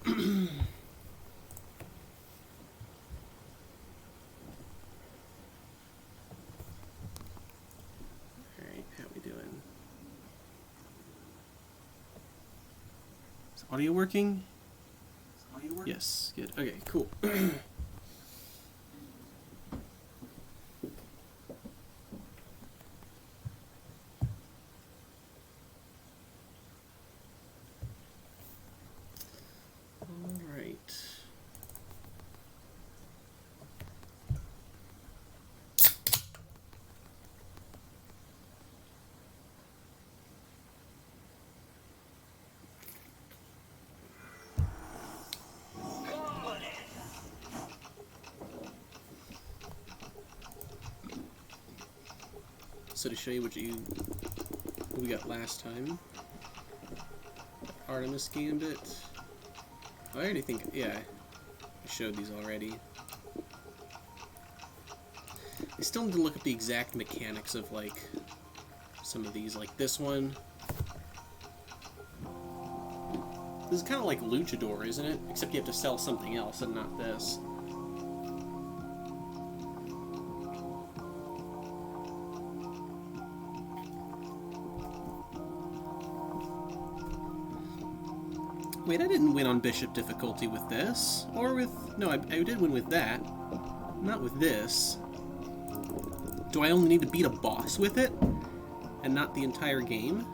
how we doing? Is audio working? Yes, good. Okay, cool. So to show you what we got last time, Artemis Gambit. I already think, yeah, I showed these already. I still need to look up the exact mechanics of like some of these, like this one. This is kind of like Luchador, isn't it? Except you have to sell something else and not this. Wait, I didn't win on Bishop difficulty with this. Or with... No, I did win with that. Not with this. Do I only need to beat a boss with it? And not the entire game?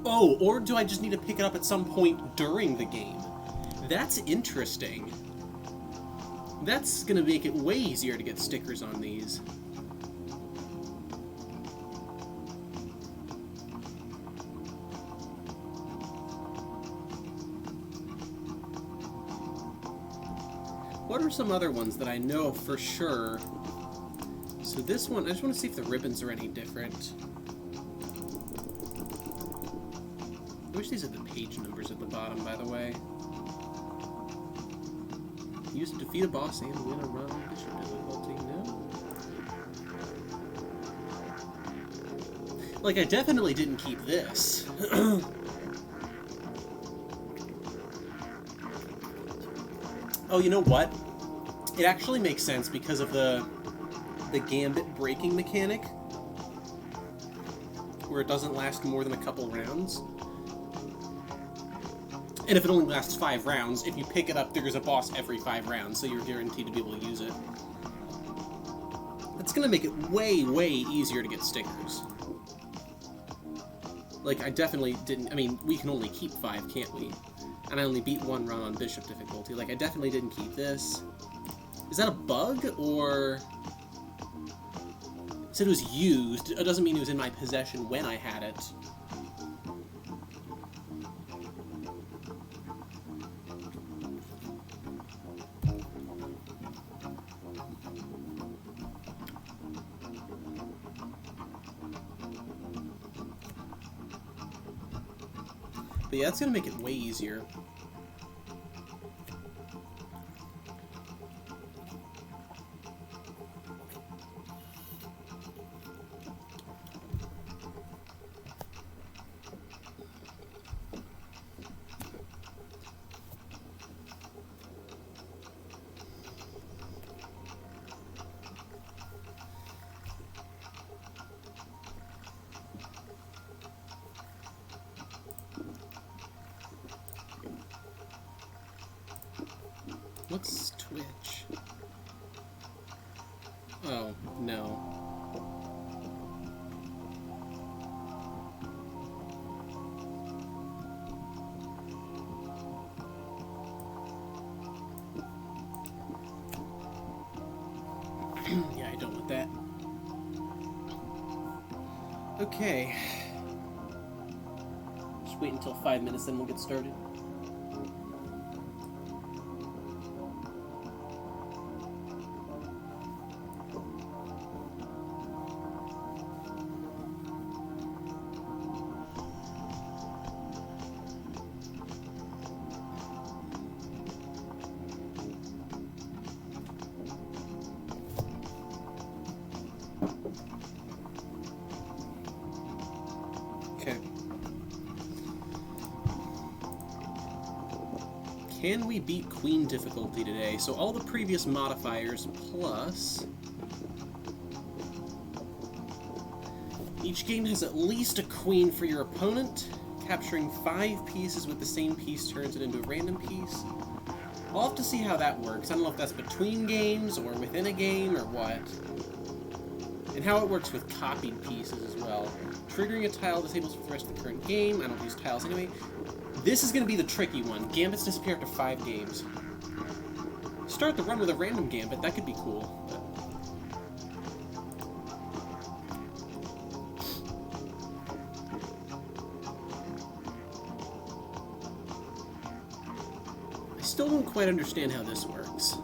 Oh, or do I just need to pick it up at some point during the game? That's interesting. That's gonna make it way easier to get stickers on these. What are some other ones that I know for sure? So this one, I just want to see if the ribbons are any different. I wish these had the page numbers at the bottom, by the way. Use to defeat a boss and win a run on Bishop difficulty. No? Like, I definitely didn't keep this. Oh, you know what? It actually makes sense because of the gambit breaking mechanic, where it doesn't last more than a couple rounds. And if it only lasts 5 rounds, if you pick it up, there's a boss every 5 rounds, so you're guaranteed to be able to use it. That's gonna make it way, way easier to get stickers. Like, I definitely didn't... I mean, we can only keep 5, can't we? And I only beat 1 run on Bishop difficulty. Like, I definitely didn't keep this. Is that a bug, or... It said it was used. It doesn't mean it was in my possession when I had it. But yeah, that's gonna make it way easier. What's Twitch? Oh, no. Yeah, I don't want that. Okay. Just wait until 5 minutes, then we'll get started. Okay. Can we beat queen difficulty today? So all the previous modifiers plus... Each game has at least a queen for your opponent. Capturing 5 pieces with the same piece turns it into a random piece. I'll have to see how that works. I don't know if that's between games or within a game or what. And how it works with copied pieces as well. Triggering a tile disables for the rest of the current game. I don't use tiles anyway. This is going to be the tricky one. Gambits disappear after 5 games. Start the run with a random gambit. That could be cool. But... I still don't quite understand how this works.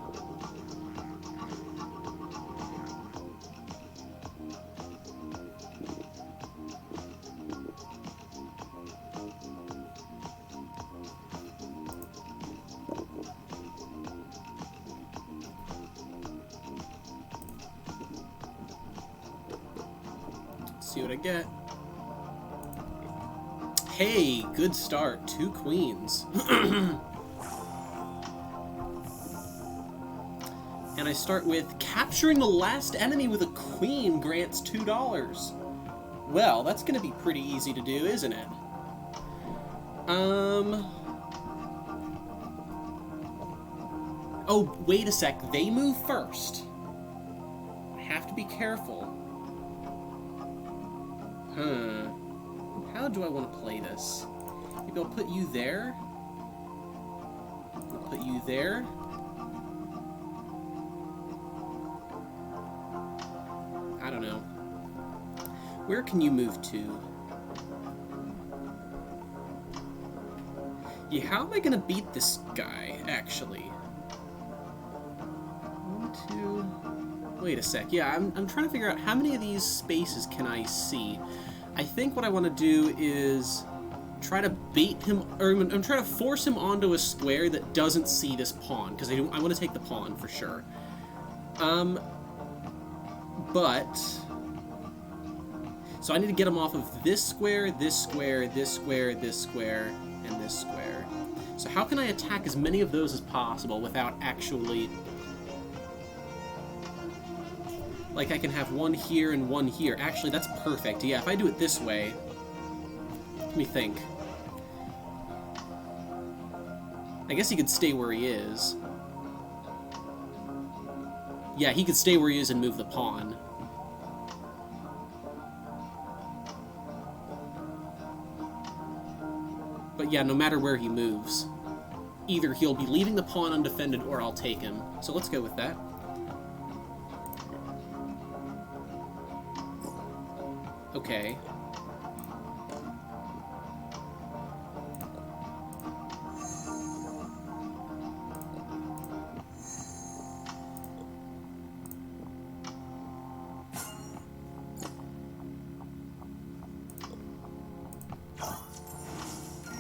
See what I get. Hey, good start. 2 queens. And I start with capturing the last enemy with a queen grants $2. Well, that's going to be pretty easy to do, isn't it? Oh, wait a sec. They move first. I have to be careful. How do I want to play this? Maybe I'll put you there. I'll put you there. I don't know. Where can you move to? Yeah, how am I gonna beat this guy, actually? 1, 2... Wait a sec. Yeah, I'm trying to figure out how many of these spaces can I see. I think what I want to do is try to bait him, or I'm trying to force him onto a square that doesn't see this pawn, because I want to take the pawn for sure. But... So I need to get him off of this square, this square, this square, this square, and this square. So how can I attack as many of those as possible without actually... Like, I can have one here and one here. Actually, that's perfect. Yeah, if I do it this way... Let me think. I guess he could stay where he is. Yeah, he could stay where he is and move the pawn. But yeah, no matter where he moves, either he'll be leaving the pawn undefended or I'll take him. So let's go with that. Okay.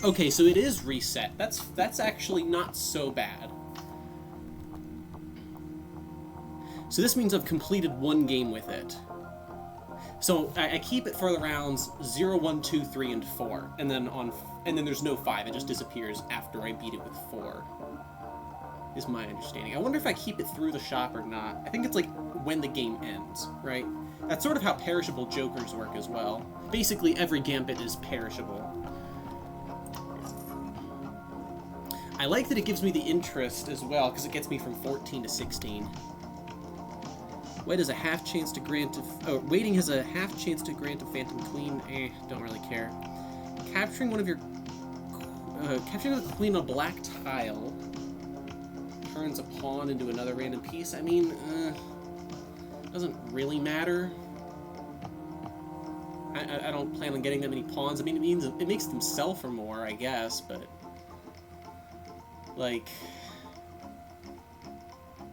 Okay, so it is reset. That's actually not so bad. So this means I've completed 1 game with it. So I keep it for the rounds 0, 1, 2, 3, and 4, and then there's no 5. It just disappears after I beat it with 4. Is my understanding. I wonder if I keep it through the shop or not. I think it's like when the game ends, right? That's sort of how perishable jokers work as well. Basically, every gambit is perishable. I like that it gives me the interest as well, because it gets me from 14 to 16. White has a half chance to grant a... waiting has a half chance to grant a phantom queen. Don't really care. Capturing one of your... capturing the queen on a black tile turns a pawn into another random piece. I mean, doesn't really matter. I don't plan on getting that many pawns. I mean, it makes them sell for more, I guess, but... Like...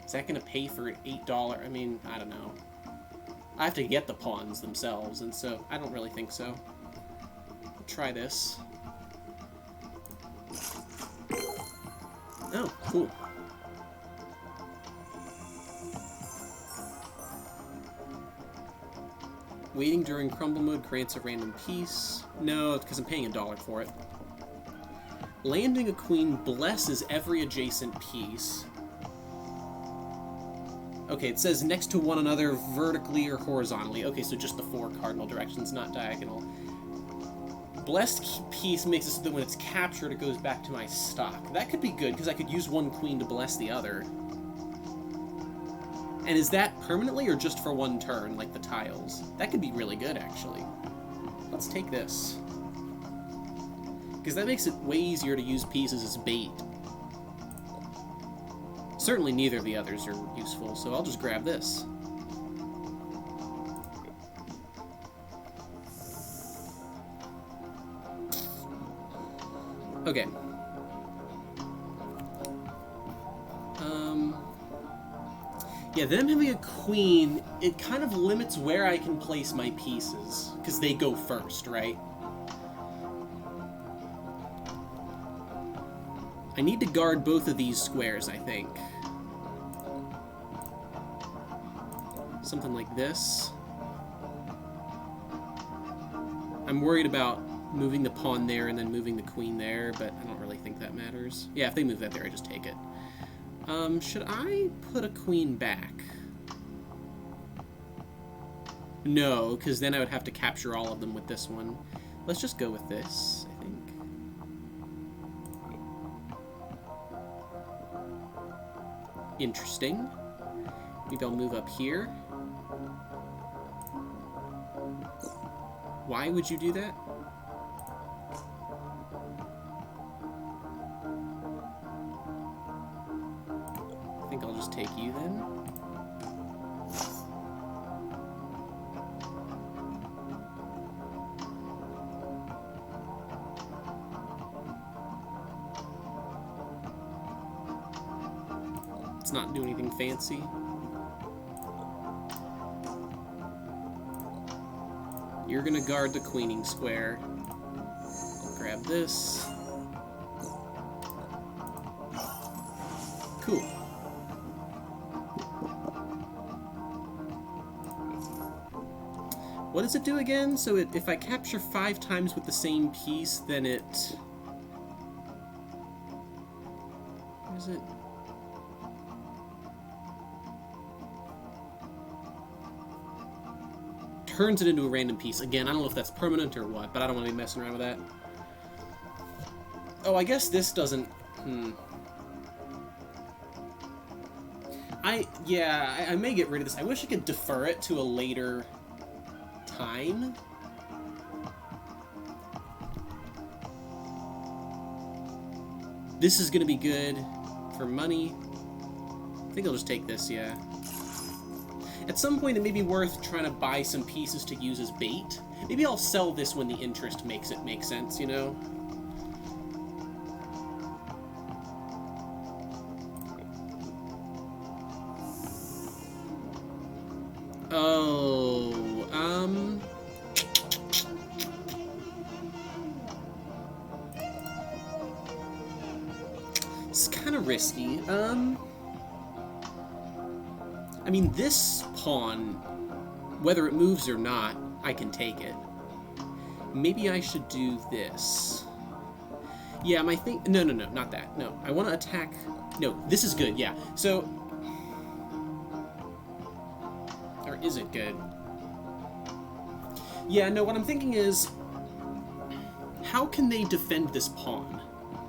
Is that going to pay for $8? I mean, I don't know. I have to get the pawns themselves, and so I don't really think so. I'll try this. Oh, cool. Waiting during crumble mode grants a random piece. No, it's because I'm paying $1 for it. Landing a queen blesses every adjacent piece. Okay, it says next to one another vertically or horizontally. Okay, so just the 4 cardinal directions, not diagonal. Blessed piece makes it so that when it's captured, it goes back to my stock. That could be good, because I could use one queen to bless the other. And is that permanently or just for one turn, like the tiles? That could be really good, actually. Let's take this. Because that makes it way easier to use pieces as bait. Certainly neither of the others are useful, so I'll just grab this. Okay. Yeah, them having a queen, it kind of limits where I can place my pieces, because they go first, right? I need to guard both of these squares, I think. Something like this. I'm worried about moving the pawn there and then moving the queen there, but I don't really think that matters. Yeah, if they move that there, I just take it. Should I put a queen back? No, because then I would have to capture all of them with this one. Let's just go with this, I think. Interesting. Maybe I'll move up here. Why would you do that? I think I'll just take you then. Let's not do anything fancy. You're gonna guard the queening square. I'll grab this. Cool. What does it do again? So if I capture 5 times with the same piece, then it... Where is it? Turns it into a random piece. Again, I don't know if that's permanent or what, but I don't want to be messing around with that. Oh, I guess this doesn't... I may get rid of this. I wish I could defer it to a later time. This is going to be good for money. I think I'll just take this, yeah. At some point, it may be worth trying to buy some pieces to use as bait. Maybe I'll sell this when the interest makes it make sense, you know? Oh, it's kind of risky. I mean, this pawn, whether it moves or not, I can take it. Maybe I should do this. Yeah, my thing... No, not that. No, I want to attack... No, this is good, yeah. So... Or is it good? Yeah, no, what I'm thinking is... How can they defend this pawn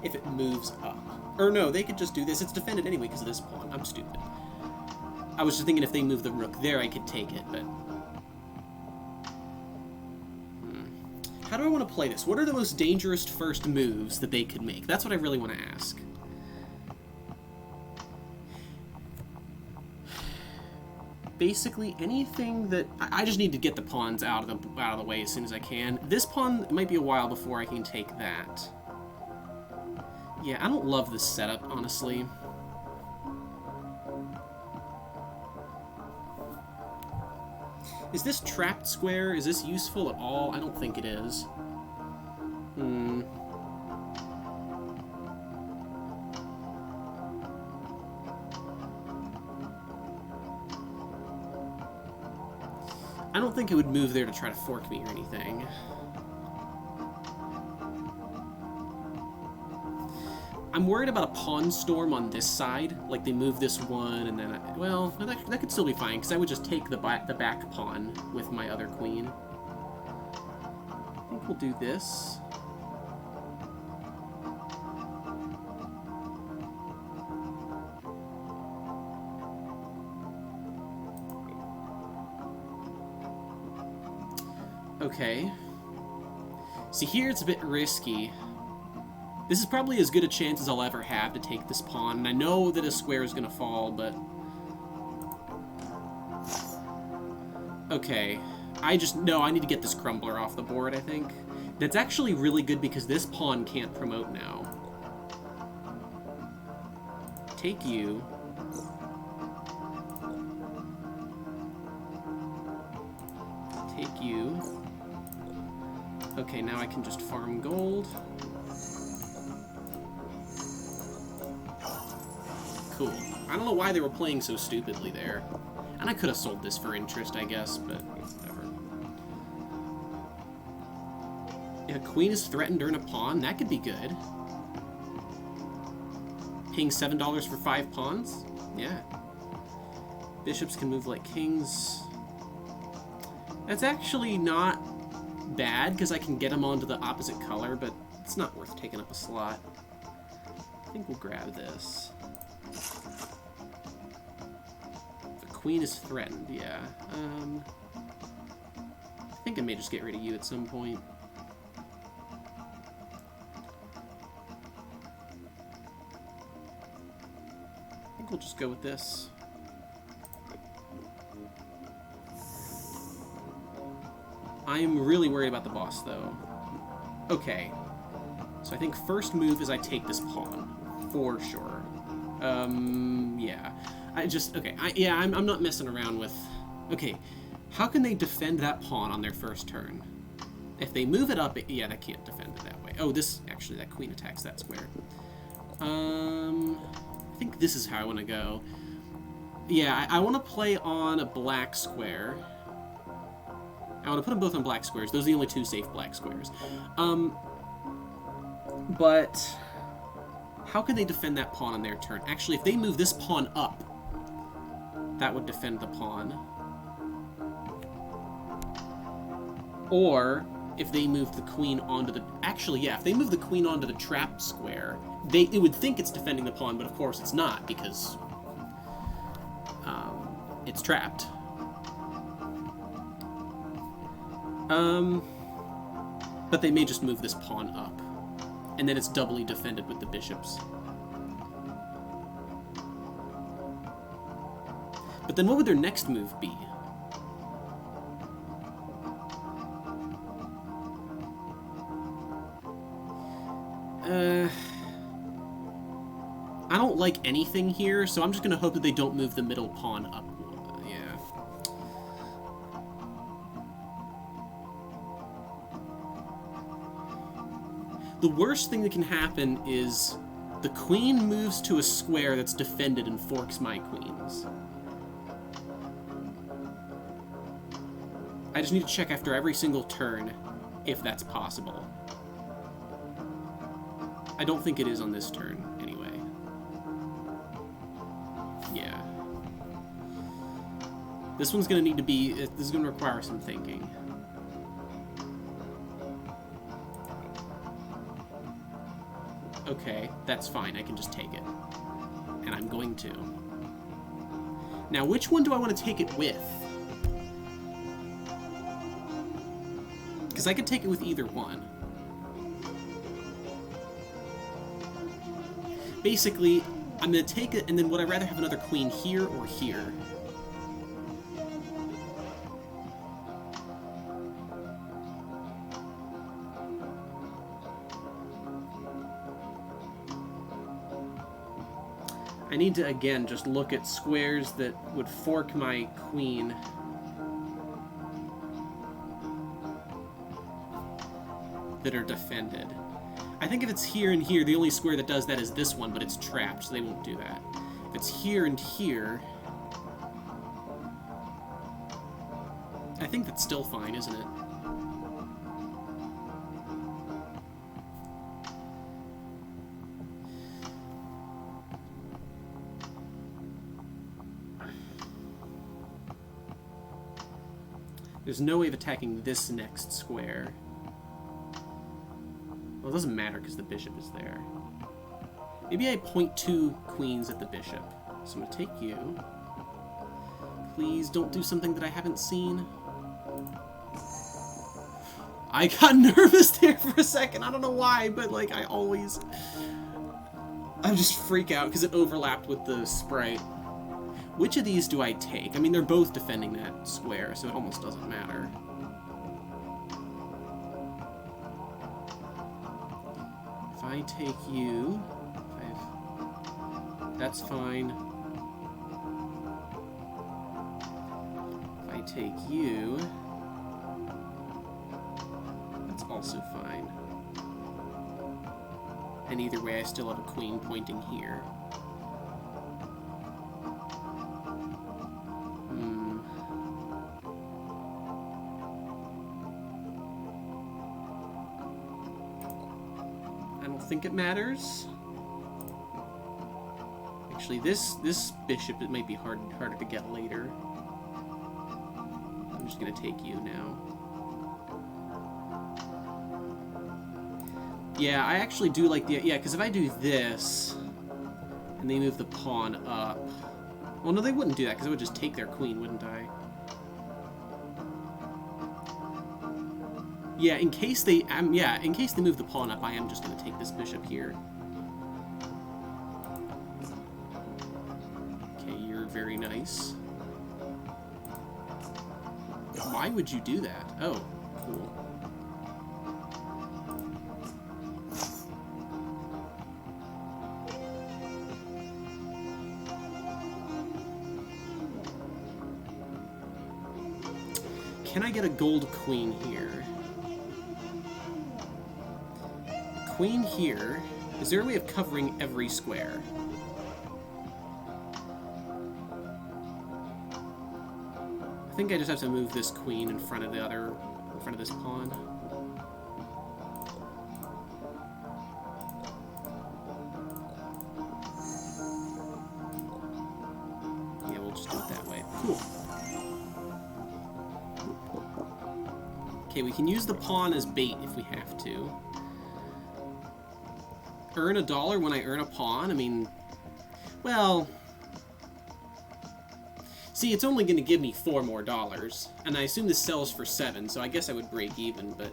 if it moves up? Or no, they could just do this. It's defended anyway because of this pawn. I'm stupid. I was just thinking if they move the rook there, I could take it, but... How do I want to play this? What are the most dangerous first moves that they could make? That's what I really want to ask. Basically, anything that... I just need to get the pawns out of the way as soon as I can. This pawn might be a while before I can take that. Yeah, I don't love this setup, honestly. Is this trapped square? Is this useful at all? I don't think it is. I don't think it would move there to try to fork me or anything. I'm worried about a pawn storm on this side. Like, they move this one, and then... well, that could still be fine, because I would just take the back pawn with my other queen. I think we'll do this. Okay. See, here it's a bit risky. This is probably as good a chance as I'll ever have to take this pawn, and I know that a square is going to fall, but... okay. I need to get this crumbler off the board, I think. That's actually really good because this pawn can't promote now. Take you. Take you. Okay, now I can just farm gold. Cool. I don't know why they were playing so stupidly there. And I could have sold this for interest, I guess, but whatever. If a queen is threatened to earn a pawn, that could be good. Paying $7 for 5 pawns? Yeah. Bishops can move like kings. That's actually not bad, because I can get them onto the opposite color, but it's not worth taking up a slot. I think we'll grab this. The queen is threatened, yeah. I think I may just get rid of you at some point. I think we'll just go with this. I'm really worried about the boss, though. Okay. So I think first move is I take this pawn. For sure. Yeah. I'm not messing around with... okay. How can they defend that pawn on their first turn? If they move it up, yeah, they can't defend it that way. Oh, actually, that queen attacks that square. I think this is how I want to go. Yeah, I want to play on a black square. I want to put them both on black squares. Those are the only 2 safe black squares. But how can they defend that pawn on their turn? Actually, if they move this pawn up, that would defend the pawn. Or if they move the queen onto the... actually, yeah, if they move the queen onto the trap square, it would think it's defending the pawn, but of course it's not, because it's trapped. But they may just move this pawn up, and then it's doubly defended with the bishops. But then what would their next move be? I don't like anything here, so I'm just gonna hope that they don't move the middle pawn up. Yeah. The worst thing that can happen is the queen moves to a square that's defended and forks my queens. I just need to check after every single turn if that's possible. I don't think it is on this turn, anyway. Yeah. This one's gonna need to be... this is gonna require some thinking. Okay, that's fine. I can just take it. And I'm going to. Now, which one do I want to take it with? Because I could take it with either one. Basically, I'm going to take it, and then would I rather have another queen here or here? I need to, again, just look at squares that would fork my queen. That are defended. I think if it's here and here, the only square that does that is this one, but it's trapped, so they won't do that. If it's here and here... I think that's still fine, isn't it? There's no way of attacking this next square. Well, it doesn't matter because the bishop is there. Maybe I point 2 queens at the bishop. So I'm going to take you. Please don't do something that I haven't seen. I got nervous there for a second. I don't know why, but like I just freak out because it overlapped with the sprite. Which of these do I take? I mean, they're both defending that square, so it almost doesn't matter. If I take you, that's fine. If I take you, that's also fine. And either way, I still have a queen pointing here. I don't think it matters. Actually, this bishop, it might be harder to get later. I'm just gonna take you now. Yeah, I actually do like the... Yeah, because if I do this, and they move the pawn up... Well, no, they wouldn't do that, because I would just take their queen, wouldn't I? Yeah, in case they... in case they move the pawn up, I am just going to take this bishop here. Okay, you're very nice. Why would you do that? Oh, cool. Can I get a gold queen here? Queen here. Is there a way of covering every square? I think I just have to move this queen in front of the other, in front of this pawn. Yeah, we'll just do it that way. Cool. Okay, we can use the pawn as bait if we have to. Earn $1 when I earn a pawn? I mean, well... See, it's only going to give me $4 more, and I assume this sells for 7, so I guess I would break even, but...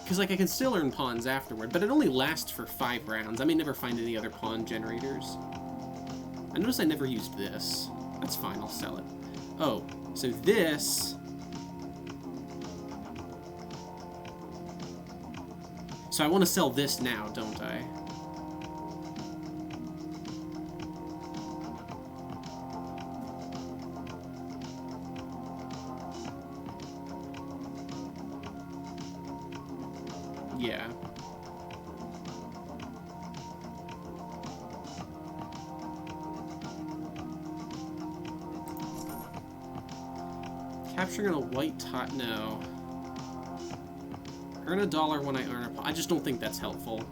Because, like, I can still earn pawns afterward, but it only lasts for 5 rounds. I may never find any other pawn generators. I notice I never used this. That's fine, I'll sell it. Oh, so this... So I want to sell this now, don't I? Yeah. Capturing on a white tot, no. Earn $1 when I earn a pawn. I just don't think that's helpful.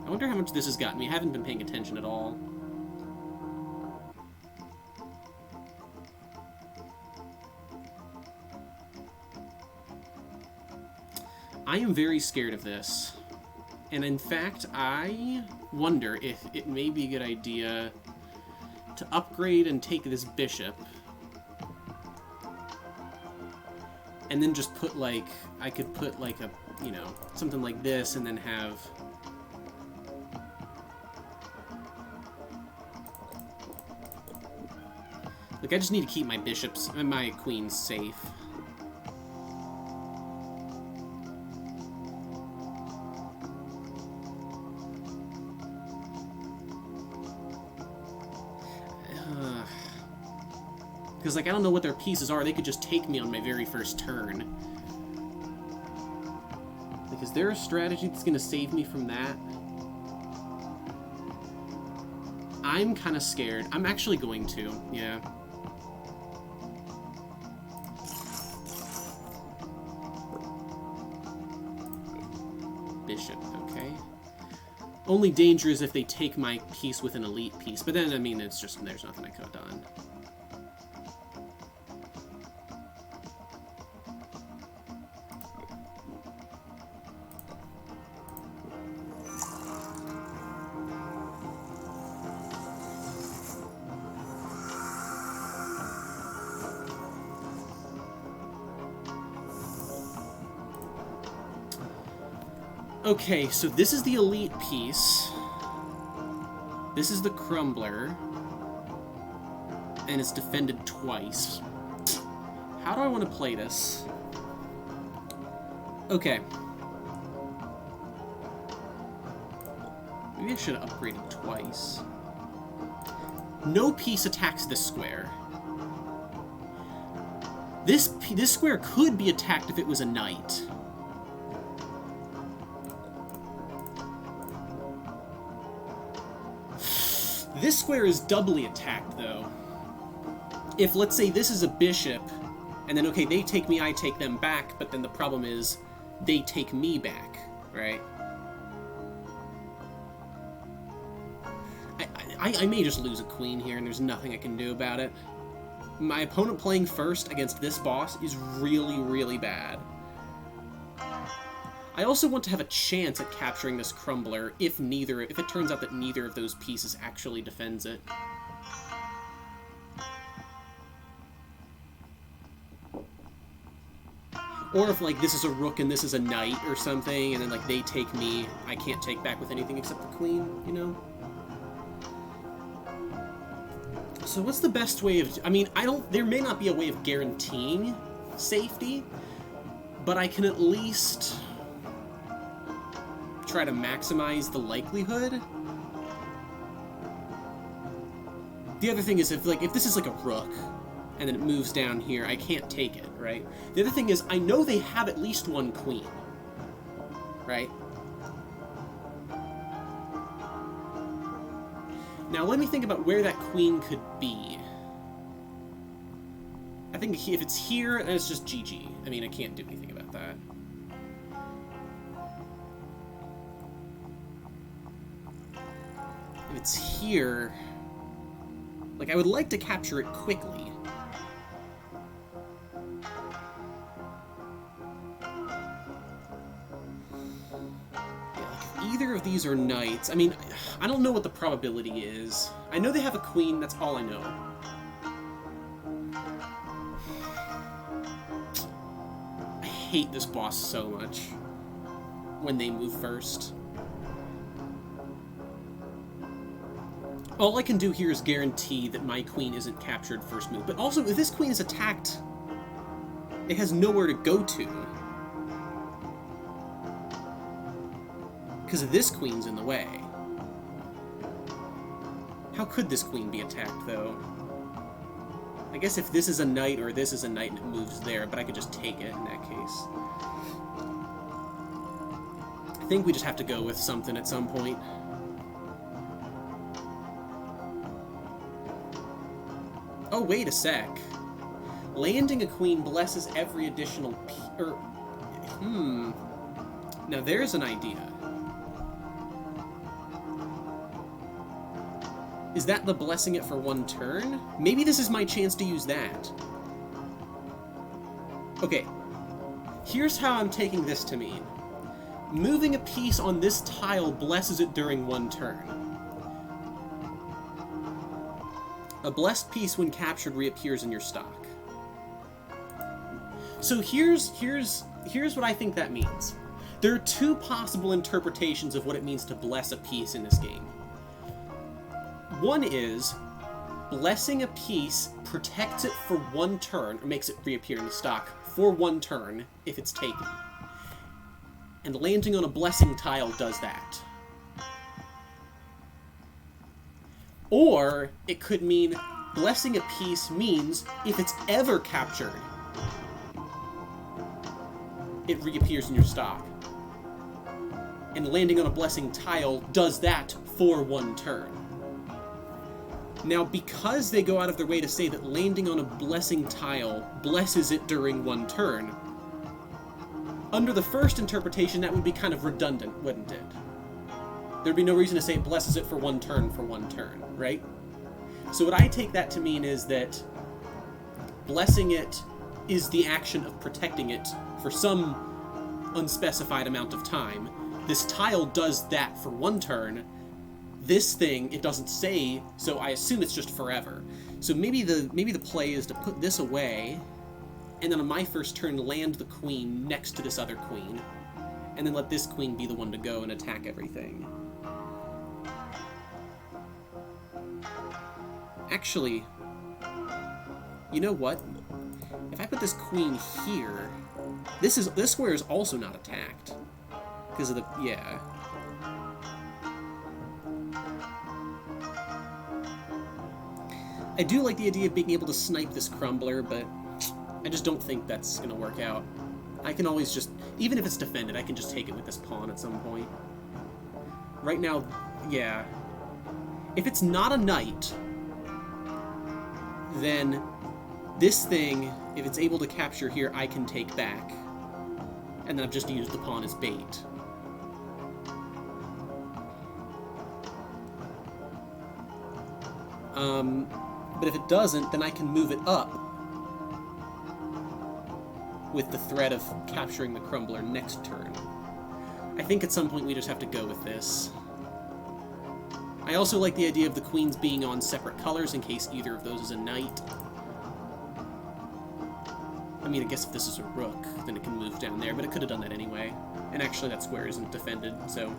I wonder how much this has gotten me. I haven't been paying attention at all. I am very scared of this. And in fact, I wonder if it may be a good idea to upgrade and take this bishop. And then just put, like, I could put, like, a, you know, something like this and then have... Like, I just need to keep my bishops and my queens safe. Because, like, I don't know what their pieces are. They could just take me on my very first turn. Like, is there a strategy that's going to save me from that? I'm kind of scared. I'm actually going to, yeah. bishop, okay. Only danger is if they take my piece with an elite piece, but then, I mean, it's just, there's nothing I could have done. Okay, so this is the elite piece. This is the crumbler. And it's defended twice. How do I want to play this? Okay. Maybe I should have upgraded twice. No piece attacks this square. This square could be attacked if it was a knight. This square is doubly attacked, though. If, let's say, this is a bishop, and then, okay, they take me, I take them back, but then the problem is, they take me back, right? I may just lose a queen here, and there's nothing I can do about it. My opponent playing first against this boss is really, really bad. I also want to have a chance at capturing this crumbler if it turns out that neither of those pieces actually defends it. Or if, like, this is a rook and this is a knight or something, and then, like, they take me, I can't take back with anything except the queen, you know? So what's the best way of... I mean, there may not be a way of guaranteeing safety, but I can at least try to maximize the likelihood. The other thing is, if this is like a rook, and then it moves down here, I can't take it, right? The other thing is, I know they have at least one queen, right? Now, let me think about where that queen could be. I think if it's here, then it's just GG. I mean, I can't do anything about that. If it's here... Like, I would like to capture it quickly. Either of these are knights. I mean, I don't know what the probability is. I know they have a queen, that's all I know. I hate this boss so much when they move first. All I can do here is guarantee that my queen isn't captured first move. But also, if this queen is attacked, it has nowhere to go to. Because this queen's in the way. How could this queen be attacked, though? I guess if this is a knight or this is a knight and it moves there, but I could just take it in that case. I think we just have to go with something at some point. Oh, wait a sec. Landing a queen blesses every additional Now there's an idea. Is that the blessing it for one turn? Maybe this is my chance to use that. Okay. Here's how I'm taking this to mean. Moving a piece on this tile blesses it during one turn. A blessed piece, when captured, reappears in your stock. So here's what I think that means. There are two possible interpretations of what it means to bless a piece in this game. One is, blessing a piece protects it for one turn, or makes it reappear in the stock for one turn if it's taken. And landing on a blessing tile does that. Or, it could mean, blessing a piece means, if it's ever captured, it reappears in your stock. And landing on a blessing tile does that for one turn. Now, because they go out of their way to say that landing on a blessing tile blesses it during one turn, Under the first interpretation, that would be kind of redundant, wouldn't it? There'd be no reason to say it blesses it for one turn, right? So what I take that to mean is that blessing it is the action of protecting it for some unspecified amount of time. This tile does that for one turn. This thing, it doesn't say, so I assume it's just forever. So maybe the play is to put this away, and then on my first turn land the queen next to this other queen, and then let this queen be the one to go and attack everything. Actually, you know what? If I put this queen here, this square is also not attacked because of the yeah. I do like the idea of being able to snipe this crumbler, but I just don't think that's gonna work out. I can always just, even if it's defended, I can just take it with this pawn at some point. Right now, yeah. If it's not a knight, then this thing, if it's able to capture here, I can take back. And then I've just used the pawn as bait. But if it doesn't, then I can move it up with the threat of capturing the crumbler next turn. I think at some point we just have to go with this. I also like the idea of the queens being on separate colors in case either of those is a knight. I mean, I guess if this is a rook, then it can move down there, but it could have done that anyway. And actually that square isn't defended, so...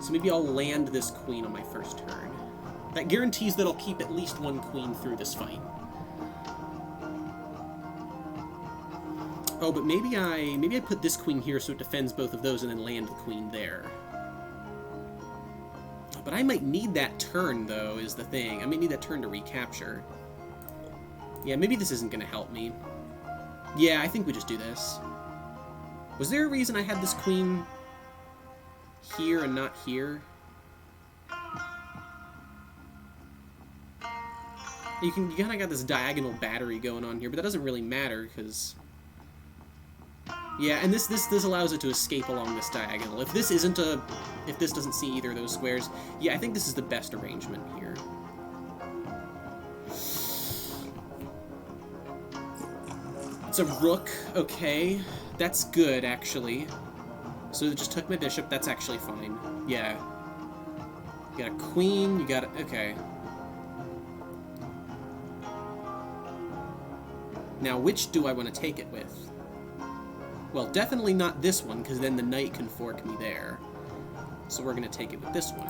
So maybe I'll land this queen on my first turn. That guarantees that I'll keep at least one queen through this fight. Oh, but maybe I put this queen here so it defends both of those and then land the queen there. But I might need that turn, though, is the thing. I might need that turn to recapture. Yeah, maybe this isn't going to help me. Yeah, I think we just do this. Was there a reason I had this queen here and not here? You kind of got this diagonal battery going on here, but that doesn't really matter, because... Yeah, and this allows it to escape along this diagonal. If this doesn't see either of those squares, yeah, I think this is the best arrangement here. It's a rook, okay. That's good, actually. So it just took my bishop, that's actually fine. Yeah. You got a queen, you got okay. Now, which do I want to take it with? Well, definitely not this one, because then the knight can fork me there. So we're going to take it with this one.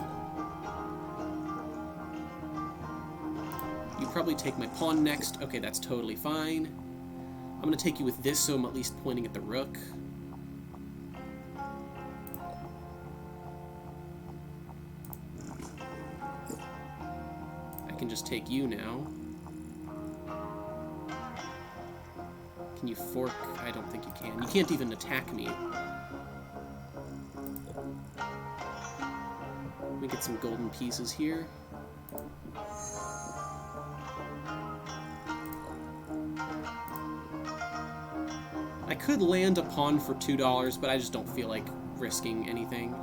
You probably take my pawn next. Okay, that's totally fine. I'm going to take you with this, so I'm at least pointing at the rook. I can just take you now. Can you fork? I don't think you can. You can't even attack me. We get some golden pieces here. I could land a pawn for $2, but I just don't feel like risking anything.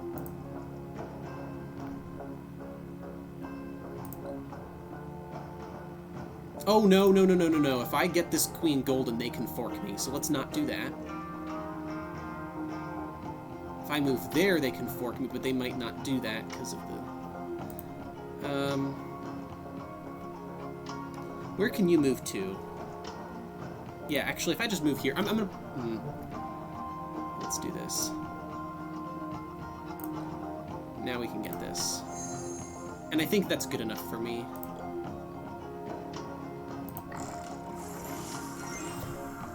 Oh, no, no, no, no, no, no. If I get this queen golden, they can fork me, so let's not do that. If I move there, they can fork me, but they might not do that because of the... Where can you move to? Yeah, actually, if I just move here, I'm gonna... Let's do this. Now we can get this. And I think that's good enough for me.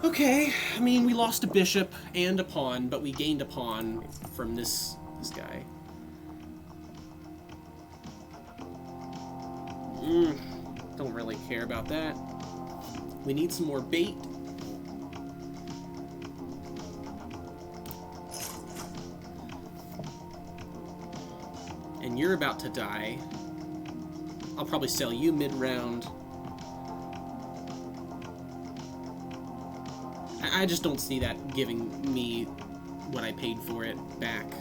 Okay, I mean, we lost a bishop and a pawn, but we gained a pawn from this guy. Don't really care about that. We need some more bait. And you're about to die. I'll probably sell you mid-round. I just don't see that giving me what I paid for it back.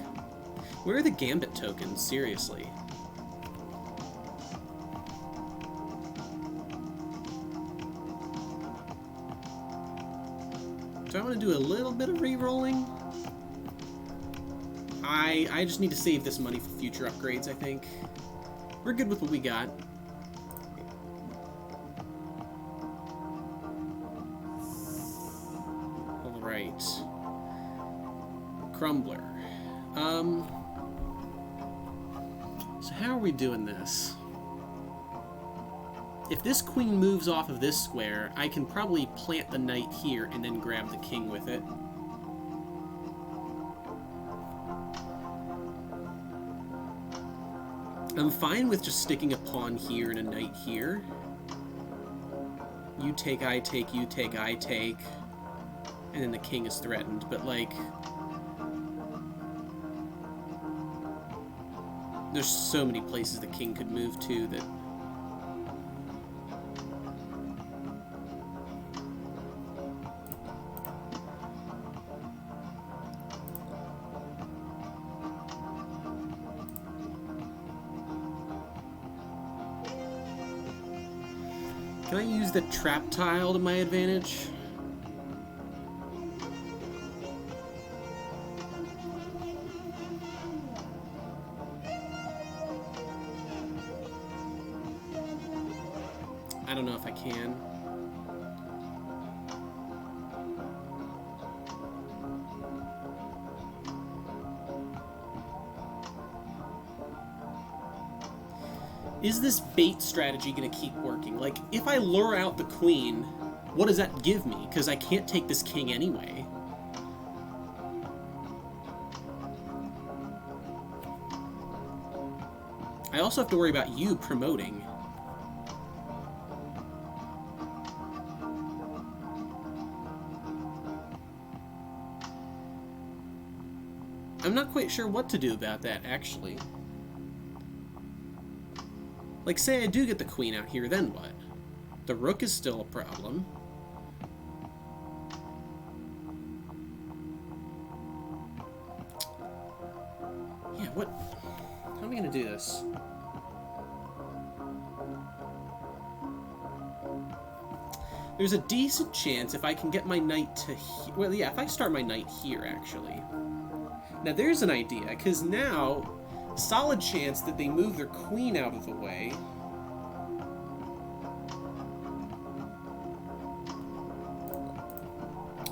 Where are the Gambit tokens? Seriously. Do I want to do a little bit of re-rolling? I just need to save this money for future upgrades, I think. We're good with what we got. Alright. Crumbler. So how are we doing this? If this queen moves off of this square, I can probably plant the knight here and then grab the king with it. I'm fine with just sticking a pawn here and a knight here. You take, I take, you take, I take. And then the king is threatened, but like... there's so many places the king could move to that... Can I use the trap tile to my advantage? I don't know if I can. Is this bait strategy going to keep working? Like, if I lure out the queen, what does that give me? Because I can't take this king anyway. I also have to worry about you promoting. I'm not quite sure what to do about that, actually. Like, say I do get the queen out here, then what? The rook is still a problem. Yeah, what? How am I gonna do this? There's a decent chance if I can get my knight to here. Well, yeah, if I start my knight here, actually. Now, there's an idea, because now, solid chance that they move their queen out of the way.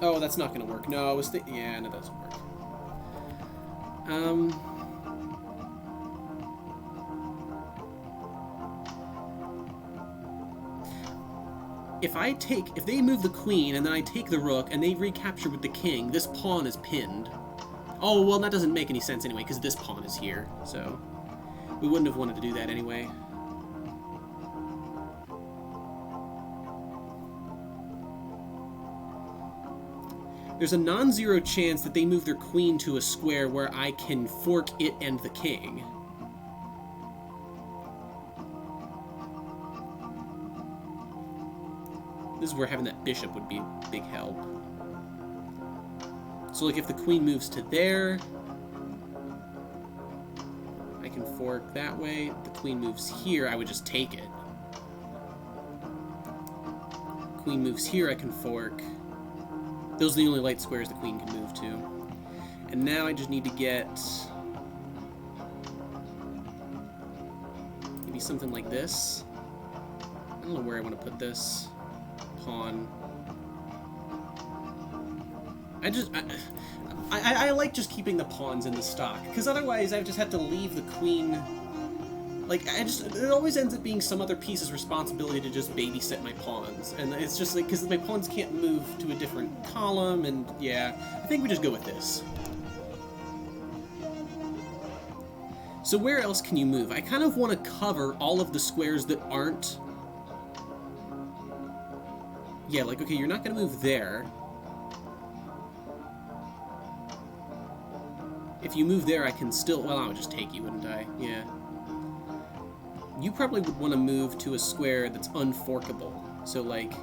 Oh, that's not going to work. No, I was yeah, no, that doesn't work. If they move the queen and then I take the rook and they recapture with the king, this pawn is pinned. Oh, well, that doesn't make any sense anyway, because this pawn is here, so we wouldn't have wanted to do that anyway. There's a non-zero chance that they move their queen to a square where I can fork it and the king. This is where having that bishop would be a big help. So, like, if the queen moves to there, I can fork that way. If the queen moves here, I would just take it. Queen moves here, I can fork. Those are the only light squares the queen can move to. And now I just need to get... maybe something like this. I don't know where I want to put this. Pawn. I like just keeping the pawns in the stock, because otherwise I just have to leave the queen. Like, it always ends up being some other piece's responsibility to just babysit my pawns, and it's just like, because my pawns can't move to a different column, and yeah, I think we just go with this. So where else can you move? I kind of want to cover all of the squares that aren't... yeah, like, okay, you're not going to move there. If you move there, I can still... well, I would just take you, wouldn't I? Yeah. You probably would want to move to a square that's unforkable. So, like,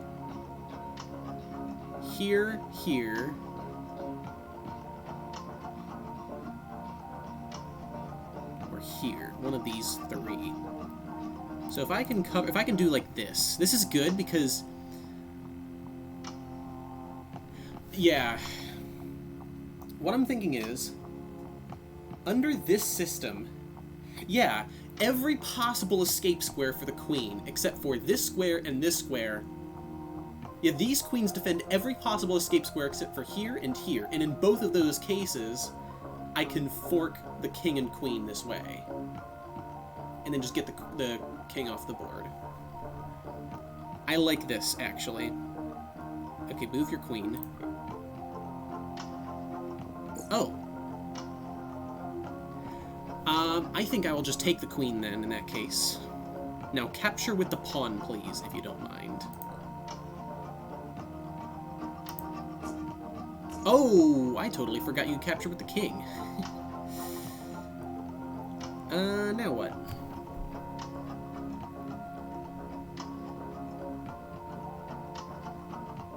here, here. Or here. One of these three. So if I can cover, if I can do like this. This is good because... Yeah. What I'm thinking is, under this system, yeah, every possible escape square for the queen, except for this square and this square. Yeah, these queens defend every possible escape square except for here and here. And in both of those cases, I can fork the king and queen this way. And then just get the king off the board. I like this, actually. Okay, move your queen. Oh. I think I will just take the queen then, in that case. Now, capture with the pawn, please, if you don't mind. Oh, I totally forgot you capture with the king. Now what?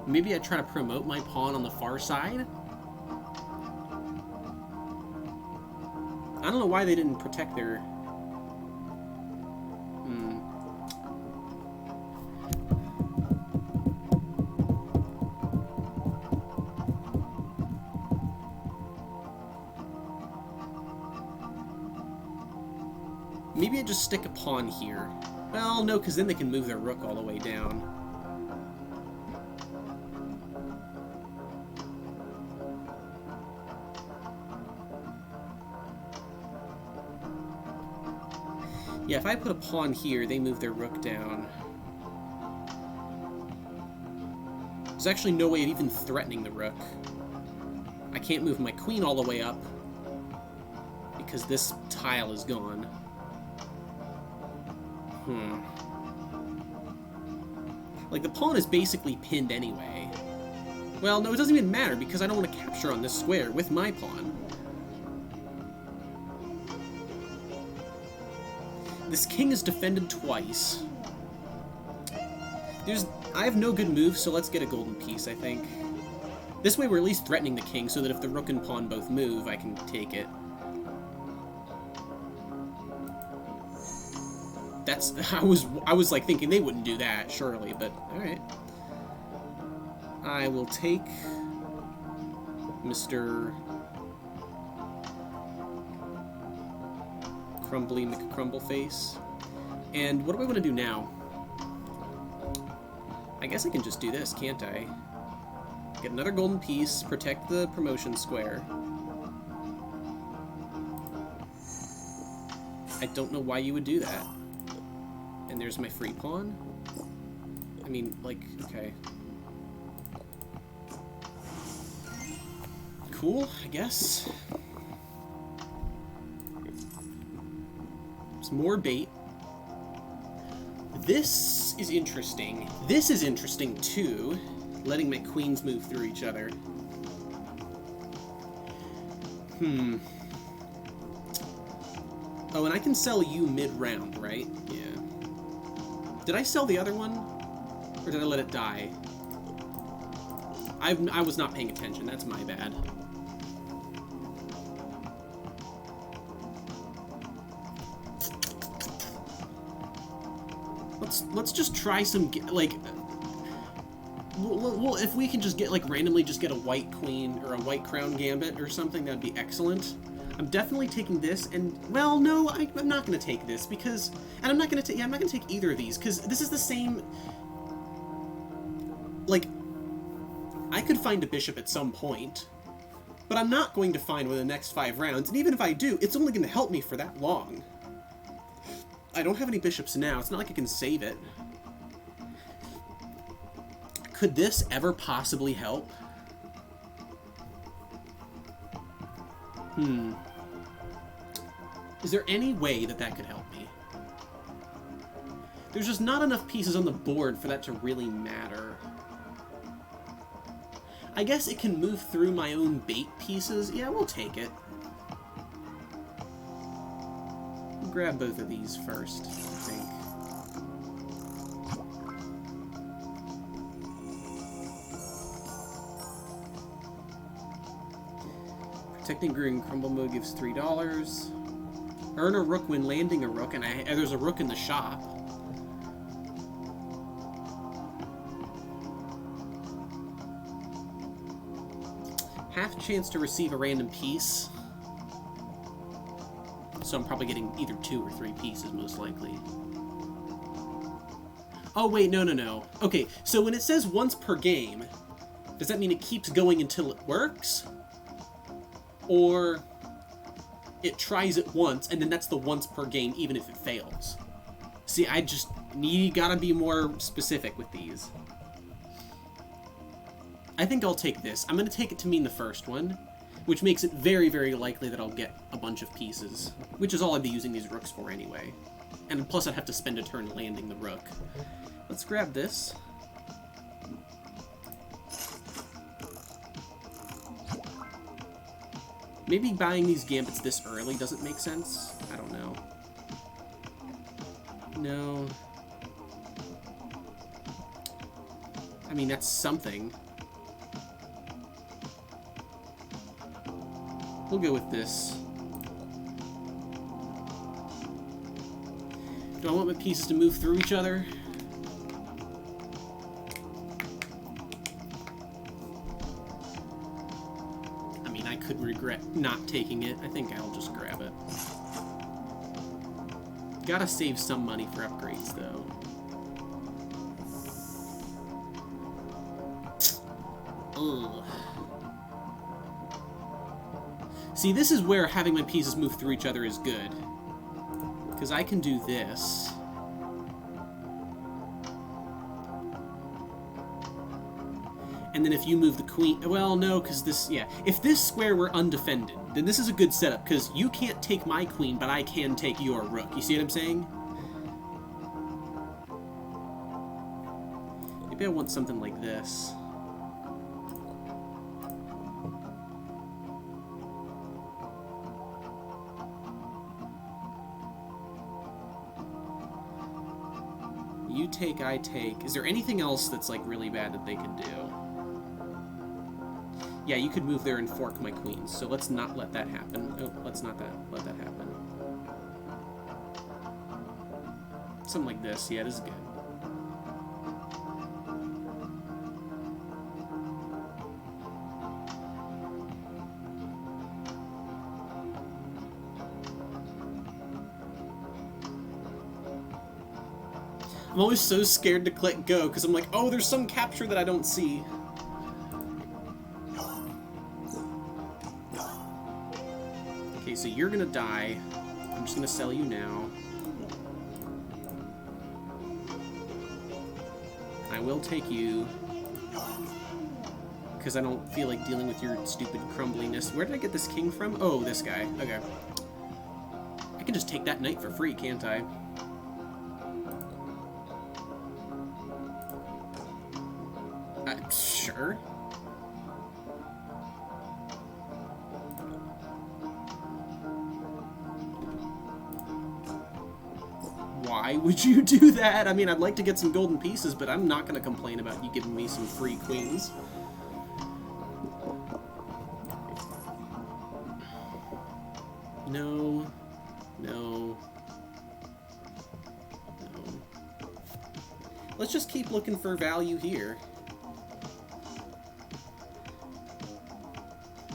Maybe I try to promote my pawn on the far side? I don't know why they didn't protect their... Maybe I just stick a pawn here. Well, no, because then they can move their rook all the way down. Yeah, if I put a pawn here, they move their rook down. There's actually no way of even threatening the rook. I can't move my queen all the way up because this tile is gone. Like, the pawn is basically pinned anyway. Well, no, it doesn't even matter because I don't want to capture on this square with my pawn. This king is defended twice. I have no good moves, so let's get a golden piece, I think. This way we're at least threatening the king so that if the rook and pawn both move, I can take it. That's... I was like thinking they wouldn't do that, surely, but alright. I will take Mr. Crumbly McCrumbleface. And what do I want to do now? I guess I can just do this, can't I? Get another golden piece, protect the promotion square. I don't know why you would do that. And there's my free pawn? I mean, like, okay. Cool, I guess. There's more bait. This is interesting. This is interesting, too. Letting my queens move through each other. Oh, and I can sell you mid-round, right? Yeah. Did I sell the other one? Or did I let it die? I was not paying attention. That's my bad. Let's just try some, like... Well, if we can just get, like, randomly just get a white queen or a white crown gambit or something, that'd be excellent. I'm definitely taking this, and, well, no, I'm not going to take this, because, and I'm not going to take, yeah, I'm not going to take either of these, because this is the same, like, I could find a bishop at some point, but I'm not going to find one in the next 5 rounds, and even if I do, it's only going to help me for that long. I don't have any bishops now, it's not like I can save it. Could this ever possibly help? Is there any way that that could help me? There's just not enough pieces on the board for that to really matter. I guess it can move through my own bait pieces. Yeah, we'll take it. We'll grab both of these first, I think. Protecting green crumble mode gives $3. Earn a rook when landing a rook, and there's a rook in the shop. Half chance to receive a random piece. So I'm probably getting either 2 or 3 pieces, most likely. Oh, wait, no. Okay, so when it says once per game, does that mean it keeps going until it works? Or it tries it once, and then that's the once per game, even if it fails? See, you gotta be more specific with these. I think I'll take this. I'm gonna take it to mean the first one, which makes it very, very likely that I'll get a bunch of pieces, which is all I'd be using these rooks for anyway. And plus I'd have to spend a turn landing the rook. Let's grab this. Maybe buying these gambits this early doesn't make sense? I don't know. No. I mean, that's something. We'll go with this. Do I want my pieces to move through each other? I mean, I could regret not taking it. I think I'll just grab it. Gotta save some money for upgrades, though. Ugh. See, this is where having my pieces move through each other is good. Because I can do this. And then if you move the queen... Well, no, because this... Yeah. If this square were undefended, then this is a good setup, because you can't take my queen, but I can take your rook. You see what I'm saying? Maybe I want something like this. You take, I take. Is there anything else that's, like, really bad that they could do? Yeah, you could move there and fork my queens, so let's not let that happen. Oh, let's not let that happen. Something like this. Yeah, this is good. I'm always so scared to click go, because I'm like, oh, there's some capture that I don't see. Okay, so you're gonna die. I'm just gonna sell you now. I will take you. Because I don't feel like dealing with your stupid crumbliness. Where did I get this king from? Oh, this guy. Okay. I can just take that knight for free, can't I? Sure. Why would you do that? I mean, I'd like to get some golden pieces, but I'm not going to complain about you giving me some free queens. No. No. No. Let's just keep looking for value here.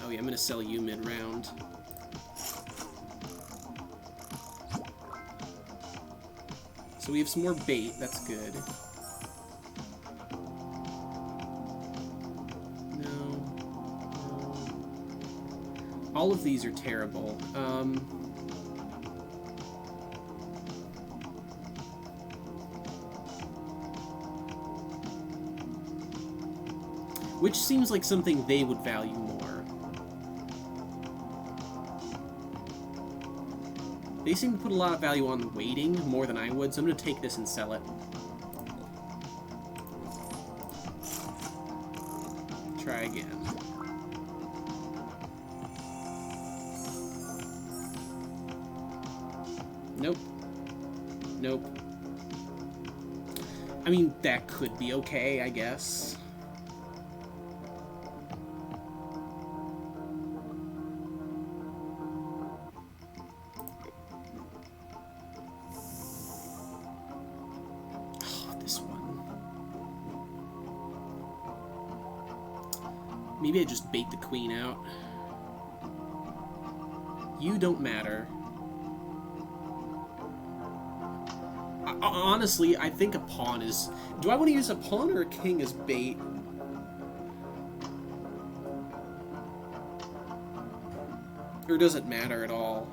Oh yeah, I'm gonna sell you mid-round. So we have some more bait, that's good. No. All of these are terrible. Which seems like something they would value more. They seem to put a lot of value on waiting, more than I would, so I'm going to take this and sell it. Try again. Nope. Nope. I mean, that could be okay, I guess. Maybe I just bait the queen out. You don't matter. Honestly, I think a pawn is... Do I want to use a pawn or a king as bait? Or does it matter at all?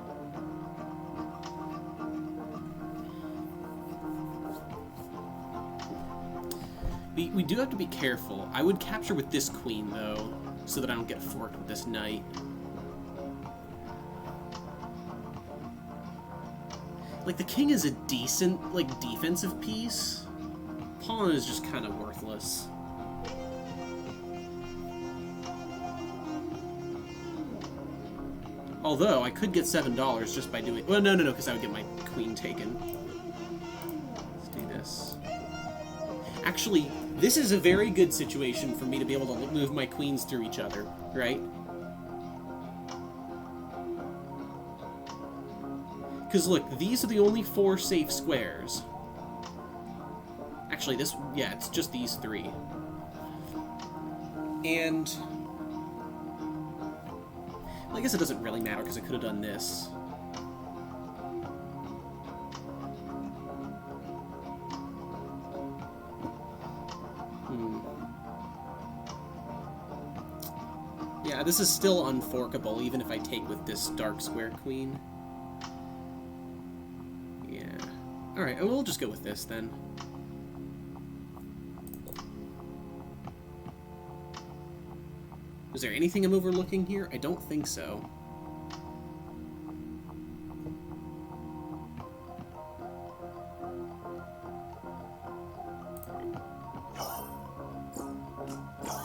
We do have to be careful. I would capture with this queen, though, so that I don't get forked with this knight. Like, the king is a decent, like, defensive piece. Pawn is just kind of worthless. Although, I could get $7 just by doing... Well, no, because I would get my queen taken. Let's do this. Actually, this is a very good situation for me to be able to move my queens through each other, right? Because look, these are the only 4 safe squares. Actually, this... Yeah, it's just these 3. And... Well, I guess it doesn't really matter, because I could have done this. Yeah, this is still unforkable, even if I take with this dark square queen. Yeah. Alright, we'll just go with this, then. Is there anything I'm overlooking here? I don't think so.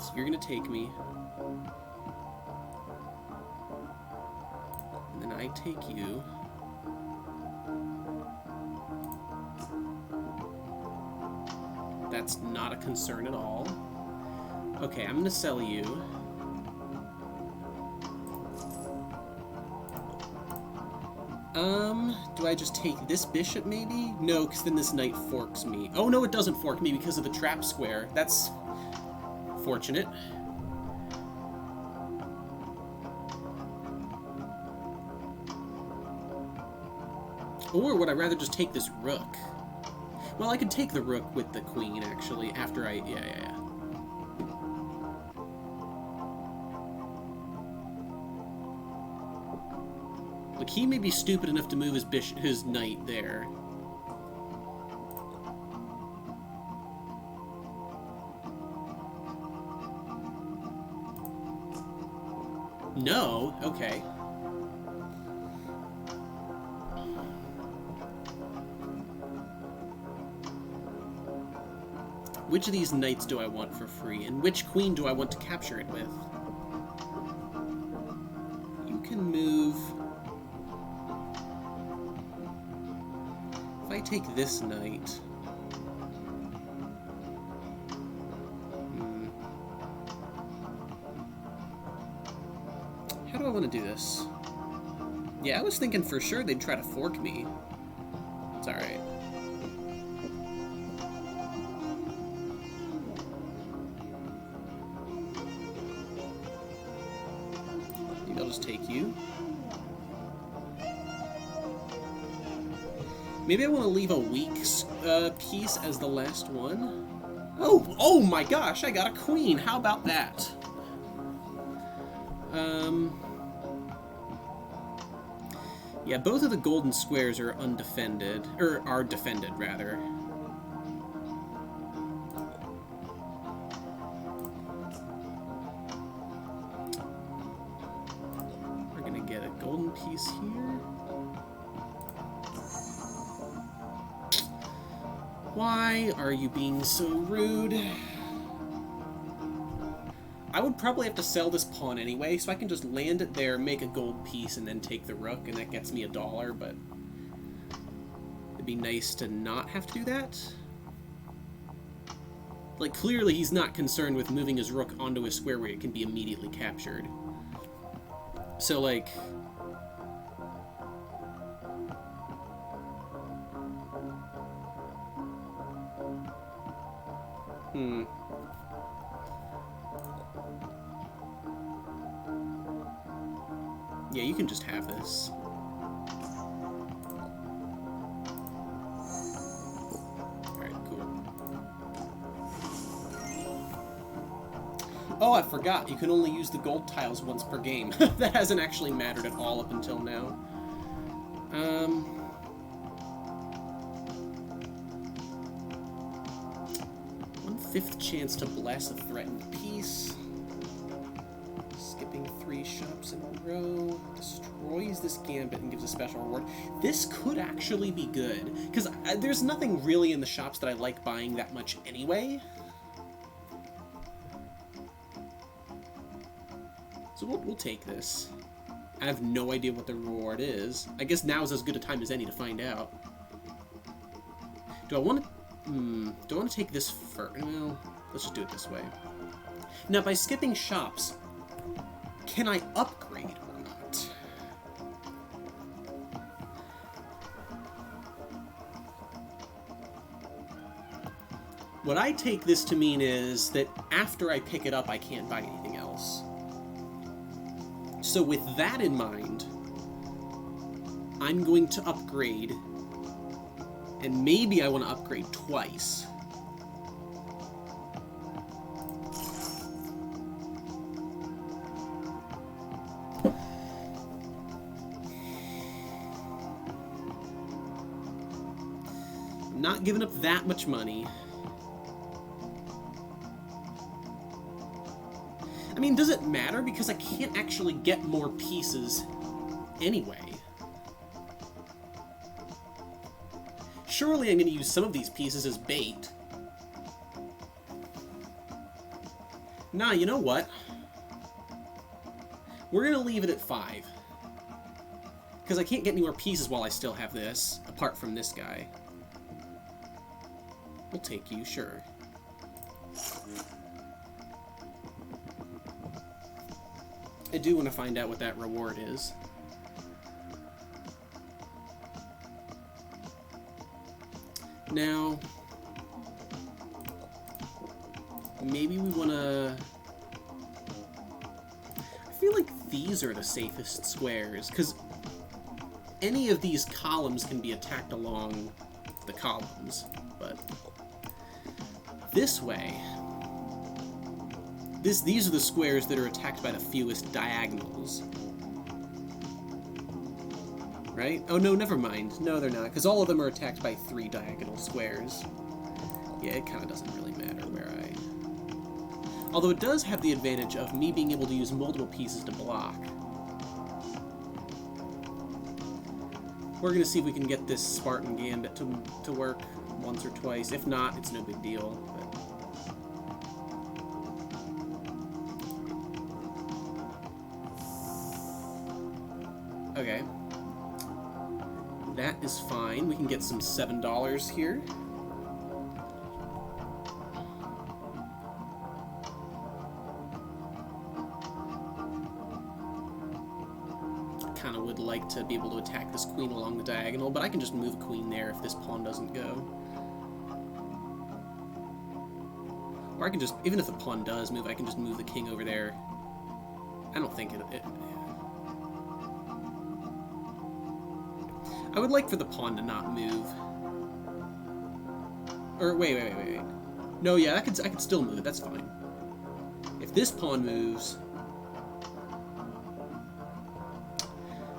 So you're gonna take me. And then I take you. That's not a concern at all. Okay, I'm gonna sell you. Do I just take this bishop, maybe? No, because then this knight forks me. Oh, no, it doesn't fork me because of the trap square. That's fortunate. Or would I rather just take this rook? Well, I could take the rook with the queen, actually, after I... Yeah. Like, he may be stupid enough to move his knight there. No? Okay. Which of these knights do I want for free, and which queen do I want to capture it with? You can move... If I take this knight... How do I want to do this? Yeah, I was thinking for sure they'd try to fork me. It's alright. Maybe I'll just take you. Maybe I want to leave a weak piece as the last one. Oh my gosh, I got a queen. How about that? Yeah, both of the golden squares are undefended, or are defended, rather. We're gonna get a golden piece here. Why are you being so rude? I would probably have to sell this pawn anyway, so I can just land it there, make a gold piece, and then take the rook, and that gets me $1, but it'd be nice to not have to do that. Like, clearly he's not concerned with moving his rook onto a square where it can be immediately captured. So, like... Yeah, you can just have this. Alright, cool. Oh, I forgot. You can only use the gold tiles once per game. That hasn't actually mattered at all up until now. 1/5 chance to bless a threatened piece. Skipping 3 shops in a row. Destroys this gambit and gives a special reward. This could actually be good, because there's nothing really in the shops that I like buying that much anyway. So we'll take this. I have no idea what the reward is. I guess now is as good a time as any to find out. Do I want to take this first? Well, let's just do it this way. Now, by skipping shops, can I upgrade or not? What I take this to mean is that after I pick it up, I can't buy anything else. So with that in mind, I'm going to upgrade, and maybe I want to upgrade twice. I'm not giving up that much money. I mean, does it matter? Because I can't actually get more pieces anyway. Surely I'm going to use some of these pieces as bait. Nah, you know what? We're going to leave it at 5. Because I can't get any more pieces while I still have this, apart from this guy. We'll take you, sure. I do want to find out what that reward is. Now, maybe we want to... I feel like these are the safest squares, because any of these columns can be attacked along the columns, but this way... These are the squares that are attacked by the fewest diagonals. Right? Oh, no, never mind. No, they're not, because all of them are attacked by 3 diagonal squares. Yeah, it kind of doesn't really matter where I... Although it does have the advantage of me being able to use multiple pieces to block. We're going to see if we can get this Spartan Gambit to work once or twice. If not, it's no big deal. But... Okay. That is fine. We can get some $7 here. Kind of would like to be able to attack this queen along the diagonal, but I can just move a queen there if this pawn doesn't go. Or I can just, even if the pawn does move, I can just move the king over there. I don't think it I would like for the pawn to not move. Or wait. No, yeah, I could still move. That's fine. If this pawn moves,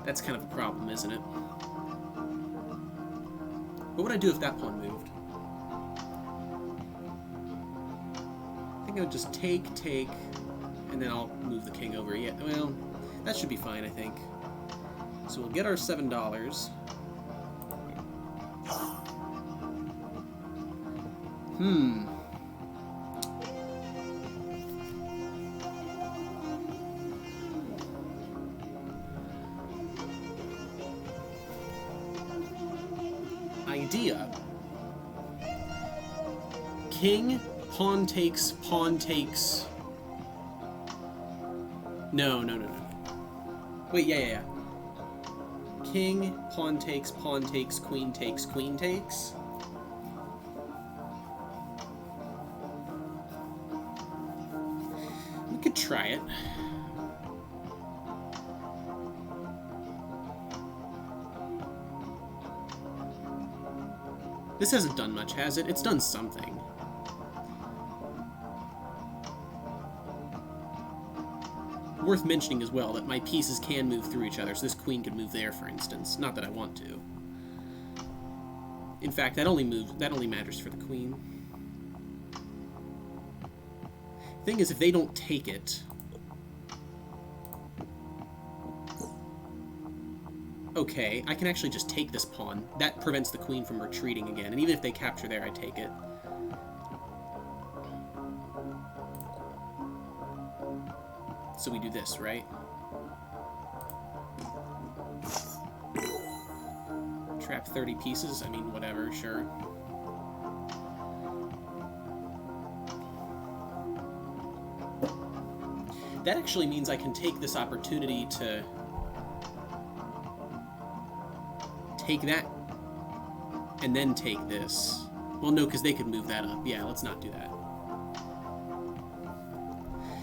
that's kind of a problem, isn't it? What would I do if that pawn moved? I think I would just take, and then I'll move the king over. Yeah, well, that should be fine, I think. So we'll get our $7. Idea. King, pawn takes, pawn takes. No. Wait, yeah. King, pawn takes, queen takes, queen takes. We could try it. This hasn't done much, has it? It's done something. Worth mentioning as well that my pieces can move through each other, so this queen could move there, for instance. Not that I want to. In fact, that only matters for the queen. Thing is, if they don't take it... Okay, I can actually just take this pawn. That prevents the queen from retreating again, and even if they capture there, I take it. So we do this, right? Trap 30 pieces? I mean, whatever, sure. That actually means I can take this opportunity to take that and then take this. Well, no, because they could move that up. Yeah, let's not do that.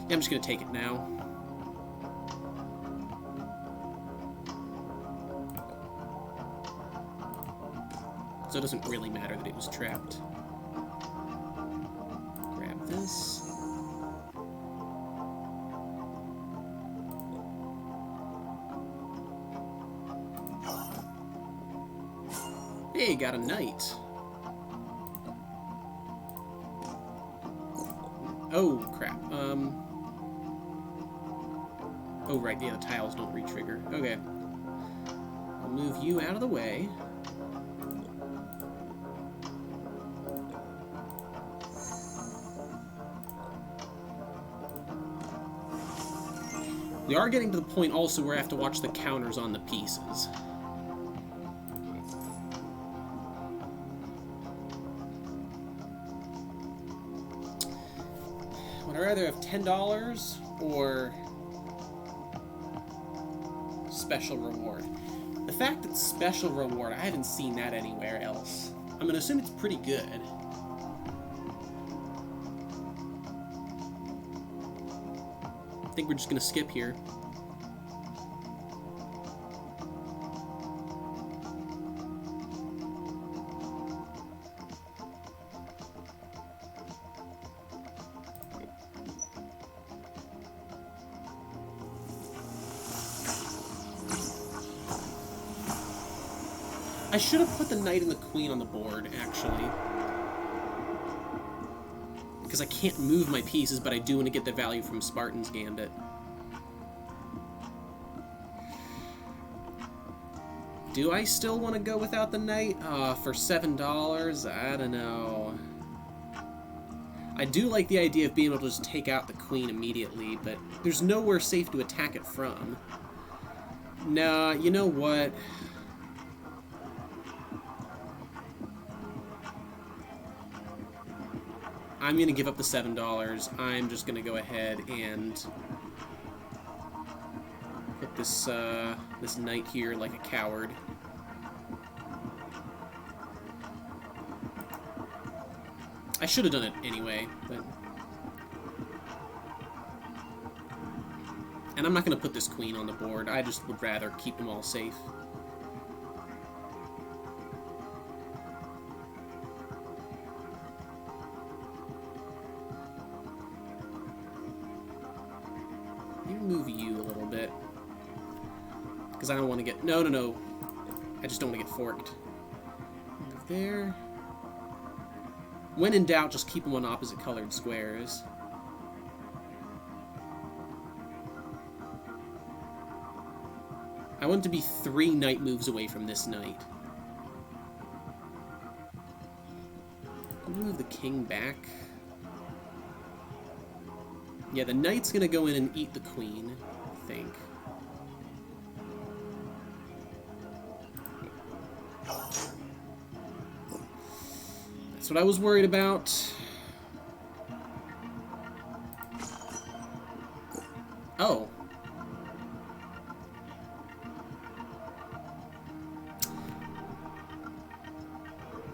Yeah, I'm just going to take it now. So it doesn't really matter that it was trapped. Grab this. Hey, got a knight. Oh, crap. Oh, right, yeah, the tiles don't re-trigger. Okay. I'll move you out of the way. We are getting to the point also where I have to watch the counters on the pieces. Would I rather have $10 or special reward? The fact that special reward, I haven't seen that anywhere else. I'm going to assume it's pretty good. I think we're just going to skip here. I should have put the knight and the queen on the board, actually. Because I can't move my pieces, but I do want to get the value from Spartan's Gambit. Do I still want to go without the knight? For $7? I don't know. I do like the idea of being able to just take out the queen immediately, but there's nowhere safe to attack it from. Nah, you know what? I'm going to give up the $7. I'm just going to go ahead and put this this knight here like a coward. I should have done it anyway, but... And I'm not going to put this queen on the board. I just would rather keep them all safe. Move you a little bit. Because I don't want to get... No. I just don't want to get forked. Move there. When in doubt, just keep them on opposite colored squares. I want to be 3 knight moves away from this knight. Move the king back. Yeah, the knight's gonna go in and eat the queen, I think. That's what I was worried about. Oh.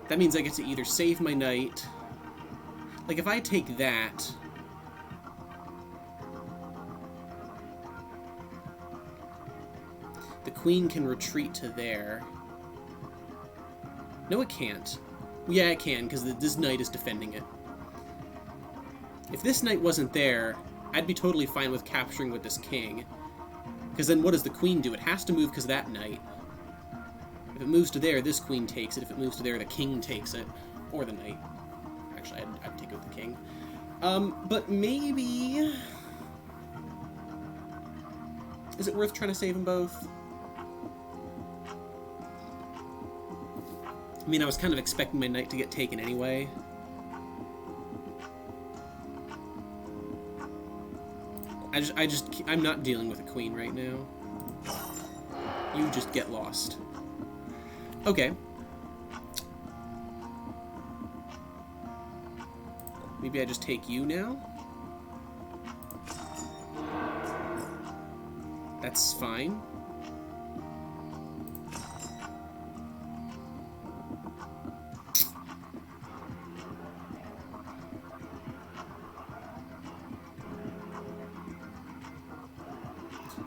That means I get to either save my knight... Like, if I take that... The queen can retreat to there. No, it can't. Yeah, it can, because this knight is defending it. If this knight wasn't there, I'd be totally fine with capturing with this king. Because then what does the queen do? It has to move because of that knight. If it moves to there, this queen takes it. If it moves to there, the king takes it. Or the knight. Actually, I'd take it with the king. But maybe... Is it worth trying to save them both? I mean, I was kind of expecting my knight to get taken anyway. I'm not dealing with a queen right now. You just get lost. Okay. Maybe I just take you now? That's fine.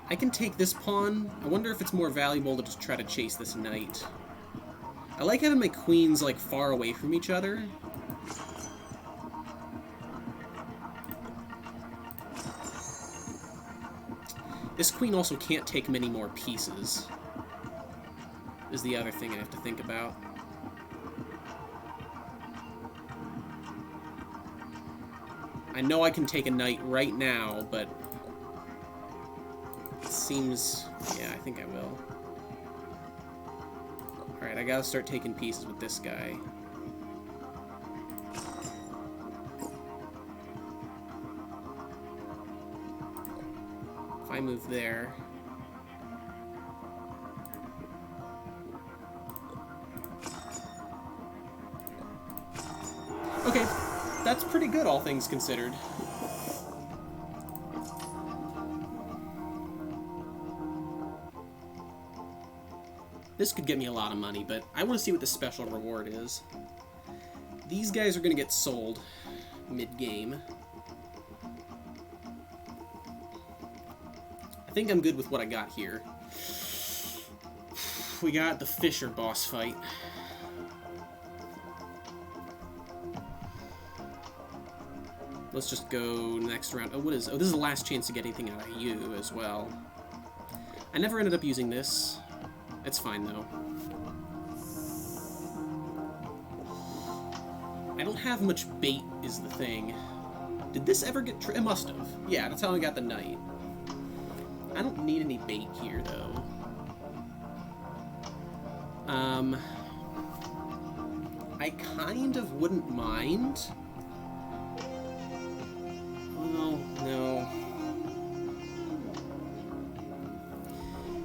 I can take this pawn. I wonder if it's more valuable to just try to chase this knight. I like having my queens, like, far away from each other. This queen also can't take many more pieces, is the other thing I have to think about. I know I can take a knight right now, but it seems... yeah, I think I will. Alright, I gotta start taking pieces with this guy. If I move there... okay, that's pretty good, all things considered. This could get me a lot of money, but I want to see what the special reward is. These guys are going to get sold mid-game. I think I'm good with what I got here. We got the Fisher boss fight. Let's just go next round. Oh, what is... oh, this is the last chance to get anything out of you as well. I never ended up using this. It's fine, though. I don't have much bait, is the thing. Did this ever get... it must have. Yeah, that's how I got the knight. I don't need any bait here, though. I kind of wouldn't mind. Oh, no.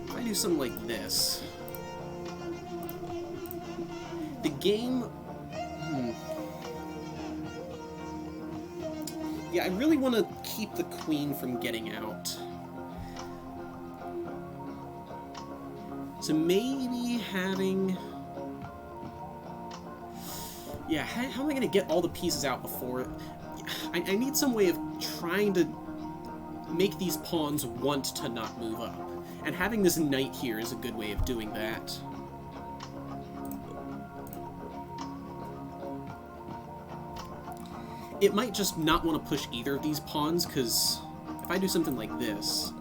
If I do something like this... the game... yeah, I really want to keep the queen from getting out. So maybe having... yeah, how am I going to get all the pieces out before... I need some way of trying to make these pawns want to not move up. And having this knight here is a good way of doing that. It might just not want to push either of these pawns, because if I do something like this,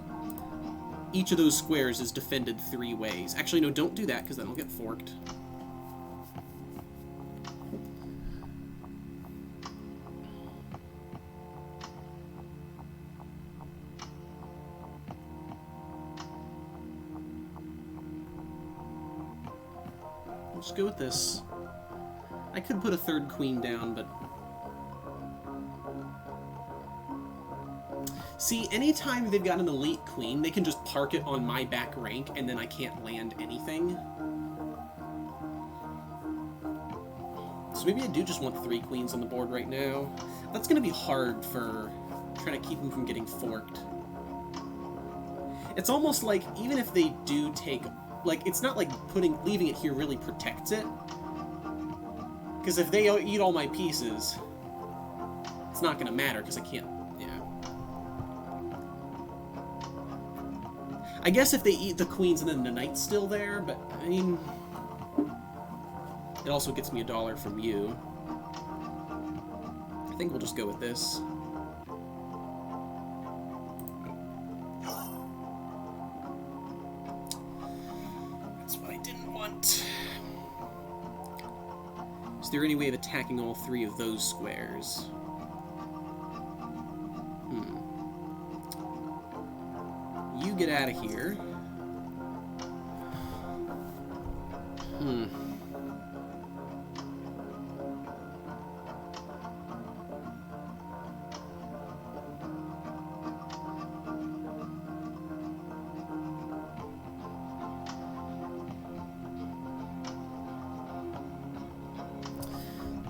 each of those squares is defended 3 ways. Actually, no, don't do that, because then I'll get forked. I'll just go with this. I could put a 3rd queen down, but... see, anytime they've got an elite queen, they can just park it on my back rank, and then I can't land anything. So maybe I do just want 3 queens on the board right now. That's going to be hard for trying to keep them from getting forked. It's almost like, even if they do take... like, it's not like leaving it here really protects it. Because if they eat all my pieces, it's not going to matter, because I can't... I guess if they eat the queens and then the knight's still there, but, I mean... It also gets me $1 from you. I think we'll just go with this. That's what I didn't want. Is there any way of attacking all 3 of those squares? You get out of here.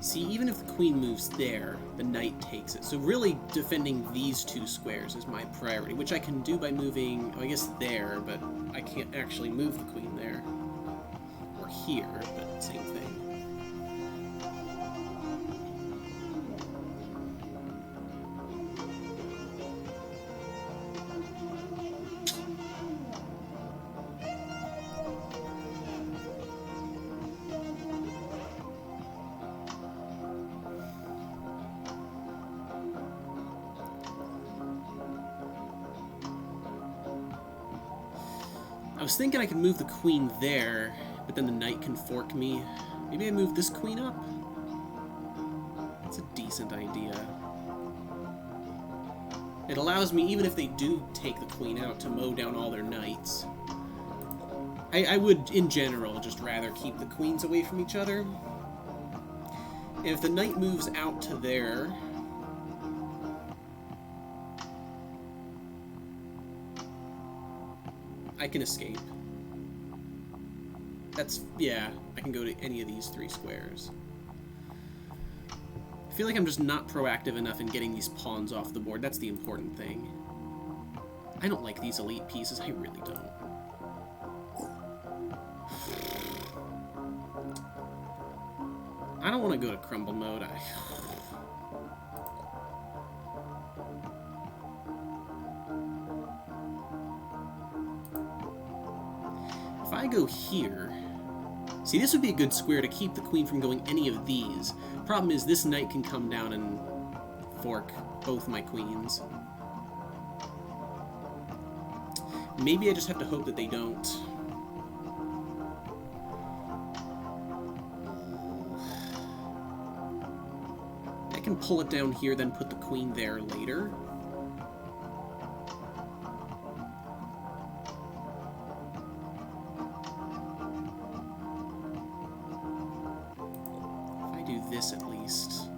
See, even if the queen moves there, the knight takes it. So really, defending these 2 squares is my priority, which I can do by moving, I guess, there, but I can't actually move the queen there. Or here, but same thing. I was thinking I could move the queen there, but then the knight can fork me. Maybe I move this queen up? That's a decent idea. It allows me, even if they do take the queen out, to mow down all their knights. I would, in general, just rather keep the queens away from each other. And if the knight moves out to there... I can escape. That's, yeah, I can go to any of these 3 squares. I feel like I'm just not proactive enough in getting these pawns off the board. That's the important thing. I don't like these elite pieces. I really don't. I don't want to go to crumble mode. If I go here... See, this would be a good square to keep the queen from going any of these. Problem is, this knight can come down and fork both my queens. Maybe I just have to hope that they don't. I can pull it down here, then put the queen there later. This at least.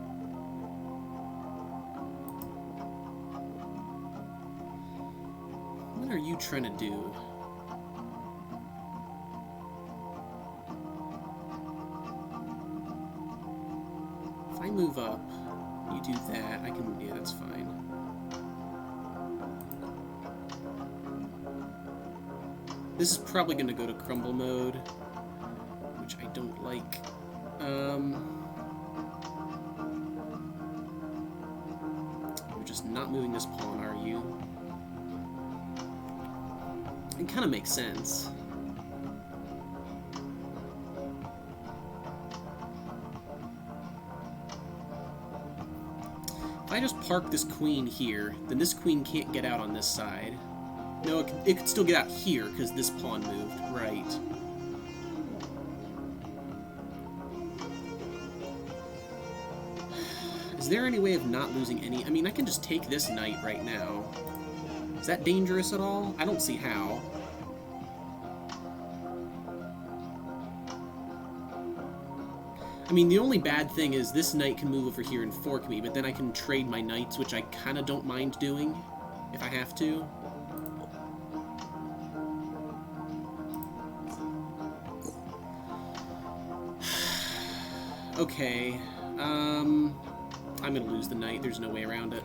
What are you trying to do? If I move up, you do that, I can, yeah, that's fine. This is probably going to go to crumble mode, which I don't like. You're just not moving this pawn, are you? It kind of makes sense. If I just park this queen here, then this queen can't get out on this side. No, it could still get out here, because this pawn moved. Right. Is there any way of not losing any? I mean, I can just take this knight right now. Is that dangerous at all? I don't see how. I mean, the only bad thing is this knight can move over here and fork me, but then I can trade my knights, which I kind of don't mind doing, if I have to. Okay, I'm gonna lose the knight. There's no way around it.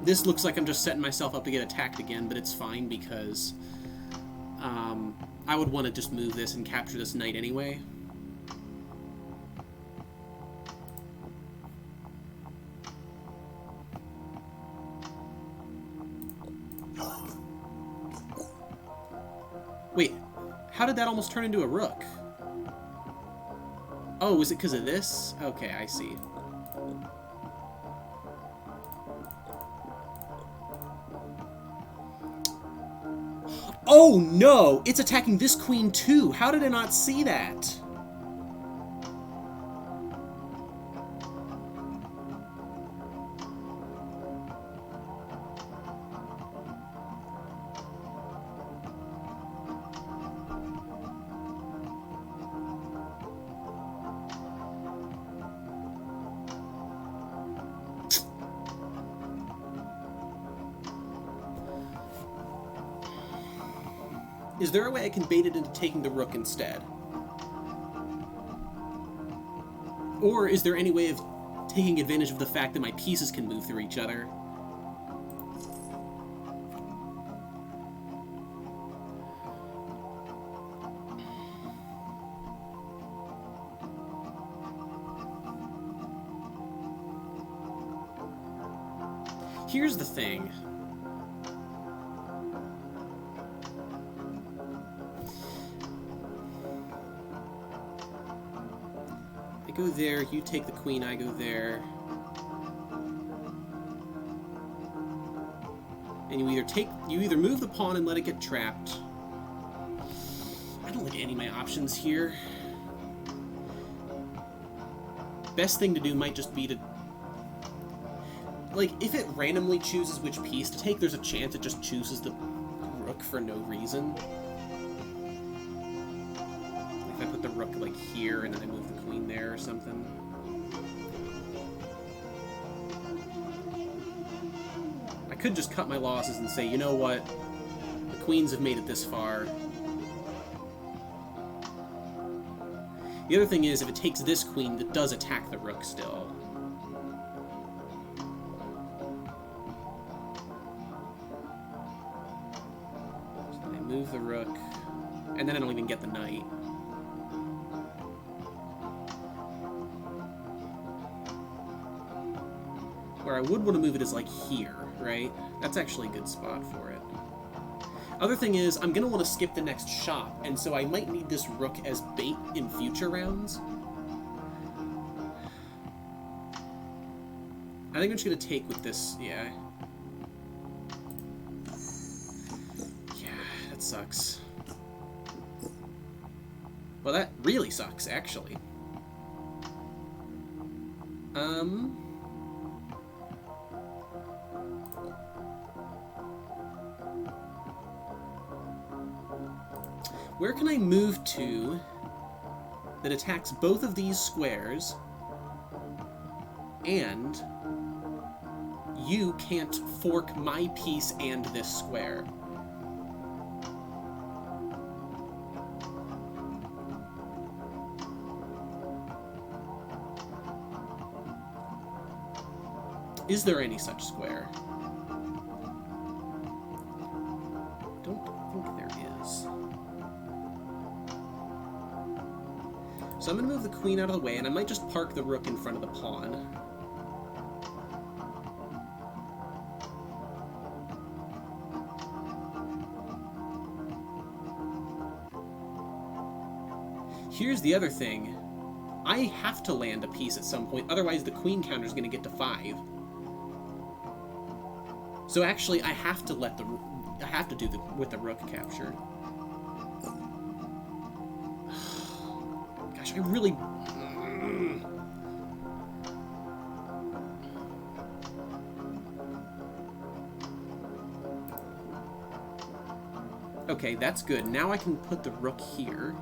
This looks like I'm just setting myself up to get attacked again, but it's fine because I would want to just move this and capture this knight anyway. Wait, how did that almost turn into a rook? Oh, was it because of this? Okay, I see. Oh no! It's attacking this queen too! How did I not see that? Is there a way I can bait it into taking the rook instead? Or is there any way of taking advantage of the fact that my pieces can move through each other? Here's the thing. Go there, you take the queen, I go there. And you either move the pawn and let it get trapped. I don't like any of my options here. Best thing to do might just be to... Like, if it randomly chooses which piece to take, there's a chance it just chooses the rook for no reason. If I put the rook, like, here, and then I move the queen there or something. I could just cut my losses and say, you know what? The queens have made it this far. The other thing is, if it takes this queen, it does attack the rook still. So then I move the rook, and then I don't even get the knight. Where I would want to move it is, like, here, right? That's actually a good spot for it. Other thing is, I'm going to want to skip the next shot, and so I might need this rook as bait in future rounds. I think I'm just going to take with this, yeah. Yeah, that sucks. Well, that really sucks, actually. Where can I move to that attacks both of these squares, and you can't fork my piece and this square? Is there any such square? Don't think there is. So I'm going to move the queen out of the way, and I might just park the rook in front of the pawn. Here's the other thing. I have to land a piece at some point, otherwise the queen counter is going to get to 5. So actually, I have to do with the rook capture. Gosh, I really... Okay, that's good. Now I can put the rook here.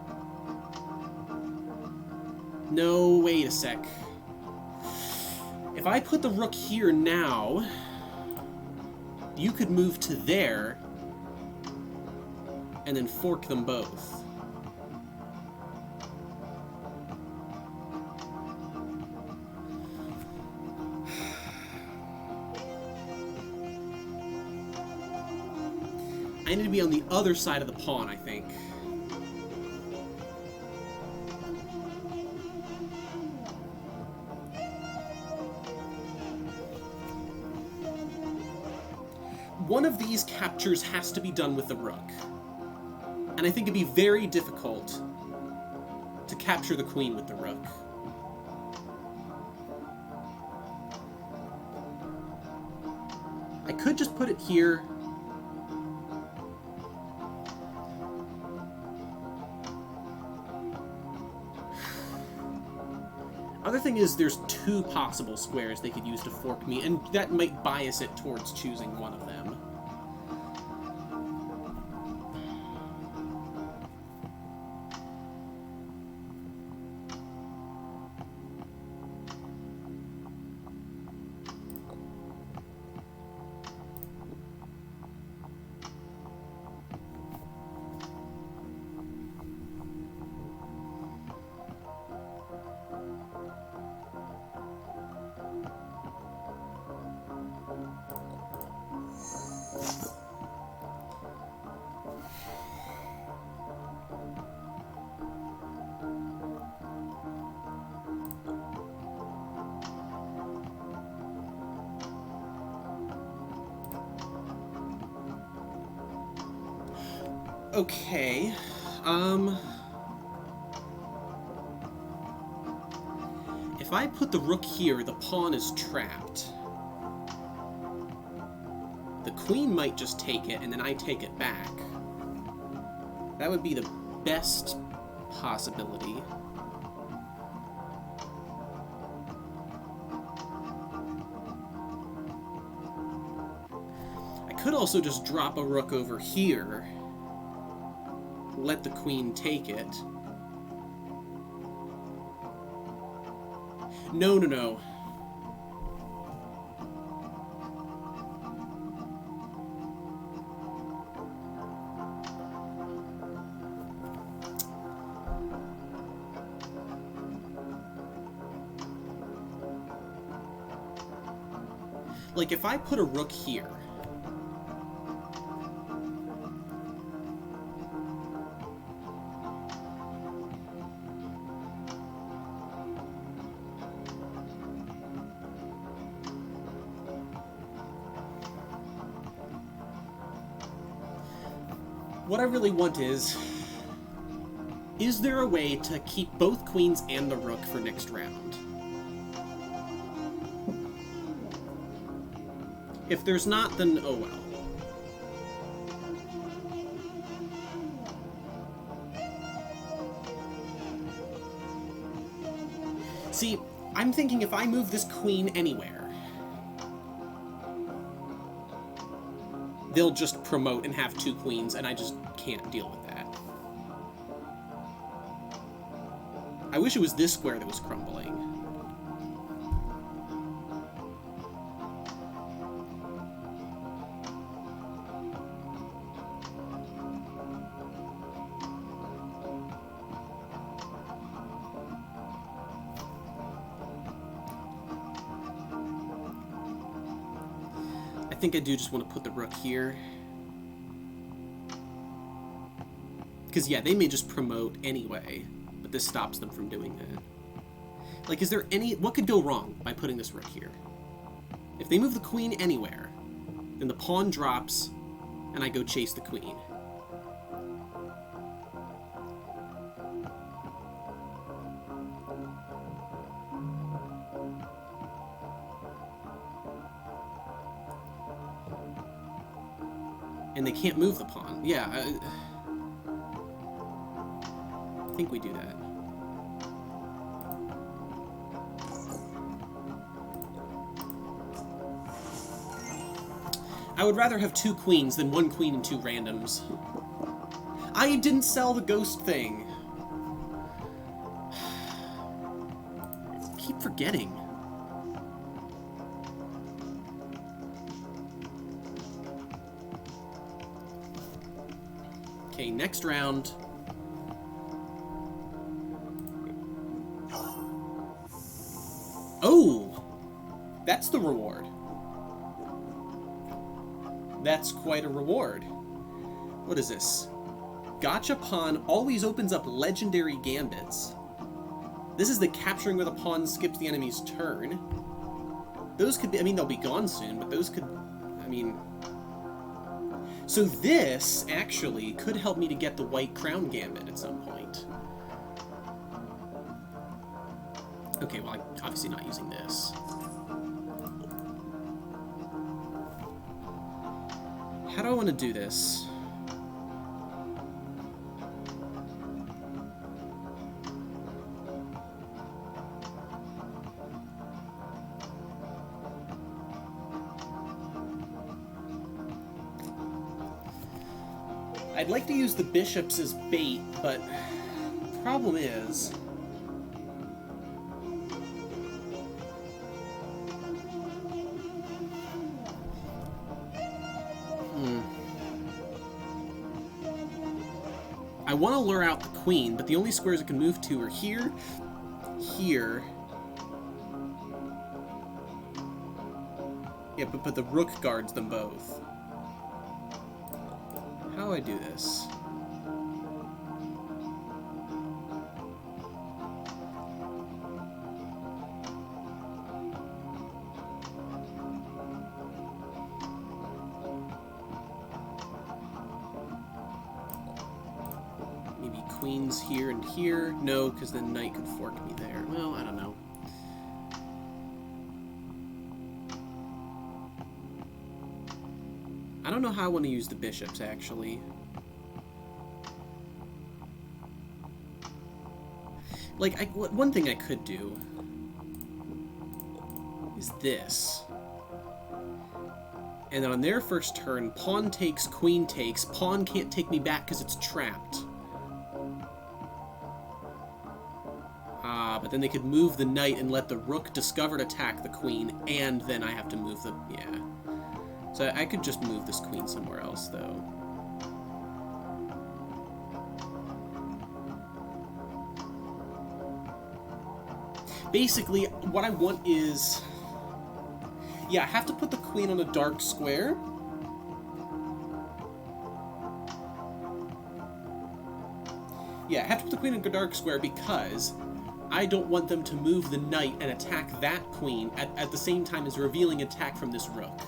No, wait a sec. If I put the rook here now, you could move to there and then fork them both. I need to be on the other side of the pawn, I think. One of these captures has to be done with the rook. And And I think it'd be very difficult to capture the queen with the rook. I could just put it here. Other thing is, there's two possible squares they could use to fork me, and that might bias it towards choosing one of them. Okay, if I put the rook here, the pawn is trapped. The queen might just take it, and then I take it back. That would be the best possibility. I could also just drop a rook over here, let the queen take it. No, no, no. Like, if I put a rook here, what I really want is there a way to keep both queens and the rook for next round? If there's not, then oh well. See, I'm thinking if I move this queen anywhere, they'll just promote and have two queens, and I just can't deal with that. I wish it was this square that was crumbling. I think I do just want to put the rook here. Because, yeah, they may just promote anyway, but this stops them from doing that. Like, is there any... What could go wrong by putting this rook here? If they move the queen anywhere, then the pawn drops, and I go chase the queen. And they can't move the pawn. Yeah, I think we do that. I would rather have two queens than one queen and two randoms. I didn't sell the ghost thing. I keep forgetting. Okay, next round. Oh! That's the reward. That's quite a reward. What is this? Gotcha pawn always opens up legendary gambits. This is the capturing where the pawn skips the enemy's turn. Those could be, I mean, they'll be gone soon, but those could, I mean... So this, actually, could help me to get the white crown gambit at some point. Okay, well, I'm obviously not using this. How do I want to do this? I'd like to use the bishops as bait, but the problem is... I want to lure out the queen, but the only squares I can move to are here, here... Yeah, but the rook guards them both. How do I do this? Maybe queens here and here? No, because then knight could fork me there. Well, I don't know. I don't know how I want to use the bishops, actually. Like, one thing I could do is this. And then on their first turn, pawn takes, queen takes. Pawn can't take me back because it's trapped. But then they could move the knight and let the rook discovered attack the queen, and then I have to move the... yeah. So I could just move this queen somewhere else, though. Basically, what I want is... yeah, I have to put the queen on a dark square. Yeah, I have to put the queen in a dark square because I don't want them to move the knight and attack that queen at the same time as revealing attack from this rook.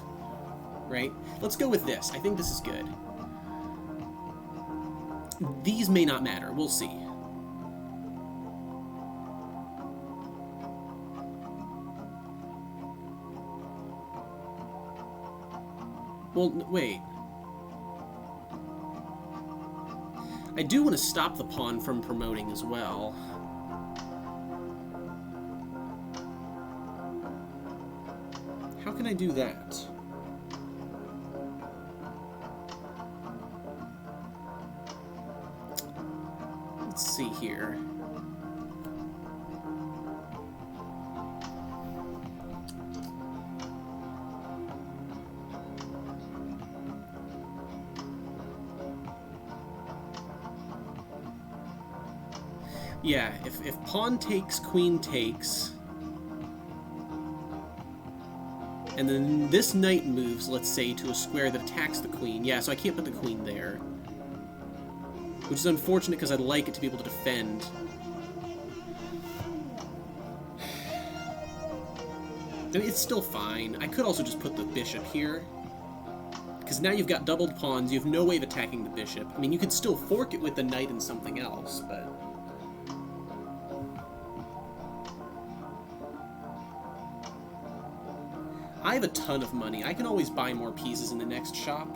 Right? Let's go with this. I think this is good. These may not matter. We'll see. Well, wait. I do want to stop the pawn from promoting as well. How can I do that? Let's see here. Yeah, if pawn takes, queen takes, and then this knight moves, let's say, to a square that attacks the queen. Yeah, so I can't put the queen there. Which is unfortunate because I'd like it to be able to defend. I mean, it's still fine. I could also just put the bishop here. Because now you've got doubled pawns, you have no way of attacking the bishop. I mean, you could still fork it with the knight and something else, but... I have a ton of money. I can always buy more pieces in the next shop.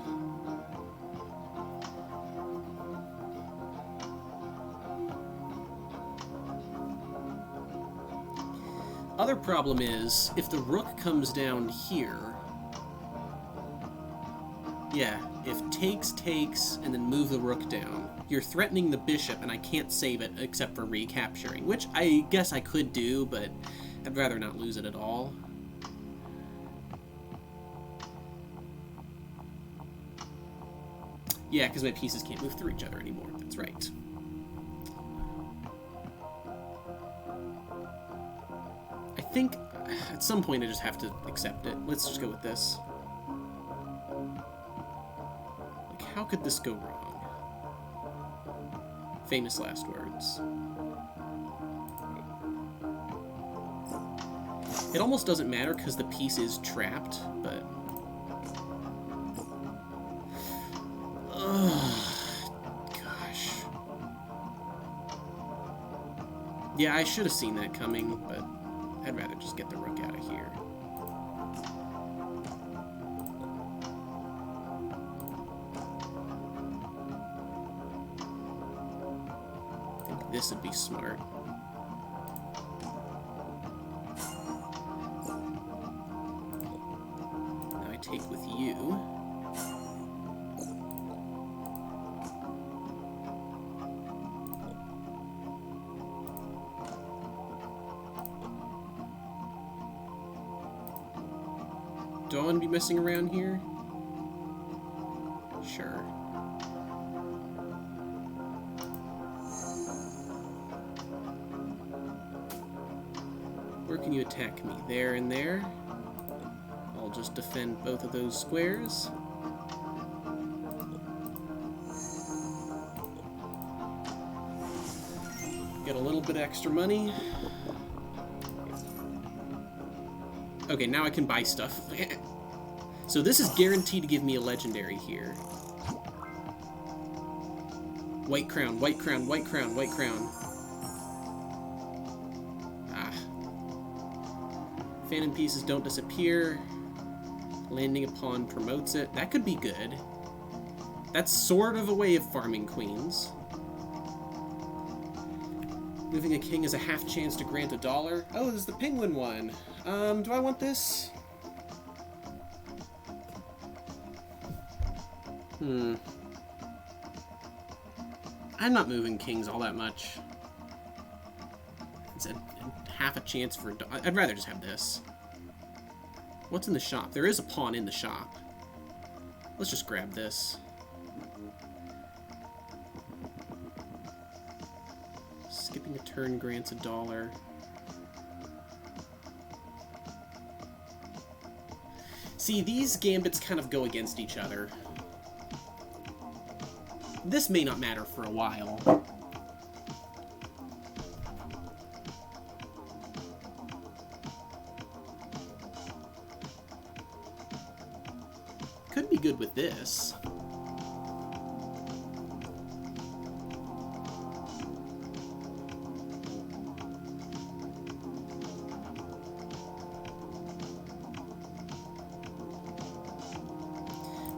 Other problem is, if the rook comes down here... yeah, if takes, takes, and then move the rook down, you're threatening the bishop, and I can't save it except for recapturing, which I guess I could do, but I'd rather not lose it at all. Yeah, because my pieces can't move through each other anymore. That's right. I think at some point I just have to accept it. Let's just go with this. Like, how could this go wrong? Famous last words. It almost doesn't matter because the piece is trapped, but... Yeah, I should have seen that coming, but I'd rather just get the rook out of here. I think this would be smart. Now I take with you. Do I want to be messing around here? Sure. Where can you attack me? There and there. I'll just defend both of those squares. Get a little bit extra money. Okay, now I can buy stuff. So this is guaranteed to give me a legendary here. White crown, white crown, white crown, white crown. Ah. Phantom pieces don't disappear. Landing a pawn promotes it. That could be good. That's sort of a way of farming queens. Moving a king is a half chance to grant $1. Oh, this is the penguin one. Do I want this? I'm not moving kings all that much. It's half a chance for... I'd rather just have this. What's in the shop? There is a pawn in the shop. Let's just grab this. Skipping a turn grants $1. See, these gambits kind of go against each other. This may not matter for a while. Could be good with this.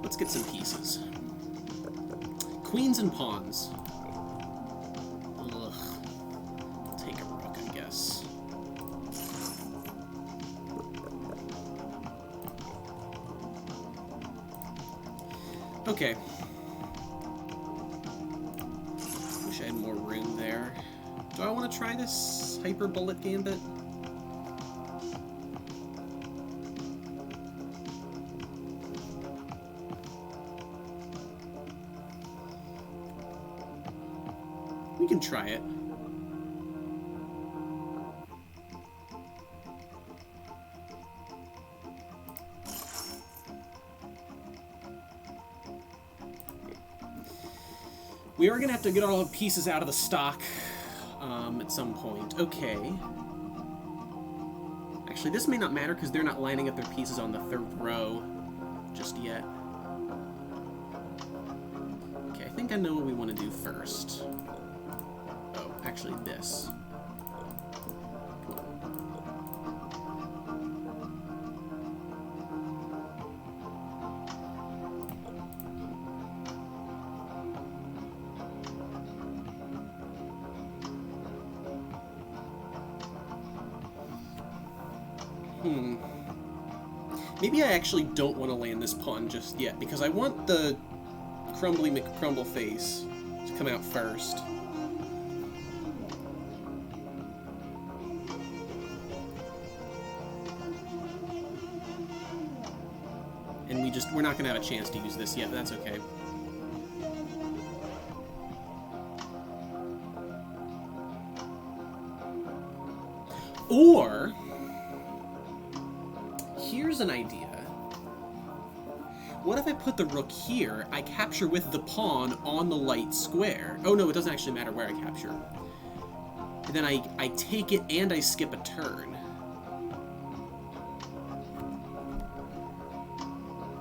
Let's get some pieces. Queens and pawns. Ugh. Take a rook, I guess. Okay. Wish I had more room there. Do I want to try this hyper bullet gambit? We can try it. We are going to have to get all the pieces out of the stock at some point. Okay. Actually, this may not matter because they're not lining up their pieces on the third row just yet. Okay, I think I know what we want to do first. Oh, actually this. Come on. Maybe I actually don't want to land this pawn just yet, because I want the Crumbly McCrumble face to come out first. And we're not going to have a chance to use this yet, but that's okay. Or... here's an idea. What if I put the rook here, I capture with the pawn on the light square? Oh no, it doesn't actually matter where I capture. And then I take it and I skip a turn.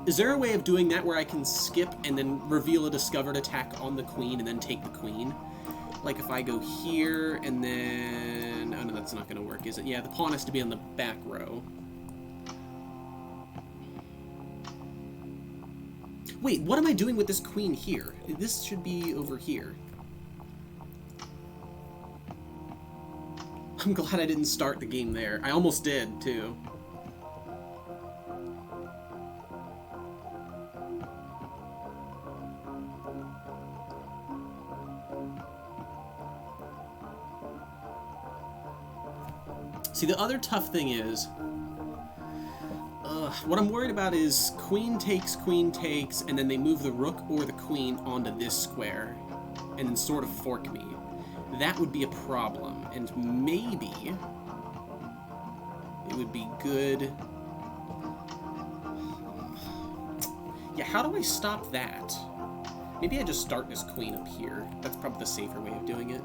Is there a way of doing that where I can skip and then reveal a discovered attack on the queen and then take the queen? Like if I go here and then... that's not going to work, is it? Yeah, the pawn has to be on the back row. Wait, what am I doing with this queen here? This should be over here. I'm glad I didn't start the game there. I almost did, too. See, the other tough thing is, what I'm worried about is queen takes, and then they move the rook or the queen onto this square, and then sort of fork me. That would be a problem, and maybe it would be good... Yeah, how do I stop that? Maybe I just start this queen up here. That's probably the safer way of doing it.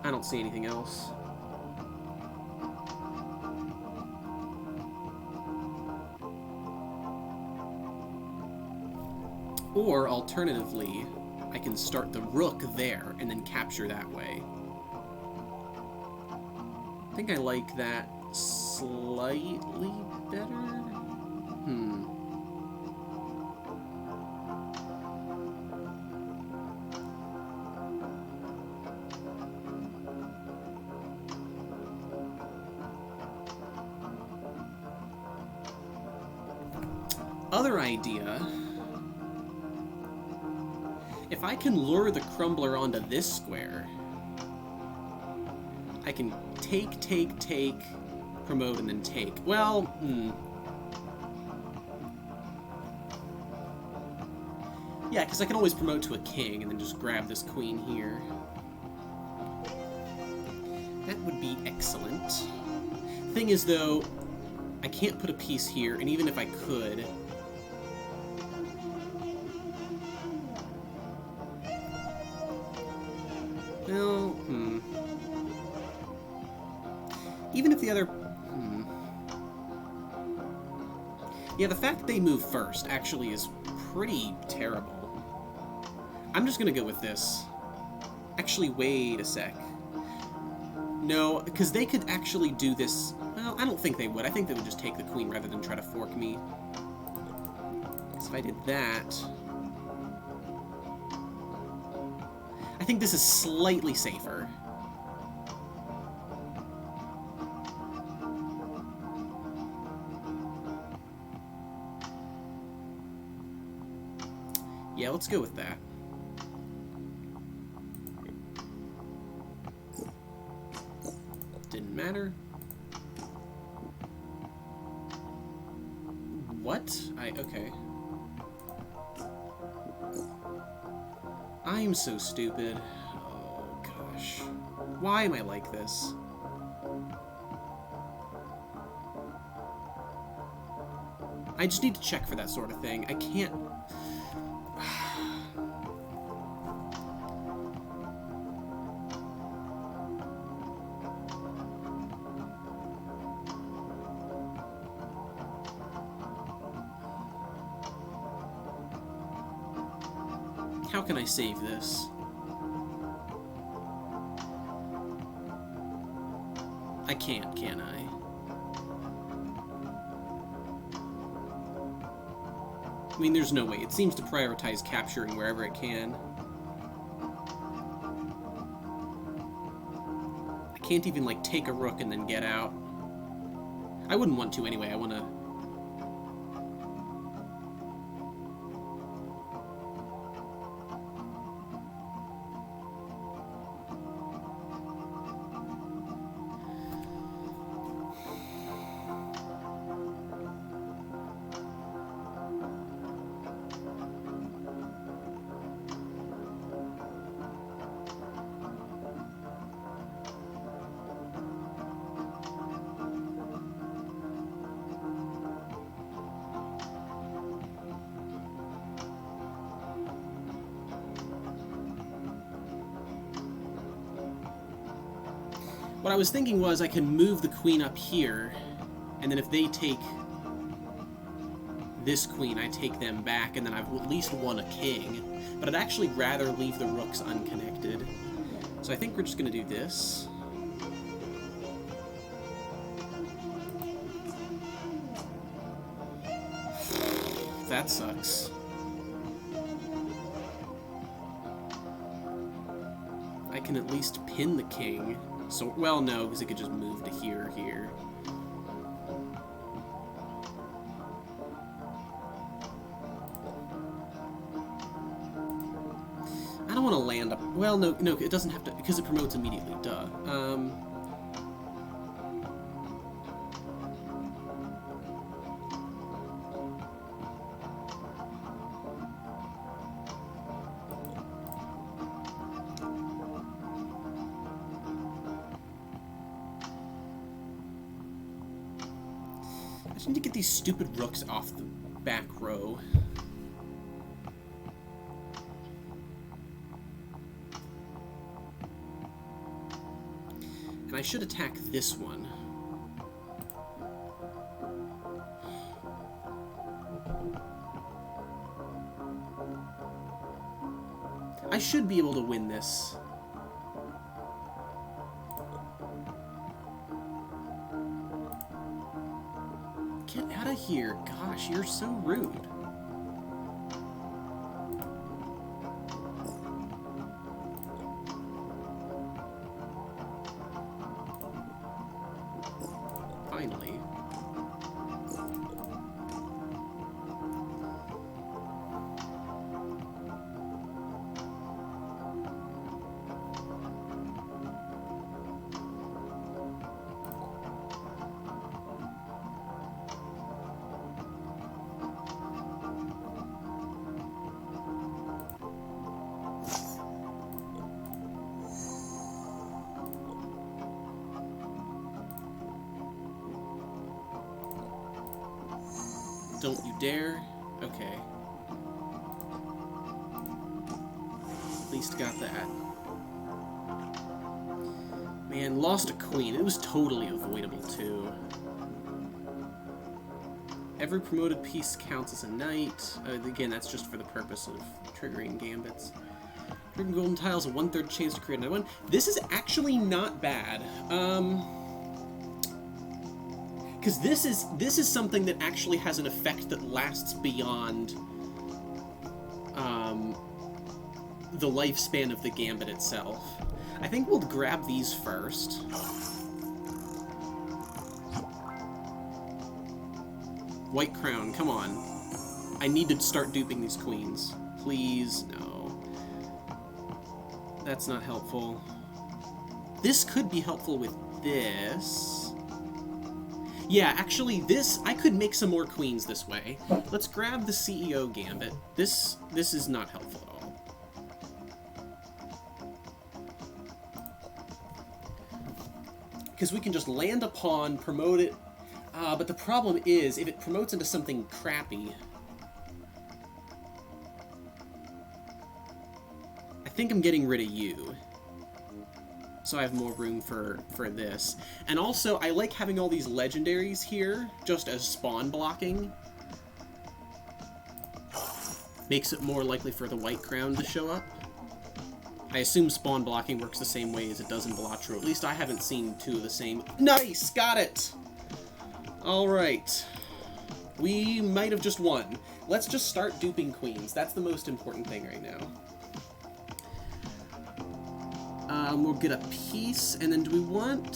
I don't see anything else. Or, alternatively, I can start the rook there and then capture that way. I think I like that slightly better. Other idea, if I can lure the crumbler onto this square, I can take, promote, and then take. Well, yeah, because I can always promote to a king and then just grab this queen here. That would be excellent. Thing is, though, I can't put a piece here, and even if I could... Well, even if the other... Yeah, the fact that they move first actually is pretty terrible. I'm just gonna go with this. Actually, wait a sec. No, because they could actually do this... Well, I don't think they would. I think they would just take the queen rather than try to fork me. So if I did that... I think this is slightly safer. Yeah, let's go with that. Didn't matter. What? Okay. I'm so stupid. Oh, gosh. Why am I like this? I just need to check for that sort of thing. I can't... How can I save this? I can't, can I? I mean, there's no way. It seems to prioritize capturing wherever it can. I can't even, like, take a rook and then get out. I wouldn't want to anyway. I want to... What I was thinking was I can move the queen up here, and then if they take this queen, I take them back, and then I've at least won a king. But I'd actually rather leave the rooks unconnected. So I think we're just going to do this. That sucks. I can at least pin the king. So, well, no, because it could just move to here. I don't want to land up... Well, no, it doesn't have to... Because it promotes immediately, duh. I just need to get these stupid rooks off the back row. And I should attack this one. I should be able to win this. Get out of here. Gosh, you're so rude. Finally. Don't you dare. Okay. At least got that. Man, lost a queen. It was totally avoidable, too. Every promoted piece counts as a knight. Again, that's just for the purpose of triggering gambits. Triggering golden tiles, a 1/3 chance to create another one. This is actually not bad. Because this is something that actually has an effect that lasts beyond the lifespan of the gambit itself. I think we'll grab these first. White crown, come on. I need to start duping these queens. Please, no. That's not helpful. This could be helpful with this. Yeah, actually, I could make some more queens this way. Let's grab the CEO gambit. This is not helpful at all. Because we can just land a pawn, promote it, but the problem is, if it promotes into something crappy... I think I'm getting rid of you. So I have more room for this. And also, I like having all these legendaries here, just as spawn blocking. Makes it more likely for the white crown to show up. I assume spawn blocking works the same way as it does in Balatro. At least I haven't seen two of the same. Nice! Got it! Alright. We might have just won. Let's just start duping queens. That's the most important thing right now. We'll get a piece, and then do we want...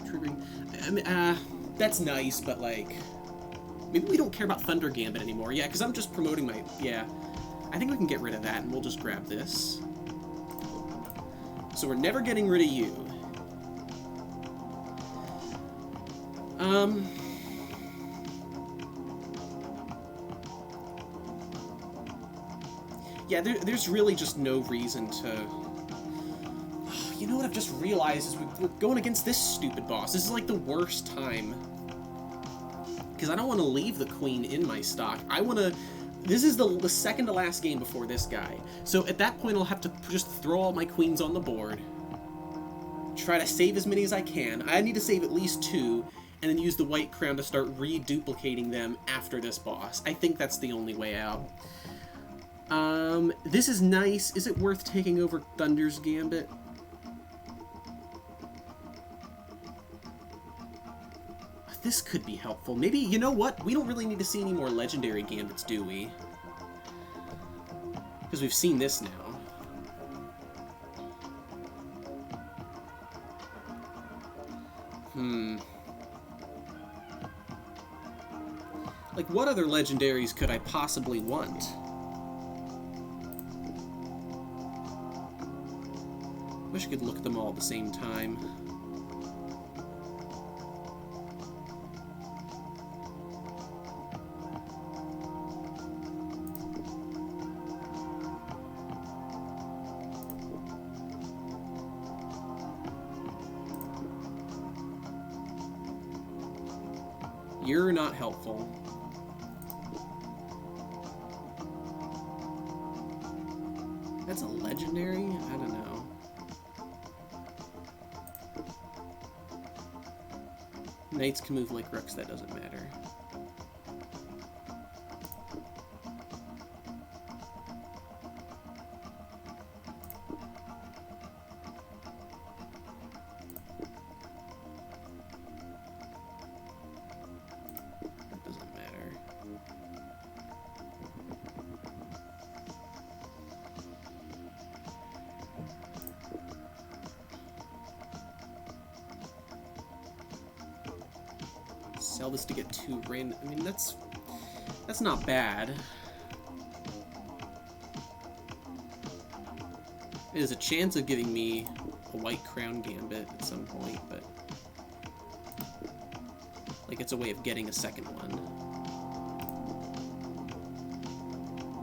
Triggering... I mean, that's nice, but, like... Maybe we don't care about Thunder Gambit anymore. Yeah, because I'm just promoting my... Yeah. I think we can get rid of that, and we'll just grab this. So we're never getting rid of you. Yeah, there's really just no reason to... You know what I've just realized is we're going against this stupid boss. This is like the worst time. Because I don't want to leave the queen in my stock. I want to... This is the second to last game before this guy. So at that point I'll have to just throw all my queens on the board. Try to save as many as I can. I need to save at least 2. and then use the white crown to start reduplicating them after this boss. I think that's the only way out. This is nice. Is it worth taking over Thunder's Gambit? This could be helpful. Maybe, you know what? We don't really need to see any more legendary Gambits, do we? Because we've seen this now. Like, what other legendaries could I possibly want? Wish I could look at them all at the same time. You're not helpful. That's a legendary? I don't know. Knights can move like rooks, that doesn't matter. That doesn't matter. Sell this to get 2 random. I mean, that's not bad. It is a chance of giving me a white crown gambit at some point, but like it's a way of getting a second one.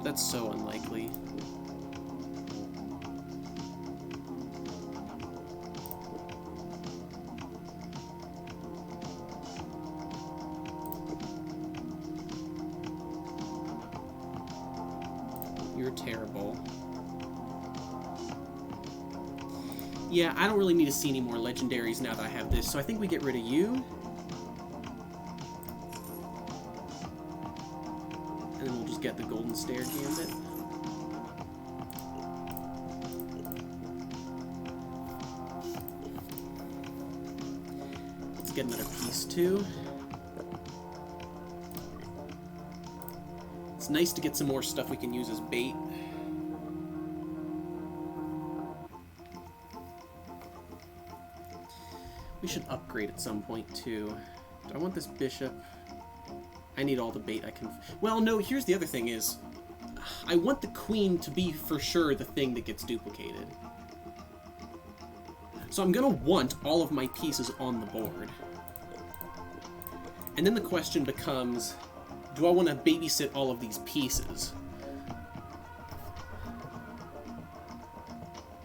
That's so unlikely. You're terrible. Yeah, I don't really need to see any more legendaries now that I have this, so I think we get rid of you. And then we'll just get the Golden Stair Gambit. Let's get another piece too. It's nice to get some more stuff we can use as bait. We should upgrade at some point too. Do I want this bishop? I need all the bait I can... Well, no, here's the other thing is, I want the queen to be for sure the thing that gets duplicated. So I'm gonna want all of my pieces on the board. And then the question becomes, do I want to babysit all of these pieces?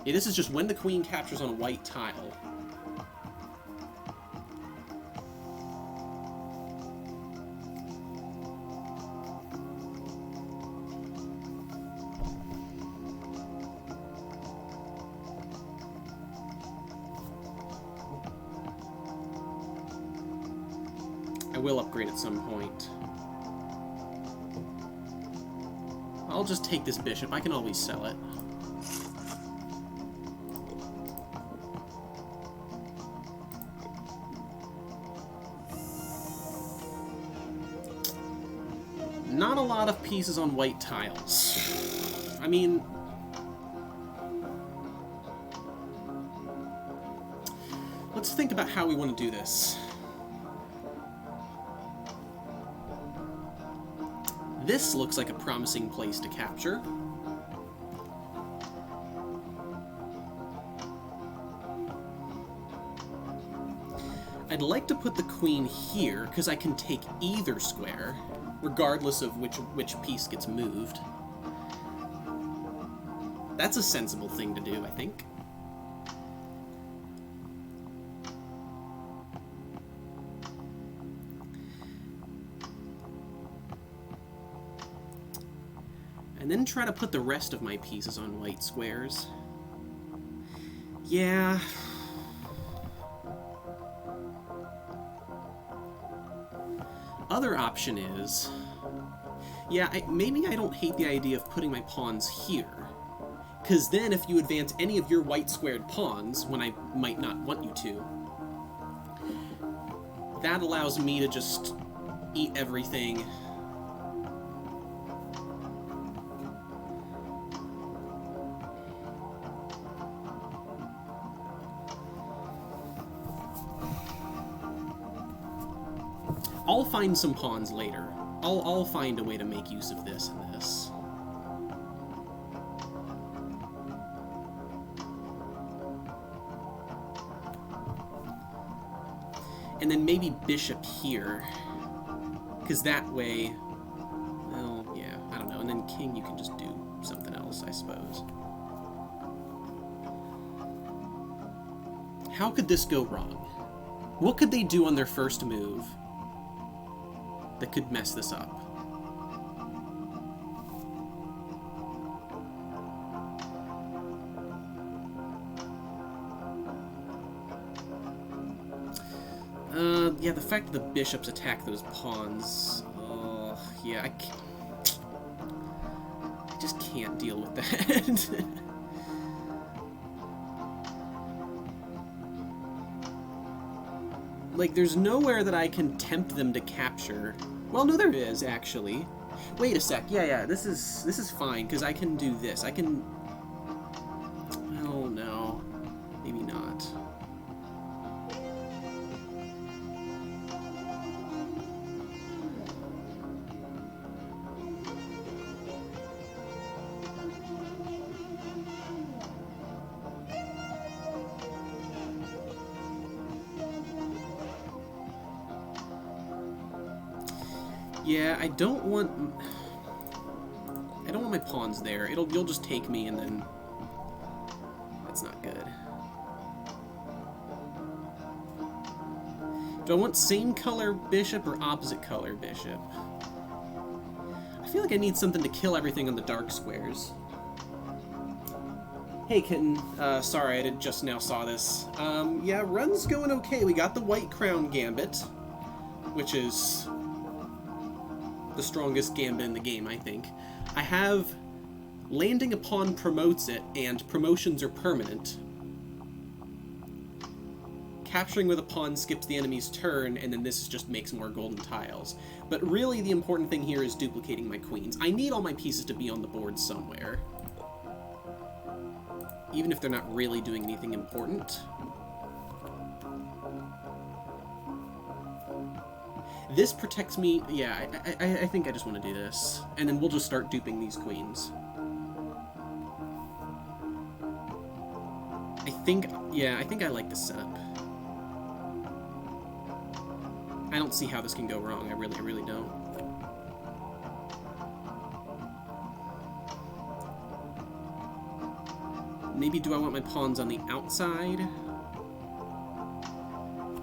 Yeah, this is just when the queen captures on a white tile. I will upgrade at some point. I'll just take this bishop. I can always sell it. Not a lot of pieces on white tiles. I mean... let's think about how we want to do this. This looks like a promising place to capture. I'd like to put the queen here, because I can take either square, regardless of which piece gets moved. That's a sensible thing to do, I think. And then try to put the rest of my pieces on white squares. Yeah. other option is... Yeah, maybe I don't hate the idea of putting my pawns here. Because then if you advance any of your white squared pawns, when I might not want you to, that allows me to just eat everything. I'll find some pawns later. I'll find a way to make use of this and this. And then maybe bishop here. Because that way... Well, yeah, I don't know. And then king, you can just do something else, I suppose. How could this go wrong? What could they do on their first move that could mess this up? Yeah, the fact that the bishops attack those pawns... yeah, I just can't deal with that. Like, there's nowhere that I can tempt them to capture. Well, no, there is, actually. Wait a sec. Yeah, this is fine, because I can do this. I can... Well, no. Maybe not. Yeah, I don't want my pawns there. You'll just take me, and then that's not good. Do I want same color bishop or opposite color bishop? I feel like I need something to kill everything on the dark squares. Hey, Kitten. Sorry, I just now saw this. Yeah, run's going okay. We got the White Crown Gambit, which is the strongest gambit in the game, I think. I have landing a pawn promotes it, and promotions are permanent. Capturing with a pawn skips the enemy's turn, and then this just makes more golden tiles. But really, the important thing here is duplicating my queens. I need all my pieces to be on the board somewhere, even if they're not really doing anything important. This protects me. Yeah, I think I just want to do this. And then we'll just start duping these queens. I think I like this setup. I don't see how this can go wrong. I really don't. Maybe do I want my pawns on the outside?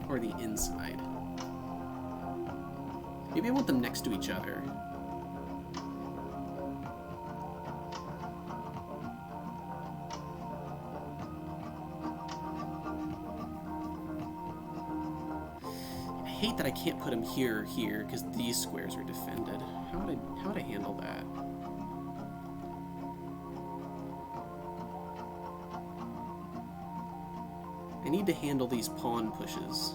Or the inside? Maybe I want them next to each other. I hate that I can't put them here, because these squares are defended. How would I handle that? I need to handle these pawn pushes.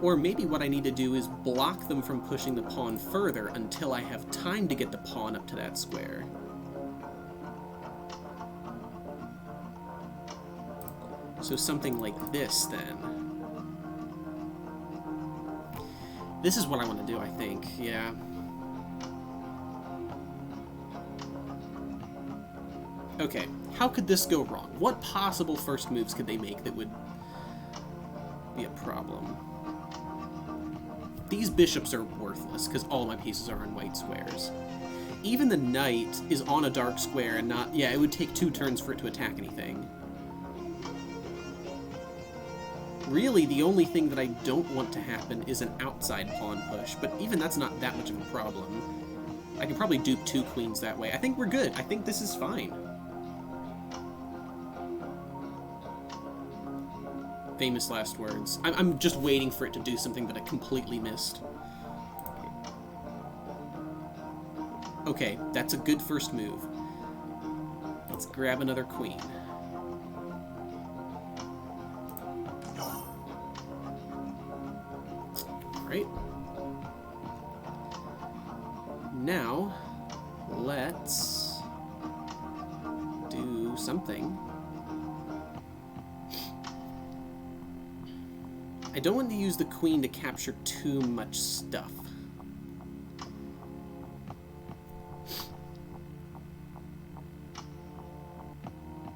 Or maybe what I need to do is block them from pushing the pawn further until I have time to get the pawn up to that square. So something like this, then. This is what I want to do, I think. Yeah. Okay, how could this go wrong? What possible first moves could they make that would be a problem? These bishops are worthless, because all my pieces are on white squares. Even the knight is on a dark square and not... Yeah, it would take 2 turns for it to attack anything. Really, the only thing that I don't want to happen is an outside pawn push, but even that's not that much of a problem. I could probably dupe 2 queens that way. I think we're good. I think this is fine. Famous last words. I'm just waiting for it to do something that I completely missed. Okay, that's a good first move. Let's grab another queen. Right. Now, let's do something. I don't want to use the queen to capture too much stuff.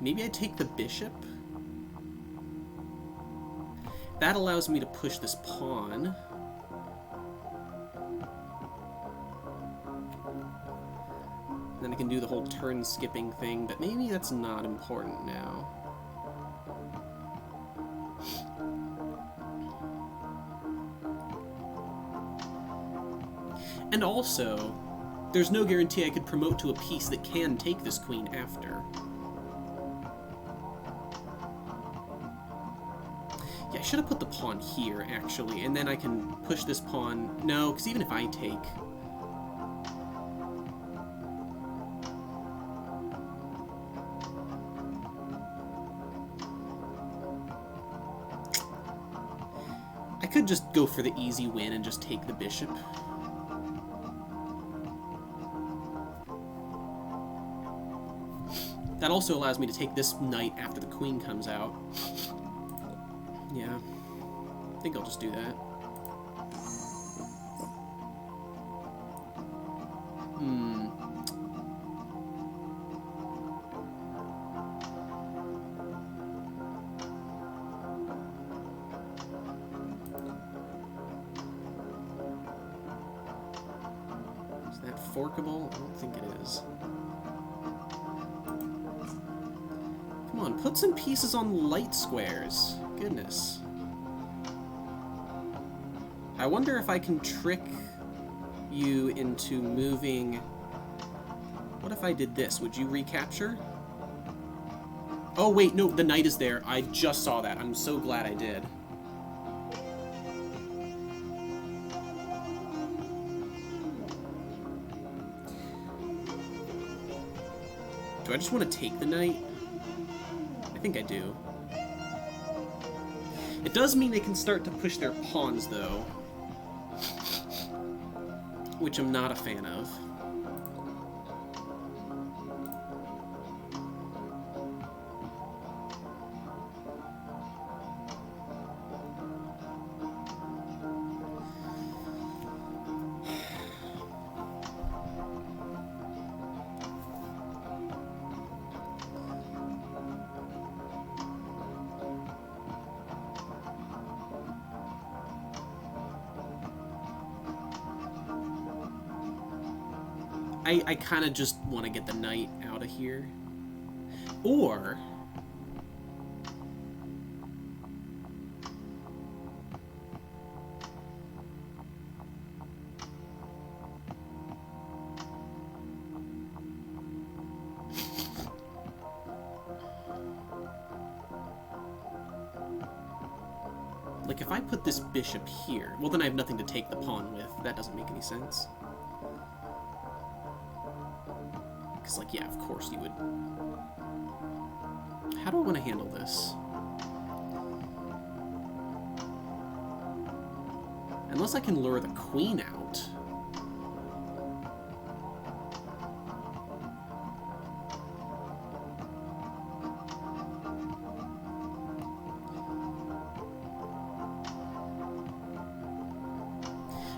Maybe I take the bishop? That allows me to push this pawn. Then I can do the whole turn skipping thing, but maybe that's not important now. And also, there's no guarantee I could promote to a piece that can take this queen after. Yeah, I should have put the pawn here, actually, and then I can push this pawn... No, because even if I take... I could just go for the easy win and just take the bishop. That also allows me to take this knight after the queen comes out. Yeah, I think I'll just do that. Is that forkable? I don't think it is. Come on, put some pieces on light squares. Goodness. I wonder if I can trick you into moving... What if I did this? Would you recapture? Oh, wait, no, the knight is there. I just saw that. I'm so glad I did. Do I just want to take the knight? I think I do. It does mean they can start to push their pawns, though. Which I'm not a fan of. I kind of just want to get the knight out of here. Or... like, if I put this bishop here... Well, then I have nothing to take the pawn with. That doesn't make any sense. Because, like, yeah, of course you would... How do I want to handle this? Unless I can lure the queen out.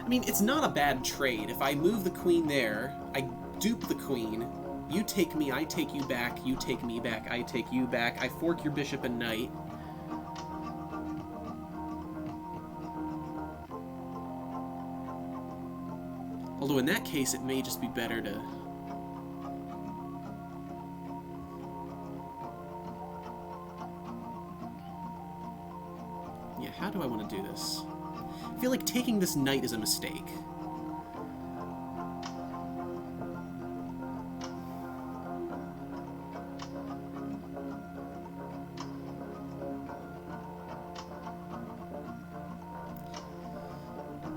I mean, it's not a bad trade. If I move the queen there, I dupe the queen, you take me, I take you back, you take me back, I take you back, I fork your bishop and knight. Although in that case, it may just be better to... Yeah, how do I want to do this? I feel like taking this knight is a mistake.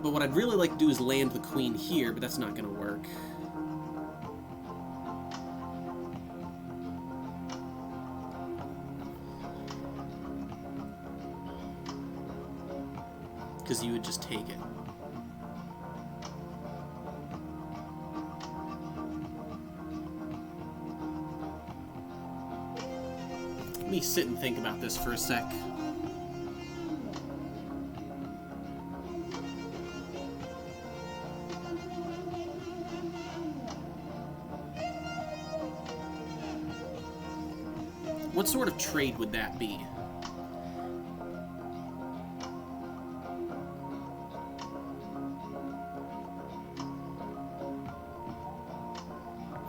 But what I'd really like to do is land the queen here, but that's not going to work. Because you would just take it. Let me sit and think about this for a sec. What sort of trade would that be?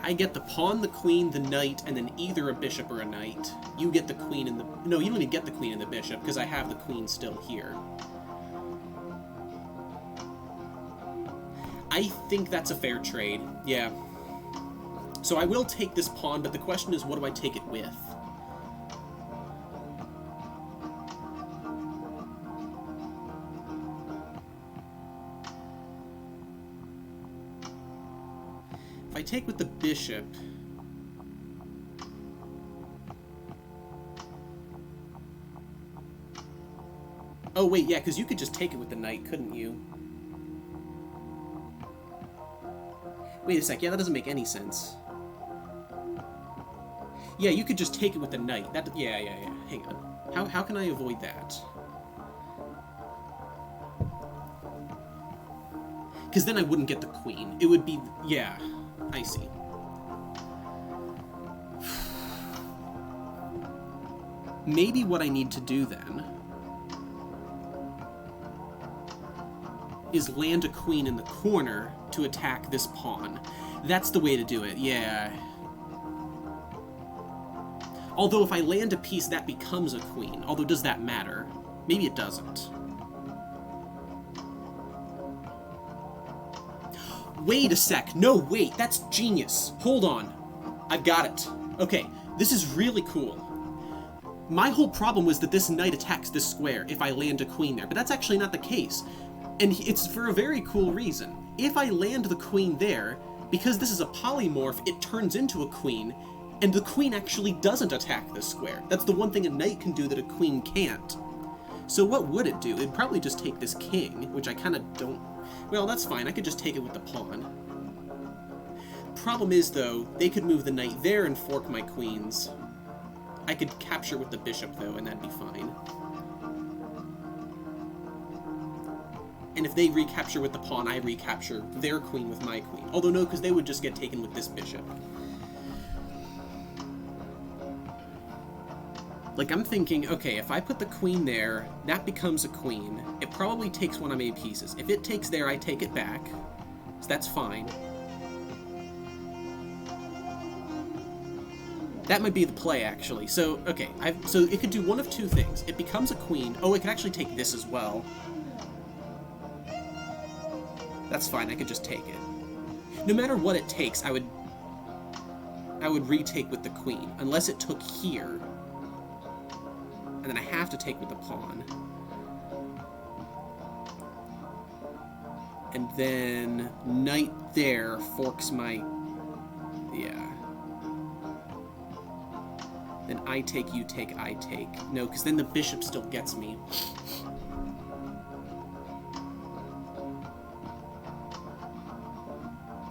I get the pawn, the queen, the knight, and then either a bishop or a knight. You get the queen and the... No, you don't even get the queen and the bishop, because I have the queen still here. I think that's a fair trade, yeah. So I will take this pawn, but the question is, what do I take it with? If I take with the bishop... Oh, wait, yeah, because you could just take it with the knight, couldn't you? Wait a sec, yeah, that doesn't make any sense. Yeah, you could just take it with the knight. That, yeah. Hang on. How can I avoid that? Because then I wouldn't get the queen. It would be... Yeah, I see. Maybe what I need to do then is land a queen in the corner to attack this pawn. That's the way to do it, yeah. Although if I land a piece, that becomes a queen. Although, does that matter? Maybe it doesn't. Wait a sec. No, wait. That's genius. Hold on. I've got it. Okay, this is really cool. My whole problem was that this knight attacks this square if I land a queen there, but that's actually not the case. And it's for a very cool reason. If I land the queen there, because this is a polymorph, it turns into a queen, and the queen actually doesn't attack this square. That's the one thing a knight can do that a queen can't. So what would it do? It'd probably just take this king, which I kind of don't... Well, that's fine. I could just take it with the pawn. Problem is, though, they could move the knight there and fork my queens. I could capture with the bishop, though, and that'd be fine. And if they recapture with the pawn, I recapture their queen with my queen. Although no, because they would just get taken with this bishop. Like, I'm thinking, okay, if I put the queen there, that becomes a queen. It probably takes one of my pieces. If it takes there, I take it back. So that's fine. That might be the play, actually. So, okay, so it could do one of two things. It becomes a queen. Oh, it could actually take this as well. That's fine, I could just take it. No matter what it takes, I would retake with the queen, unless it took here. And then I have to take with the pawn. And then knight there forks my... Yeah. Then I take, you take, I take. No, because then the bishop still gets me.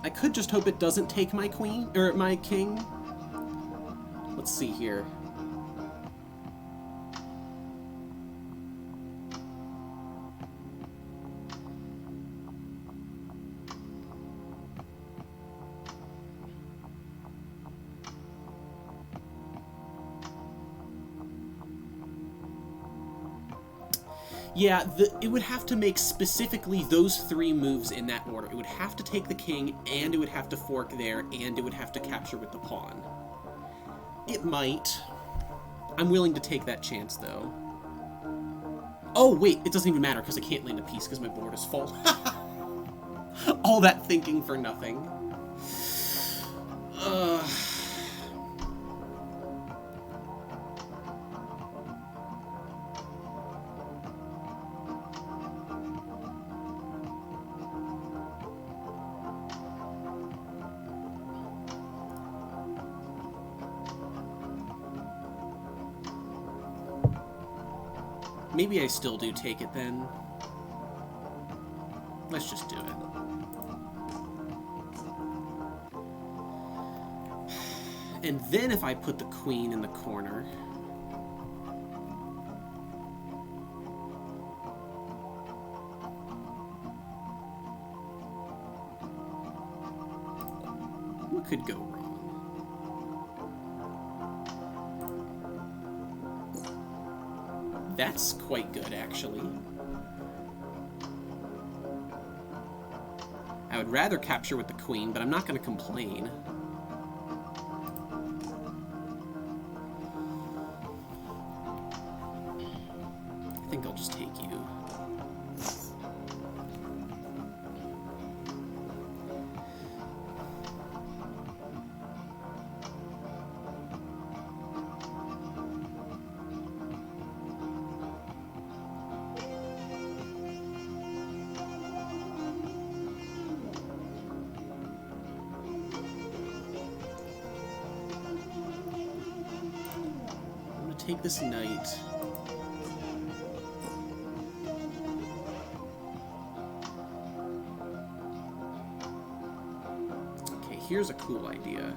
I could just hope it doesn't take my queen, or my king. Let's see here. Yeah, it would have to make specifically those three moves in that order. It would have to take the king, and it would have to fork there, and it would have to capture with the pawn. It might. I'm willing to take that chance, though. Oh, wait, it doesn't even matter, because I can't land a piece, because my board is full. All that thinking for nothing. Maybe I still do take it then. Let's just do it. And then if I put the queen in the corner... what could go wrong? That's quite good, actually. I would rather capture with the queen, but I'm not going to complain. I think I'll just take you. Take this knight. Okay, here's a cool idea.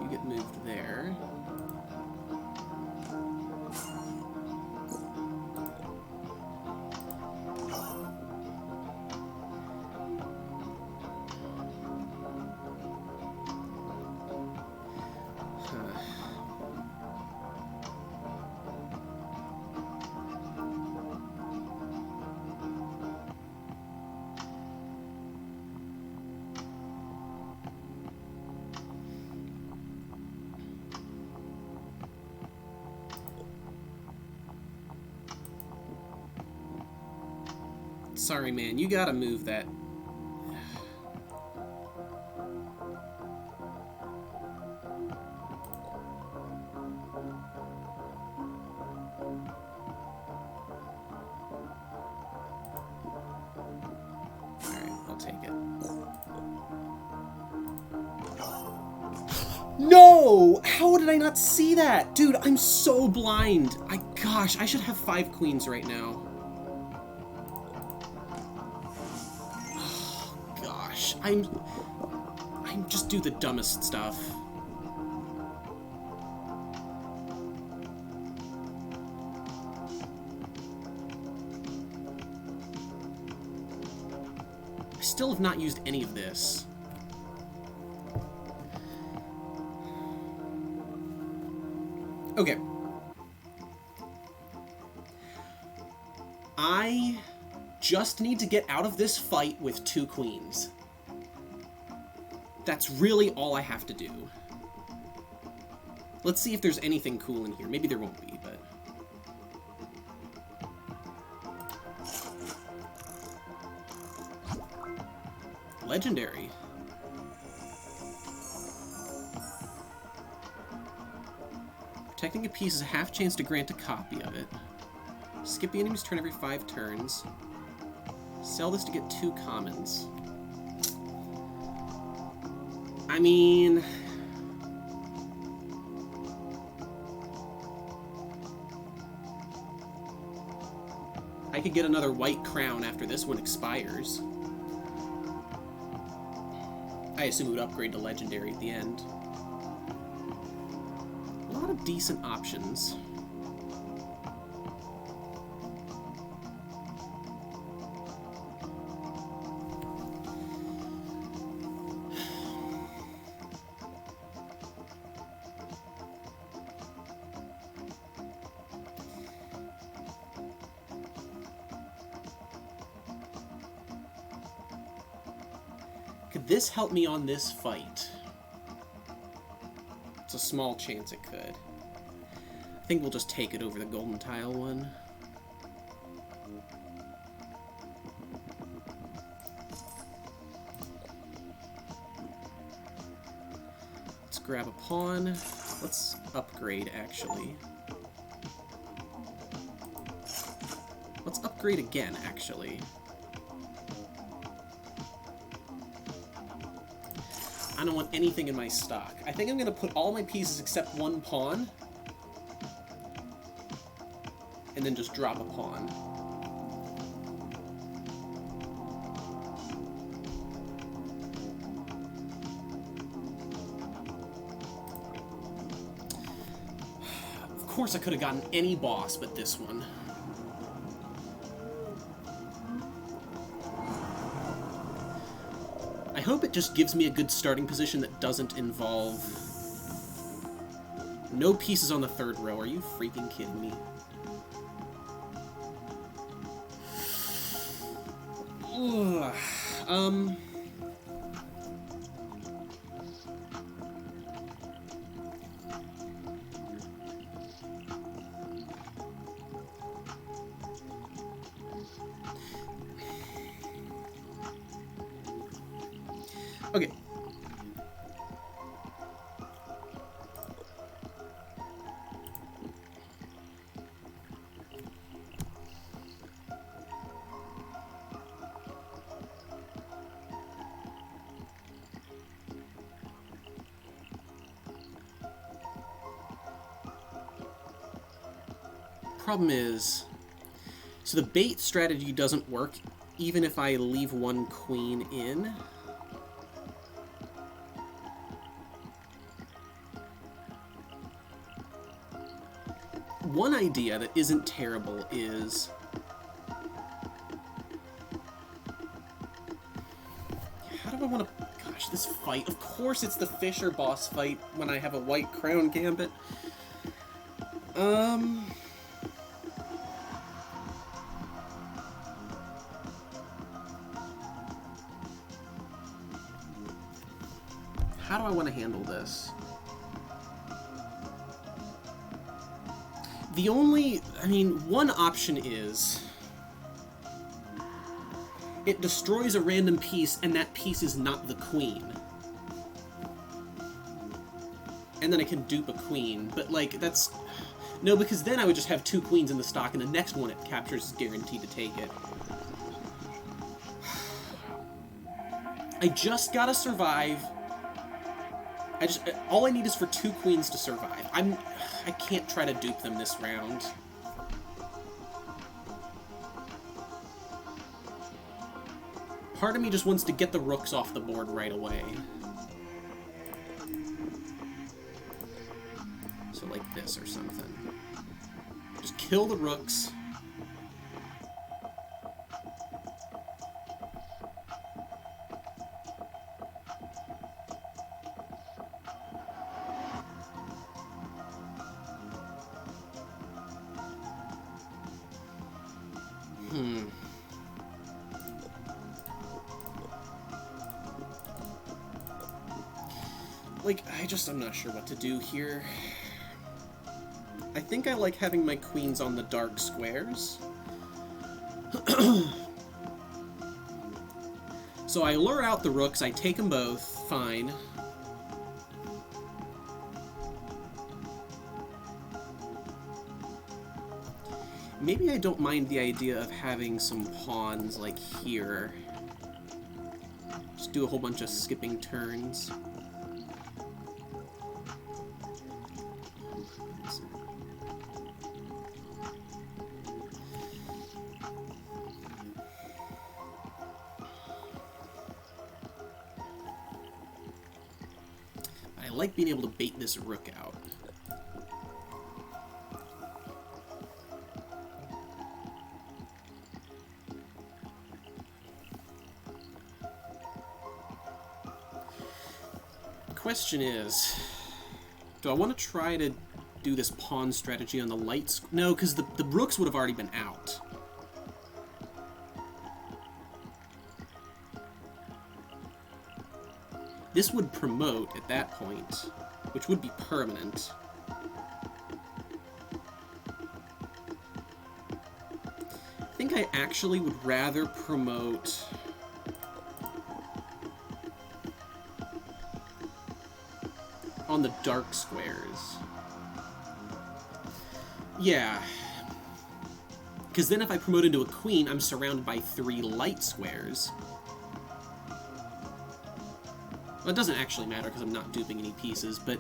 You get moved there. Sorry, man, you gotta move that. Alright, I'll take it. No! How did I not see that? Dude, I'm so blind. Gosh, I should have 5 queens right now. I'm just do the dumbest stuff. I still have not used any of this. Okay. I just need to get out of this fight with 2 queens. That's really all I have to do. Let's see if there's anything cool in here. Maybe there won't be, but... legendary. Protecting a piece is a half chance to grant a copy of it. Skip the enemy's turn every 5 turns. Sell this to get 2 commons. I mean... I could get another white crown after this one expires. I assume it would upgrade to legendary at the end. A lot of decent options. Could this help me on this fight? It's a small chance it could. I think we'll just take it over the golden tile one. Let's grab a pawn. Let's upgrade, actually. Let's upgrade again, actually. I don't want anything in my stock. I think I'm going to put all my pieces except one pawn. And then just drop a pawn. Of course I could have gotten any boss but this one. I hope it just gives me a good starting position that doesn't involve... No pieces on the third row. Are you freaking kidding me? Ugh. Okay. Problem is, so the bait strategy doesn't work even if I leave one queen in. One idea that isn't terrible is... How do I want to... Gosh, this fight. Of course it's the Fisher boss fight when I have a white crown gambit. How do I want to handle this? The only... I mean, one option is... It destroys a random piece, and that piece is not the queen. And then I can dupe a queen, but, like, that's... No, because then I would just have two queens in the stock, and the next one it captures is guaranteed to take it. I just gotta survive... all I need is for two queens to survive. I can't try to dupe them this round. Part of me just wants to get the rooks off the board right away. So like this or something. Just kill the rooks. Like, I'm not sure what to do here. I think I like having my queens on the dark squares. So I lure out the rooks, I take them both, fine. Maybe I don't mind the idea of having some pawns, like, here. Just do a whole bunch of skipping turns. I like being able to bait this rook out. Question is, do I want to try to do this pawn strategy on the lights? No, because the rooks would have already been out. This would promote at that point, which would be permanent. I think I actually would rather promote... on the dark squares. Yeah. Because then if I promote into a queen, I'm surrounded by 3 light squares. Well, it doesn't actually matter because I'm not duping any pieces, but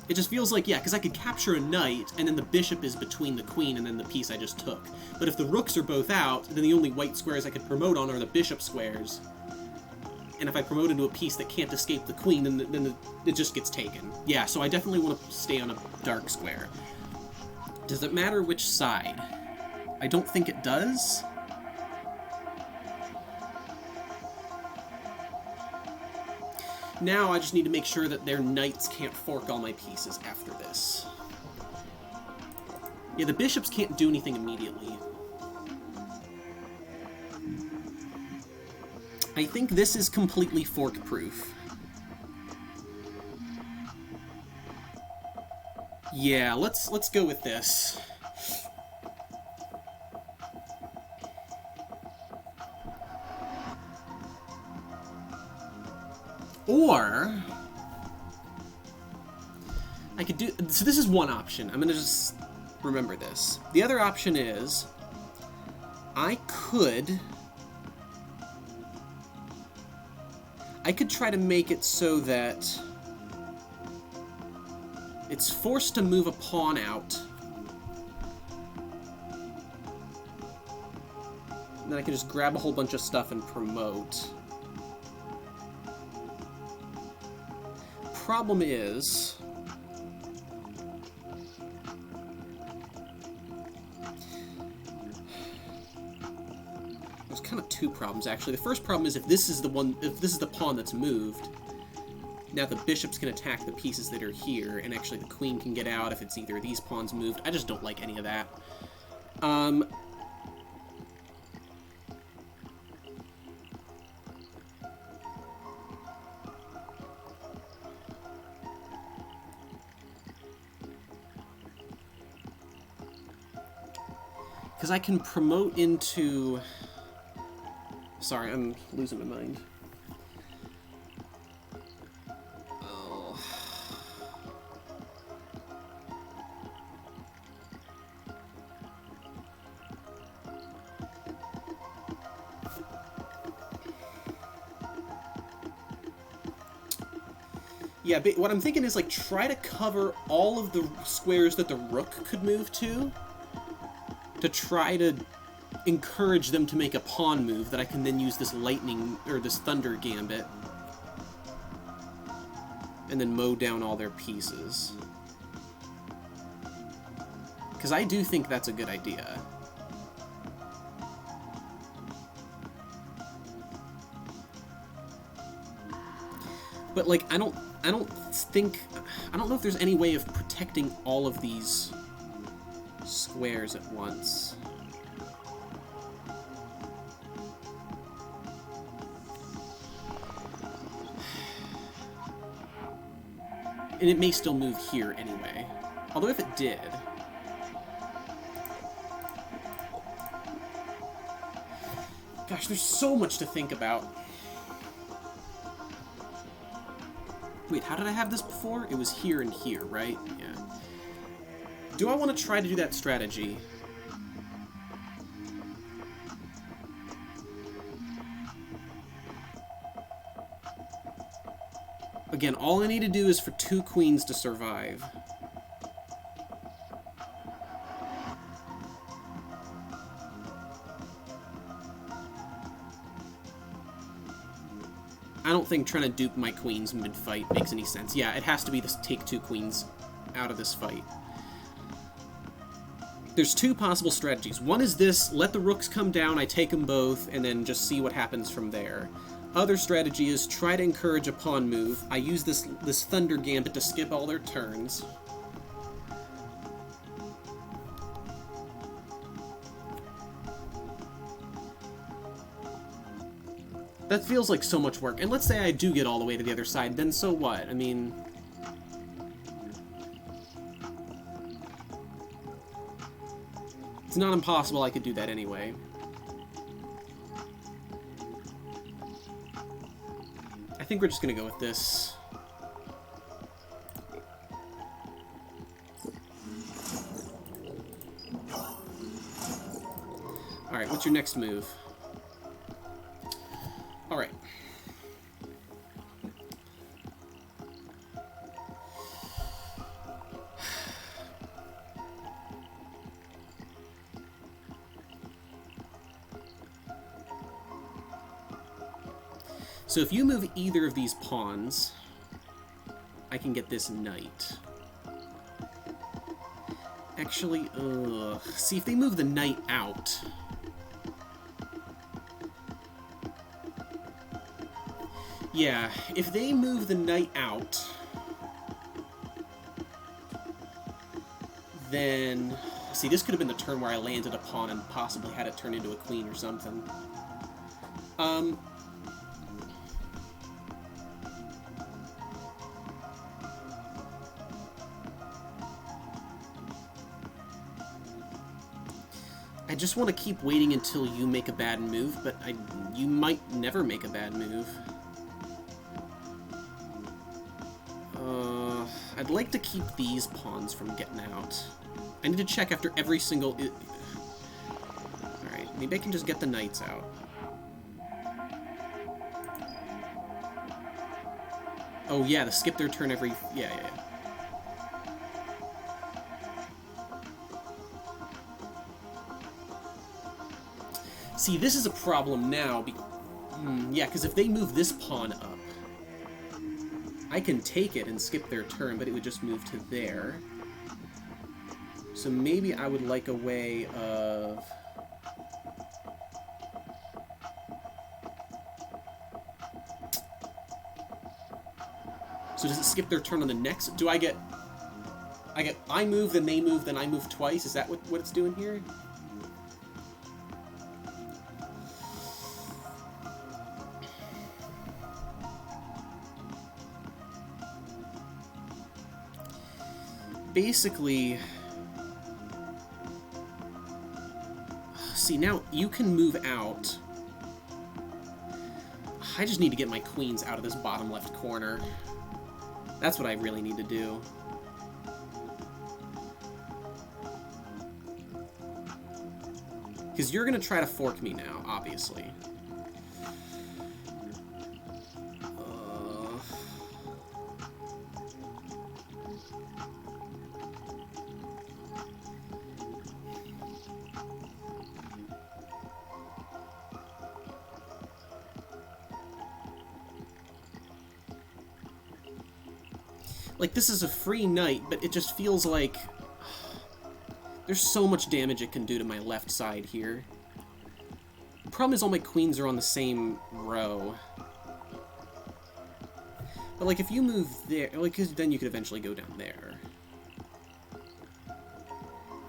it just feels like, yeah, because I could capture a knight, and then the bishop is between the queen and then the piece I just took. But if the rooks are both out, then the only white squares I could promote on are the bishop squares. And if I promote into a piece that can't escape the queen, then it just gets taken. Yeah, so I definitely want to stay on a dark square. Does it matter which side? I don't think it does. Now I just need to make sure that their knights can't fork all my pieces after this. Yeah, the bishops can't do anything immediately. I think this is completely fork-proof. Yeah, let's go with this. Or I could do, so this is one option. I'm gonna just remember this. The other option is I could try to make it so that it's forced to move a pawn out. And then I can just grab a whole bunch of stuff and promote. Problem is, there's kind of two problems actually. The first problem is if this is the pawn that's moved, now the bishops can attack the pieces that are here, and actually the queen can get out if it's either of these pawns moved. I just don't like any of that. Because I can promote into... Sorry, I'm losing my mind. Oh. Yeah, but what I'm thinking is, like, try to cover all of the squares that the rook could move to try to encourage them to make a pawn move that I can then use this lightning, or this thunder gambit, and then mow down all their pieces. Because I do think that's a good idea. But, like, I don't know if there's any way of protecting all of these squares at once. And it may still move here anyway. Although if it did... Gosh, there's so much to think about. Wait, how did I have this before? It was here and here, right? Yeah. Do I want to try to do that strategy? Again, all I need to do is for 2 queens to survive. I don't think trying to dupe my queens mid-fight makes any sense. Yeah, it has to be this take 2 queens out of this fight. There's 2 possible strategies. One is this, let the rooks come down, I take them both, and then just see what happens from there. Other strategy is try to encourage a pawn move. I use this thunder gambit to skip all their turns. That feels like so much work. And let's say I do get all the way to the other side, then so what? I mean... It's not impossible I could do that anyway. I think we're just gonna go with this. Alright, what's your next move? Alright. So if you move either of these pawns, I can get this knight. Actually, see, if they move the knight out... Yeah, if they move the knight out, then... See, this could have been the turn where I landed a pawn and possibly had it turn into a queen or something. I just want to keep waiting until you make a bad move, but you might never make a bad move. I'd like to keep these pawns from getting out. I need to check after every single... Alright, maybe I can just get the knights out. Oh yeah, the skip their turn every... Yeah. See, this is a problem now. Yeah, because if they move this pawn up, I can take it and skip their turn, but it would just move to there. So maybe I would like a way of... So does it skip their turn on the next? Do I get... I move, then they move, then I move twice? Is that what it's doing here? Basically... See, now you can move out. I just need to get my queens out of this bottom left corner. That's what I really need to do. Because you're going to try to fork me now, obviously. Like, this is a free knight, but it just feels like... There's so much damage it can do to my left side here. The problem is all my queens are on the same row. But, like, if you move there... Like, 'cause then you could eventually go down there.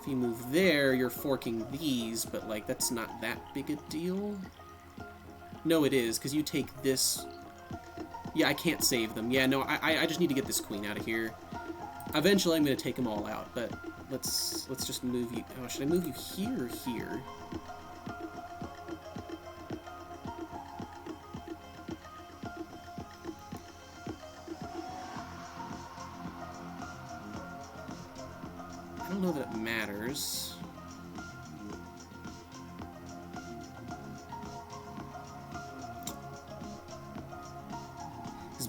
If you move there, you're forking these, but, like, that's not that big a deal. No, it is, because you take this... Yeah, I can't save them. Yeah, no, I just need to get this queen out of here. Eventually, I'm going to take them all out, but let's just move you... Oh, should I move you here or here? I don't know that it matters.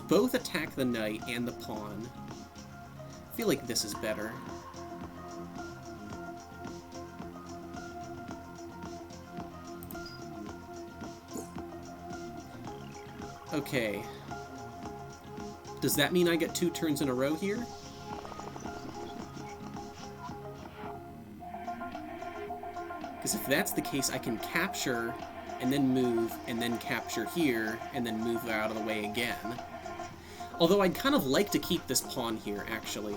Both attack the knight and the pawn. I feel like this is better. Okay. Does that mean I get 2 turns in a row here? Because if that's the case, I can capture, and then move, and then capture here, and then move out of the way again. Although I'd kind of like to keep this pawn here, actually.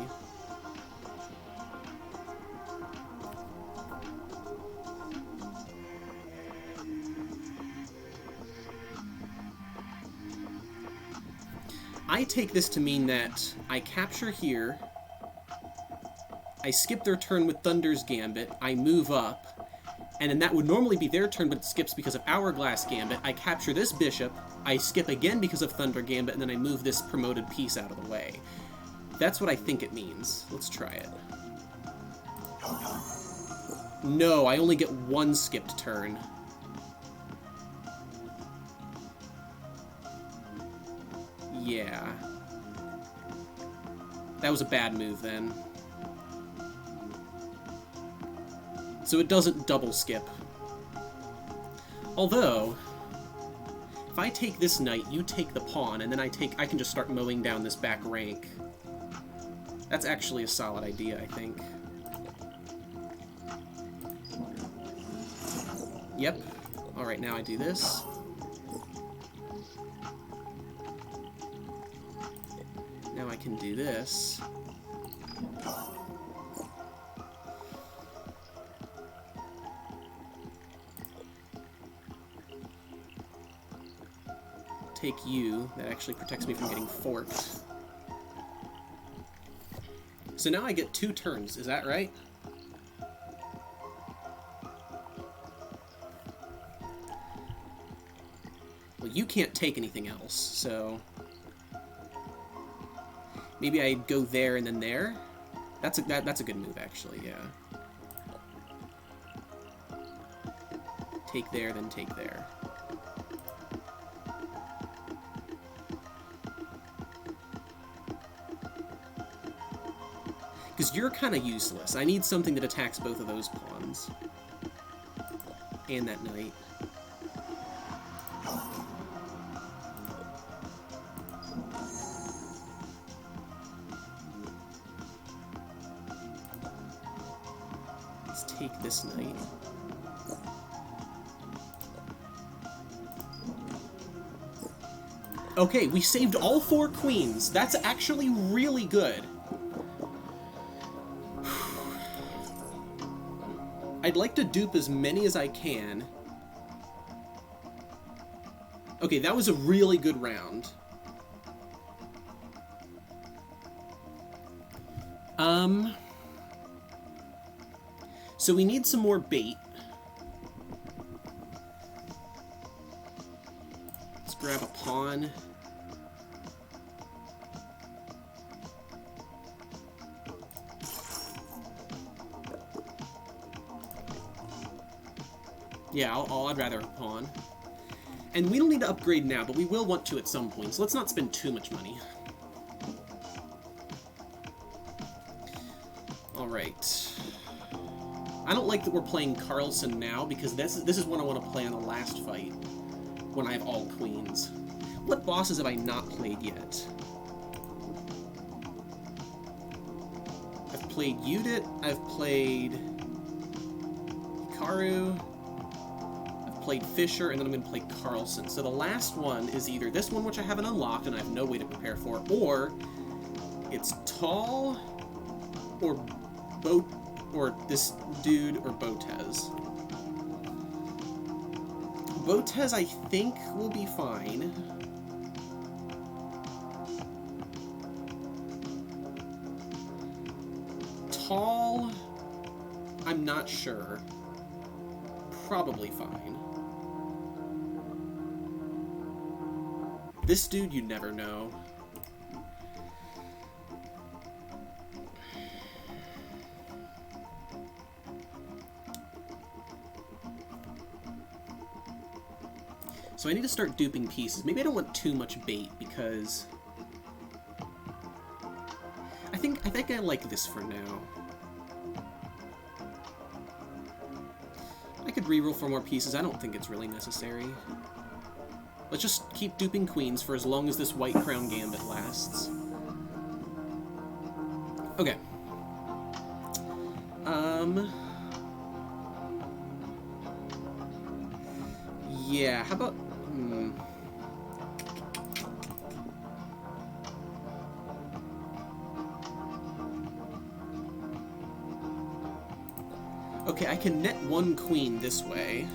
I take this to mean that I capture here, I skip their turn with Thunder's Gambit, I move up, and then that would normally be their turn, but it skips because of Hourglass Gambit. I capture this bishop, I skip again because of Thunder Gambit, and then I move this promoted piece out of the way. That's what I think it means. Let's try it. No, I only get 1 skipped turn. Yeah. That was a bad move, then. So it doesn't double skip. Although, If I take this knight, you take the pawn, and then I can just start mowing down this back rank. That's actually a solid idea, I think. Yep. Alright, now I do this. Now I can do this. Take you. That actually protects me from getting forked. So now I get 2 turns, is that right? Well, you can't take anything else, so... Maybe I go there and then there? That's a good move, actually, yeah. Take there, then take there. Because you're kind of useless. I need something that attacks both of those pawns. And that knight. Let's take this knight. Okay, we saved all 4 queens. That's actually really good. I'd like to dupe as many as I can. Okay, that was a really good round. So we need some more bait. Let's grab a pawn. Yeah, I'd rather a pawn. And we don't need to upgrade now, but we will want to at some point, so let's not spend too much money. Alright. I don't like that we're playing Carlson now, because this is what I want to play on the last fight, when I have all queens. What bosses have I not played yet? I've played Judith, I've played Hikaru, played Fisher, and then I'm going to play Carlson. So the last one is either this one, which I haven't unlocked and I have no way to prepare for, or it's Tall, or or this dude, or Botez. Botez, I think, will be fine. Tall, I'm not sure. Probably fine. This dude, you never know. So I need to start duping pieces. Maybe I don't want too much bait, because... I think I like this for now. I could reroll for more pieces. I don't think it's really necessary. Let's just keep duping queens for as long as this White Crown Gambit lasts. Okay. Yeah, how about... Okay, I can net 1 queen this way.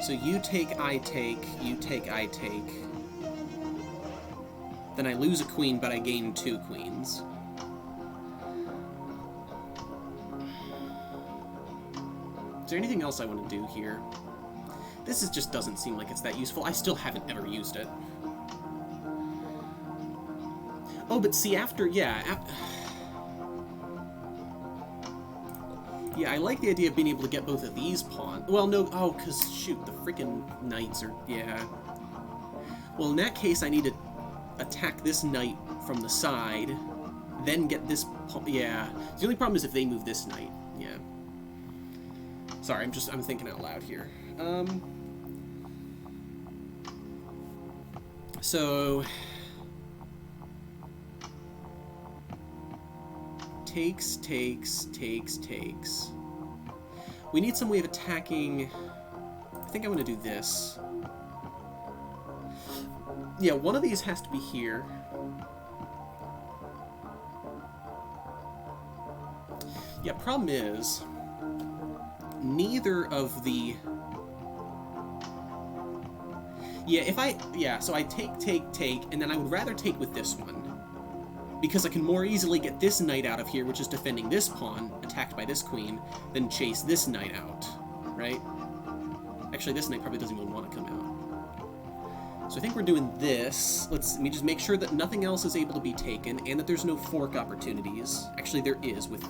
So you take, I take, you take, I take. Then I lose a queen, but I gain 2 queens. Is there anything else I want to do here? This just doesn't seem like it's that useful. I still haven't ever used it. Oh, but see, after... Yeah, yeah, I like the idea of being able to get both of these pawns. Well, no... Oh, because, shoot, the freaking knights are... Yeah. Well, in that case, I need to attack this knight from the side, then get this pawn. Yeah. The only problem is if they move this knight. Yeah. Sorry, I'm thinking out loud here. So takes. We need some way of attacking. I think I want to do this. Yeah, one of these has to be here. Yeah, problem is neither of the... Yeah, so I take, and then I would rather take with this one. Because I can more easily get this knight out of here, which is defending this pawn, attacked by this queen, than chase this knight out, right? Actually, this knight probably doesn't even want to come out. So I think we're doing this. Let me just make sure that nothing else is able to be taken, and that there's no fork opportunities. Actually, there is with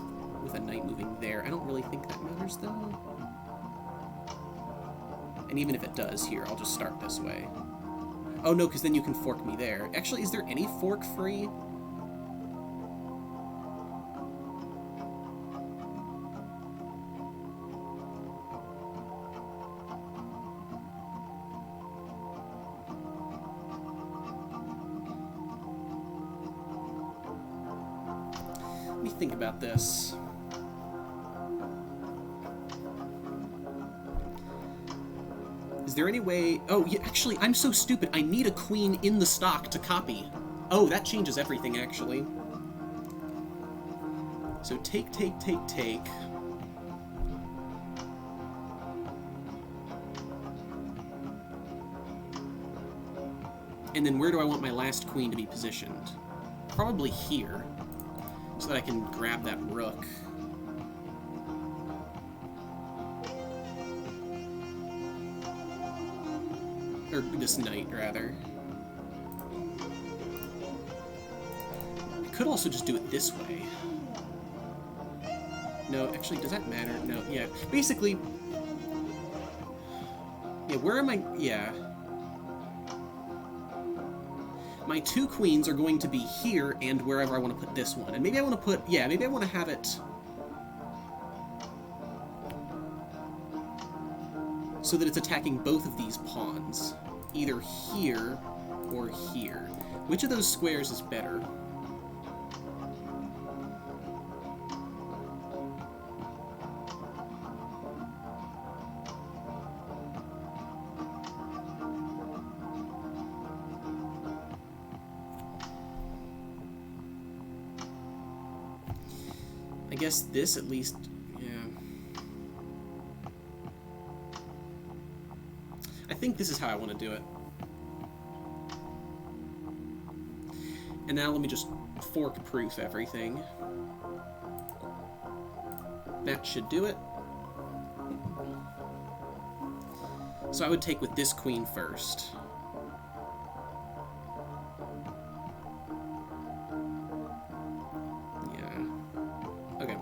a knight moving there. I don't really think that matters, though. And even if it does here, I'll just start this way. Oh, no, because then you can fork me there. Actually, is there any fork free? Let me think about this. Is there any way... Oh, yeah, actually, I'm so stupid. I need a queen in the stock to copy. Oh, that changes everything, actually. So take. And then where do I want my last queen to be positioned? Probably here, so that I can grab that rook. Or this knight, rather. I could also just do it this way. No, actually, does that matter? No, yeah. Basically... Yeah, where am I... Yeah. My two queens are going to be here and wherever I want to put this one. And maybe I want to put... Yeah, maybe I want to have it... so that it's attacking both of these pawns. Either here or here. Which of those squares is better? I guess this at least... I think this is how I want to do it. And now let me just fork-proof everything. That should do it. So I would take with this queen first. Yeah. Okay.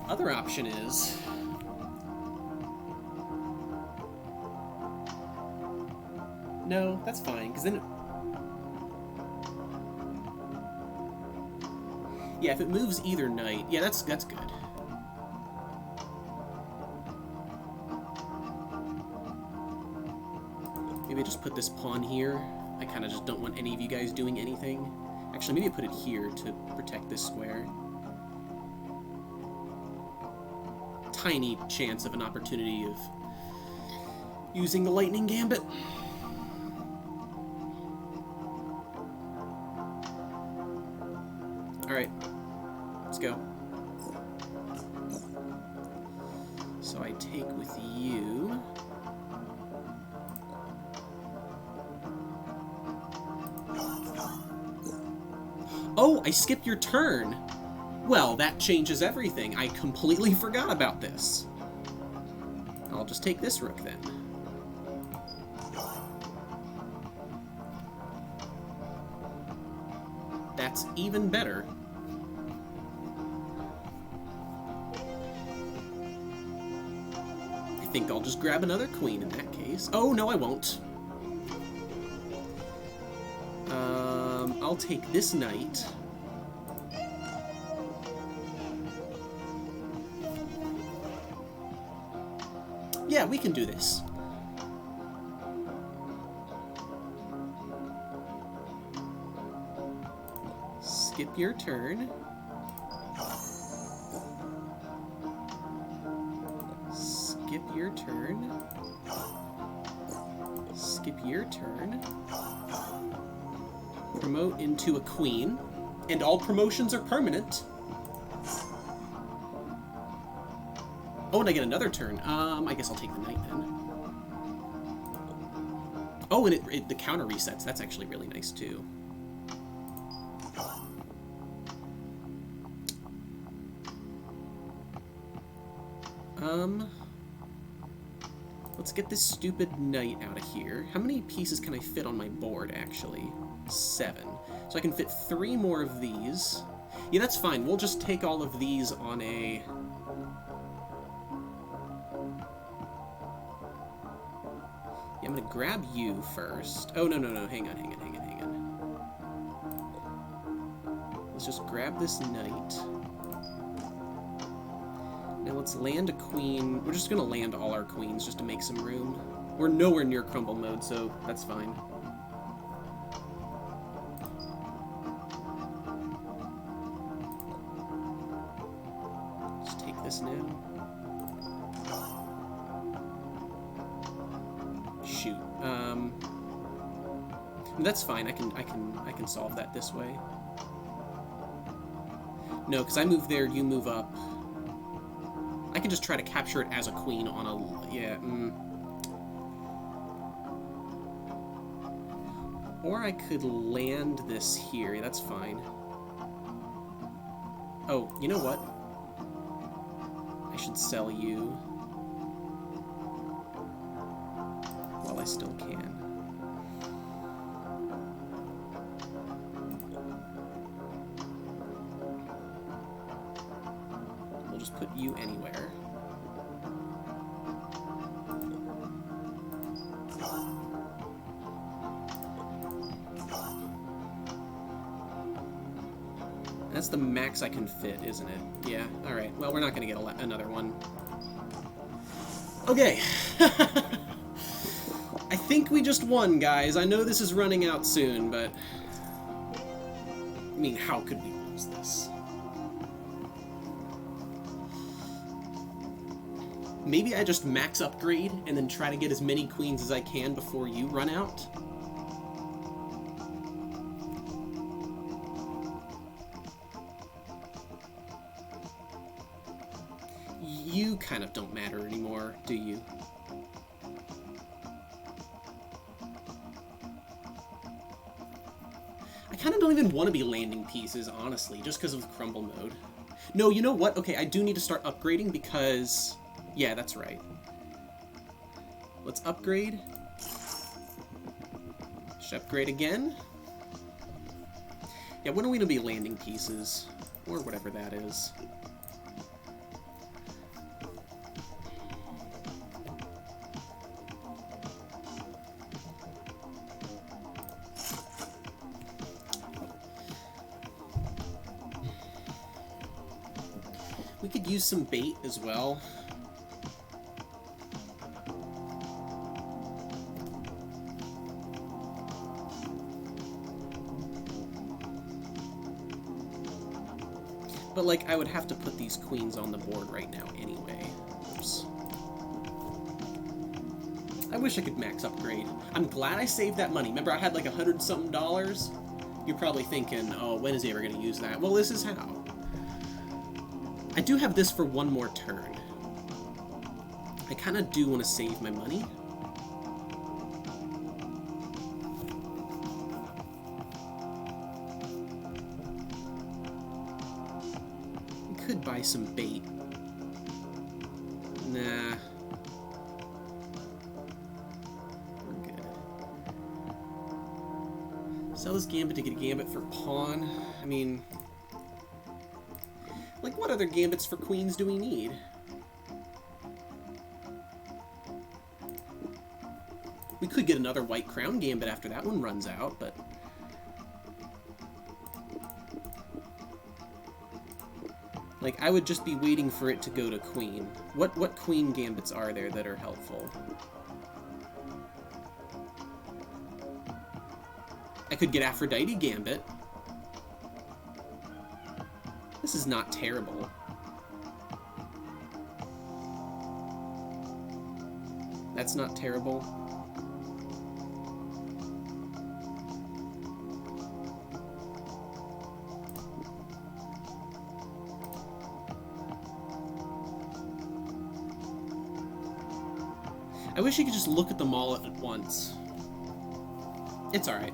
Other option is... No, that's fine, because then... Yeah, if it moves either knight... Yeah, that's good. Maybe I just put this pawn here. I kind of just don't want any of you guys doing anything. Actually, maybe I put it here to protect this square. Tiny chance of an opportunity of using the lightning gambit. Alright, let's go. So I take with you. Oh, I skipped your turn! Well, that changes everything. I completely forgot about this. I'll just take this rook then. That's even better. think I'll just grab another queen in that case. Oh, no, I won't. I'll take this knight. Yeah, we can do this. Skip your turn. Skip your turn. Skip your turn. Promote into a queen. And all promotions are permanent. Oh, and I get another turn. I guess I'll take the knight then. Oh, and the counter resets. That's actually really nice too. Let's get this stupid knight out of here. How many pieces can I fit on my board, actually? 7. So I can fit 3 more of these. Yeah, that's fine. We'll just take all of these on a... Yeah, I'm gonna grab you first. Oh, no, hang on. Let's just grab this knight. Now let's land a queen. We're just gonna land all our queens just to make some room. We're nowhere near crumble mode, so that's fine. Just take this now. Shoot. That's fine. I can solve that this way. No, because I move there, you move up. I can just try to capture it as a queen on a... Yeah, Or I could land this here. That's fine. Oh, you know what? I should sell you while I still can. We'll just put you anywhere. That's the max I can fit, isn't it? Yeah, alright. Well, we're not going to get another one. Okay. I think we just won, guys. I know this is running out soon, but... I mean, how could we lose this? Maybe I just max upgrade and then try to get as many queens as I can before you run out? You kind of don't matter anymore, do you? I kind of don't even want to be landing pieces, honestly, just because of crumble mode. No, you know what? Okay, I do need to start upgrading because... Yeah, that's right. Let's upgrade. Should upgrade again. Yeah, when are we going to be landing pieces? Or whatever that is. We could use some bait as well. But, like, I would have to put these queens on the board right now anyway. Oops. I wish I could max upgrade. I'm glad I saved that money. Remember, I had like $100-something? You're probably thinking, oh, when is he ever going to use that? Well, this is how. I do have this for one more turn. I kind of do want to save my money. I could buy some bait. Nah. We're good. Sell this gambit to get a gambit for pawn. I mean... Like, what other gambits for queens do we need? We could get another white crown gambit after that one runs out, but... like, I would just be waiting for it to go to queen. What queen gambits are there that are helpful? I could get Aphrodite Gambit. This is not terrible. That's not terrible. I wish you could just look at them all at once. It's alright.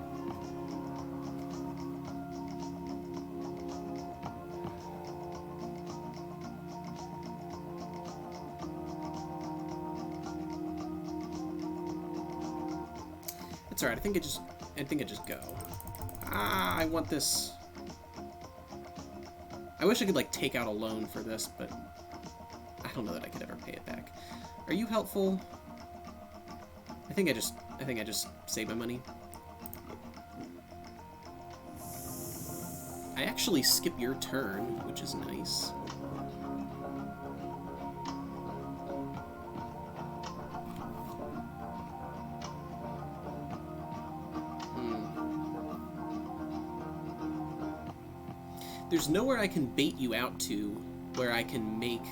It's alright, I think I just go. Ah, I want this. I wish I could like take out a loan for this, but I don't know that I could ever pay it back. Are you helpful? I think I just save my money. I actually skip your turn, which is nice. There's nowhere I can bait you out to where I can make...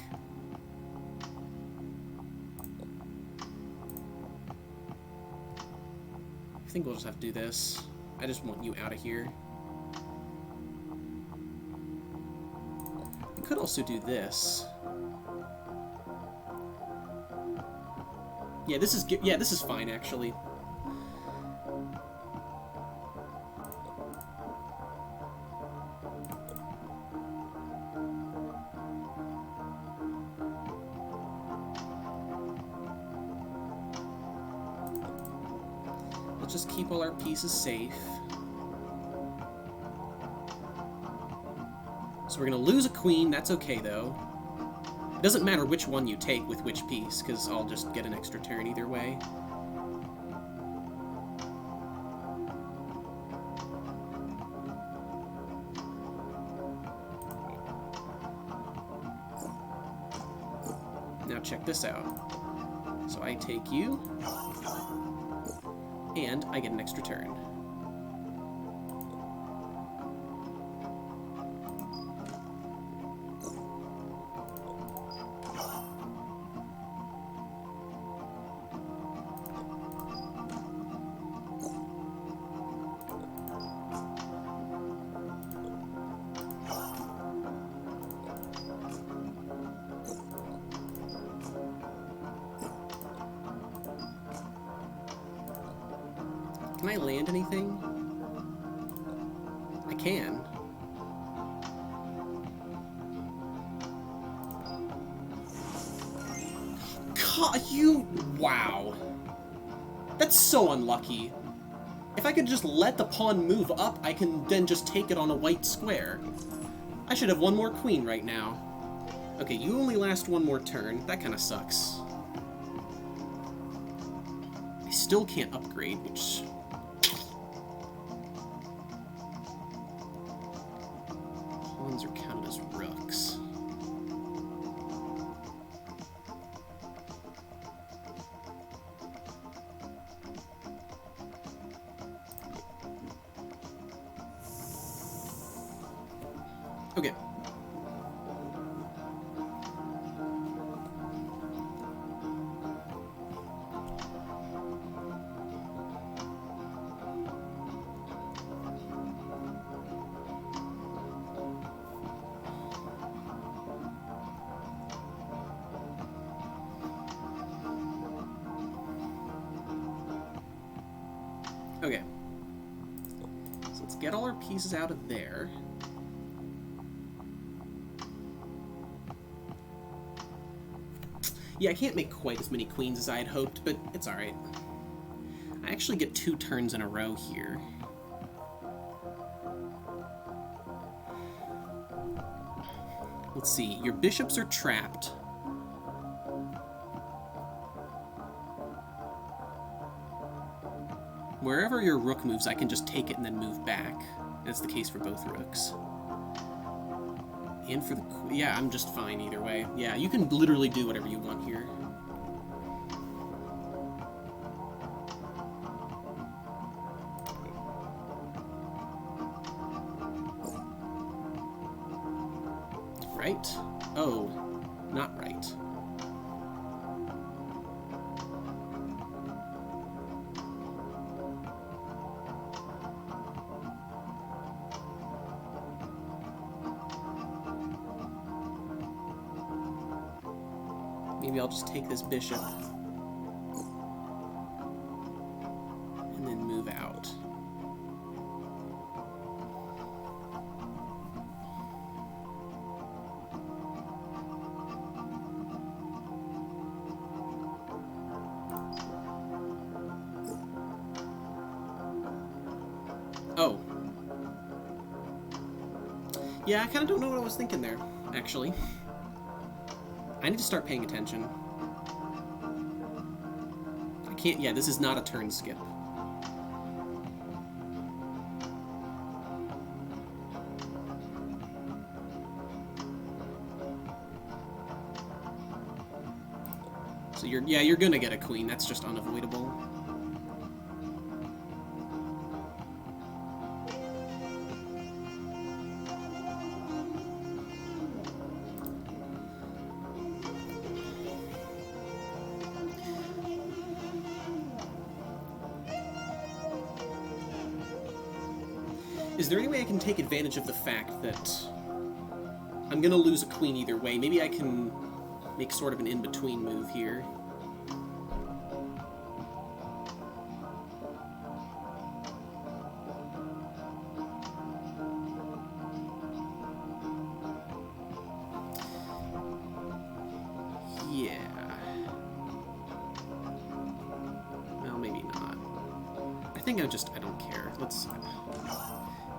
I think we'll just have to do this. I just want you out of here. I could also do this. Yeah, this is fine actually. Let's just keep all our pieces safe. So we're gonna lose a queen, that's okay though. It doesn't matter which one you take with which piece, because I'll just get an extra turn either way. Now check this out. So I take you, and I get an extra turn. Can I land anything? I can. God, you... Wow. That's so unlucky. If I could just let the pawn move up, I can then just take it on a white square. I should have one more queen right now. Okay, you only last one more turn. That kind of sucks. I still can't upgrade, which... Pawns are counted as rooks. Okay. Okay. So let's get all our pieces out of there. Yeah, I can't make quite as many queens as I had hoped, but it's alright. I actually get 2 turns in a row here. Let's see, your bishops are trapped. Wherever your rook moves, I can just take it and then move back. That's the case for both rooks. And for the... Yeah, I'm just fine either way. Yeah, you can literally do whatever you want here. Right? Oh, not right. Maybe I'll just take this bishop and then move out. Oh. Yeah, I kind of don't know what I was thinking there, actually. I need to start paying attention. I can't... Yeah, this is not a turn skip. So you're gonna get a queen. That's just unavoidable. Is there any way I can take advantage of the fact that I'm gonna lose a queen either way? Maybe I can make sort of an in-between move here. Yeah. Well, maybe not. I think I don't care. Let's...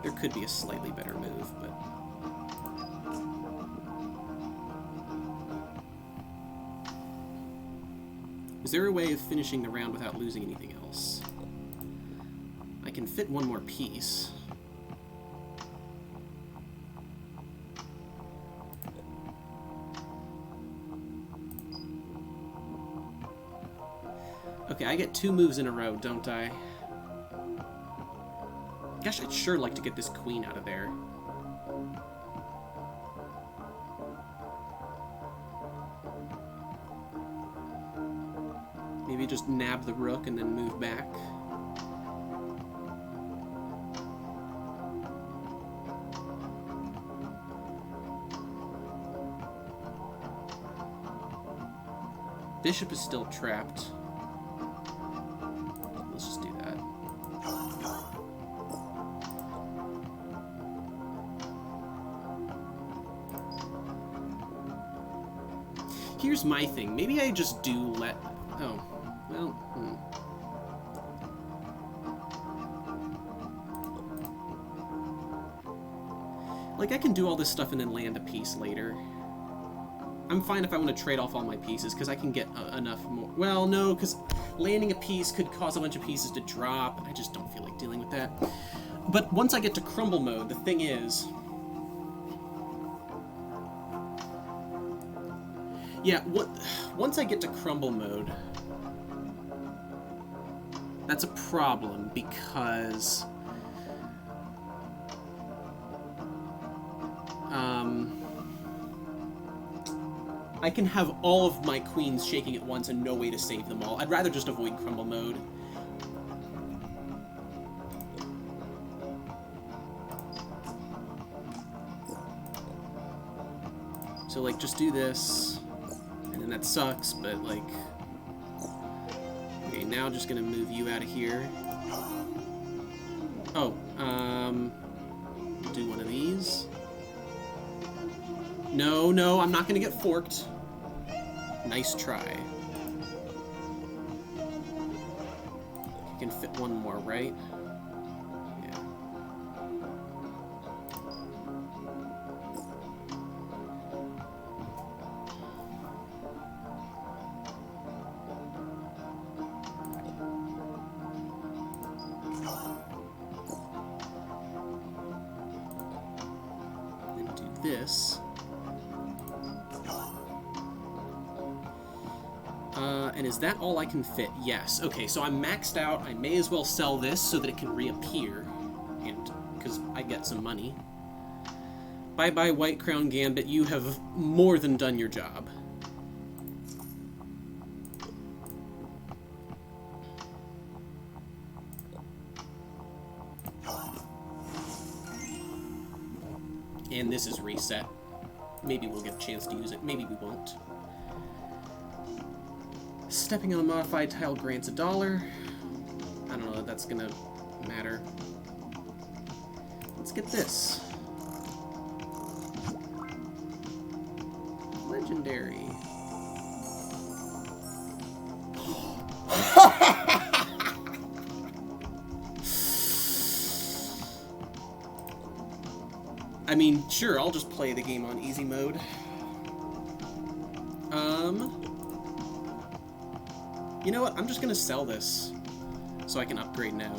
There could be a slightly better move, but... Is there a way of finishing the round without losing anything else? I can fit one more piece. Okay, I get 2 moves in a row, don't I? Gosh, I'd sure like to get this queen out of there. Maybe just nab the rook and then move back. Bishop is still trapped. Let's just do that. Here's my thing. Maybe I just do let... Oh, well... Like, I can do all this stuff and then land a piece later. I'm fine if I want to trade off all my pieces, because I can get enough more... Well, no, because landing a piece could cause a bunch of pieces to drop, and I just don't feel like dealing with that. But once I get to crumble mode, the thing is... Yeah, once I get to crumble mode, that's a problem, because... I can have all of my queens shaking at once and no way to save them all. I'd rather just avoid crumble mode. So, like, just do this, and then that sucks, but, like... Okay, now just gonna move you out of here. Oh, do one of these. No, no, I'm not gonna get forked. Nice try. You can fit one more, right? Yeah. this. And is that all I can fit? Yes. Okay, so I'm maxed out. I may as well sell this so that it can reappear. And because I get some money. Bye-bye, White Crown Gambit. You have more than done your job. And this is reset. Maybe we'll get a chance to use it. Maybe we won't. Stepping on a modified tile grants $1. I don't know that that's gonna matter. Let's get this. Legendary. I mean, sure, I'll just play the game on easy mode. You know what? I'm just gonna sell this so I can upgrade now.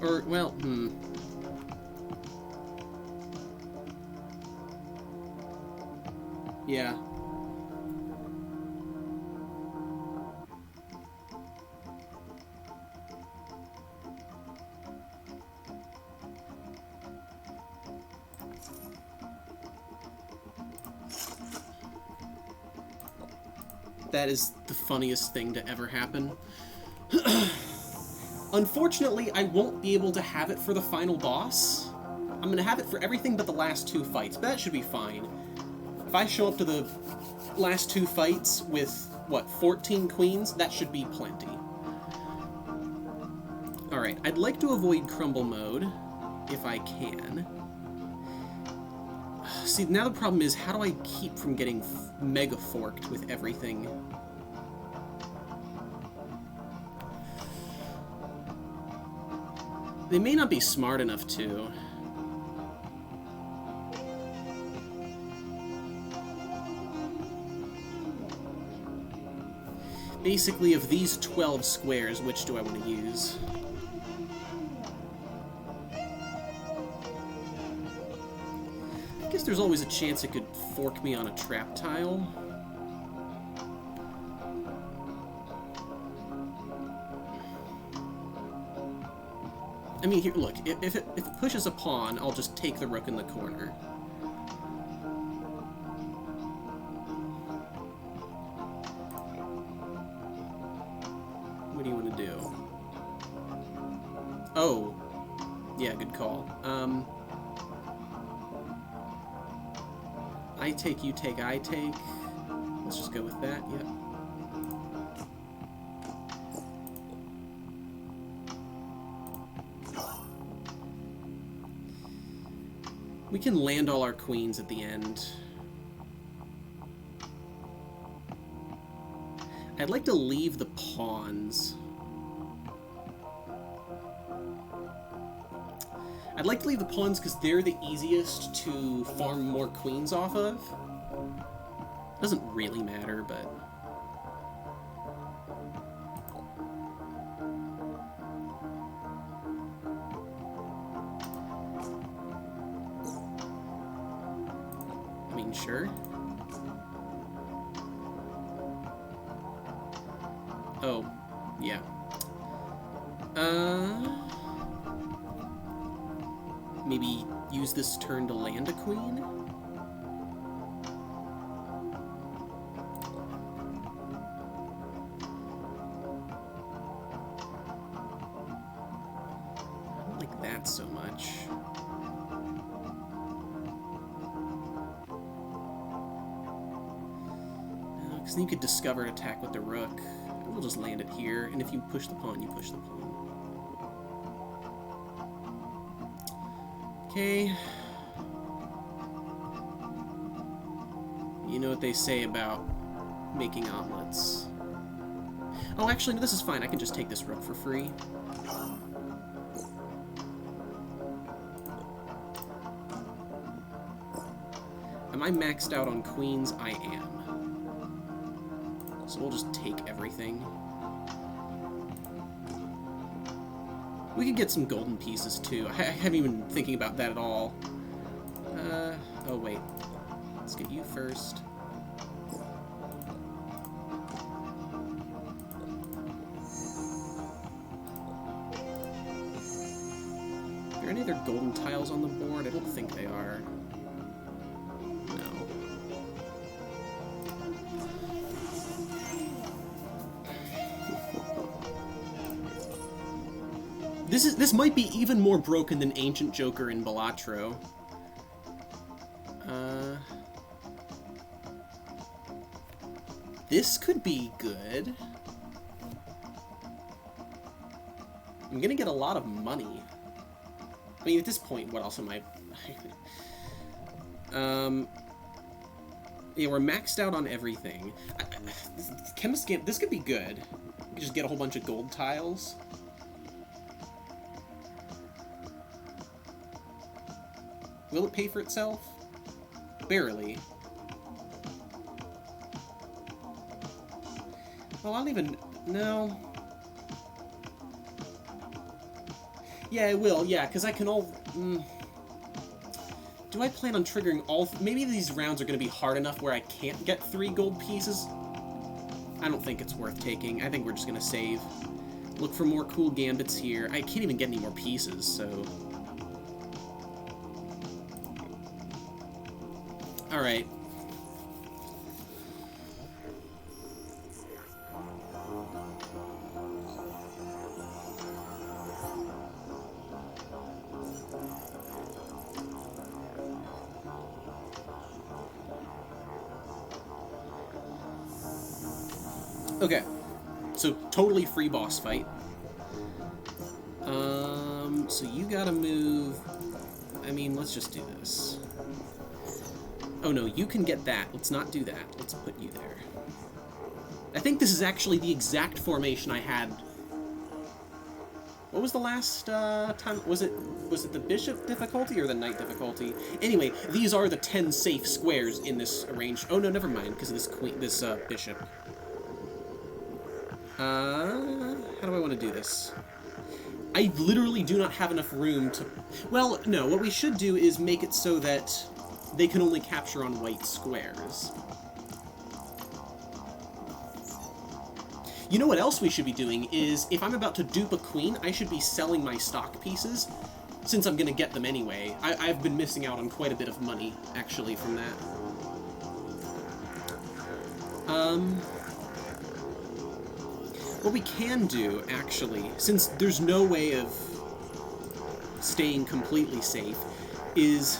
Or, well, yeah. That is the funniest thing to ever happen. Unfortunately, I won't be able to have it for the final boss. I'm gonna have it for everything but the last 2 fights, but that should be fine. If I show up to the last 2 fights with, what, 14 queens, that should be plenty. Alright, I'd like to avoid crumble mode, if I can. See, now the problem is, how do I keep from getting mega forked with everything? They may not be smart enough to. Basically, of these 12 squares, which do I want to use? I guess there's always a chance it could fork me on a trap tile. I mean, here, look, if it pushes a pawn, I'll just take the rook in the corner. What do you want to do? Oh. Yeah, good call. I take, you take, I take. Let's just go with that, yep. We can land all our queens at the end. I'd like to leave the pawns. I'd like to leave the pawns because they're the easiest to farm more queens off of. Doesn't really matter, but... I mean, sure. Oh, yeah. Maybe use this turn to land a queen? I don't like that so much. Because then you could discover attack with the rook. We'll just land it here, and if you push the pawn, you push the pawn. Okay. You know what they say about making omelets. Oh, actually, no, this is fine. I can just take this rook for free. Am I maxed out on queens? I am. So we'll just take everything. We could get some golden pieces, too. I haven't even been thinking about that at all. Oh wait. Let's get you first. Are there any other golden tiles on the board? I don't think they are. No. This might be even more broken than Ancient Joker in Balatro. This could be good. I'm gonna get a lot of money. I mean, at this point, what else am I... yeah, we're maxed out on everything. Chemist Camp, this could be good. We could just get a whole bunch of gold tiles. Will it pay for itself? Barely. Well, I don't even... No. Yeah, it will, yeah, because I can all... Do I plan on triggering all... Maybe these rounds are going to be hard enough where I can't get 3 gold pieces? I don't think it's worth taking. I think we're just going to save. Look for more cool gambits here. I can't even get any more pieces, so... Alright. Okay, so totally free boss fight. So you gotta move... I mean, let's just do this. Oh no, you can get that. Let's not do that. Let's put you there. I think this is actually the exact formation I had. What was the last time? Was it the bishop difficulty or the knight difficulty? Anyway, these are the 10 safe squares in this arranged... Oh no, never mind, because of this bishop. How do I want to do this? I literally do not have enough room to... Well, no, what we should do is make it so that they can only capture on white squares. You know what else we should be doing is, if I'm about to dupe a queen, I should be selling my stock pieces, since I'm going to get them anyway. I've been missing out on quite a bit of money, actually, from that. What we can do, actually, since there's no way of staying completely safe, is...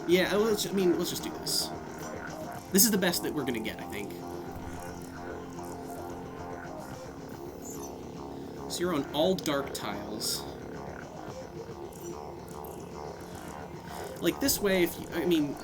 Yeah, let's just do this. This is the best that we're gonna get, I think. So you're on all dark tiles. Like, this way, if you... I mean...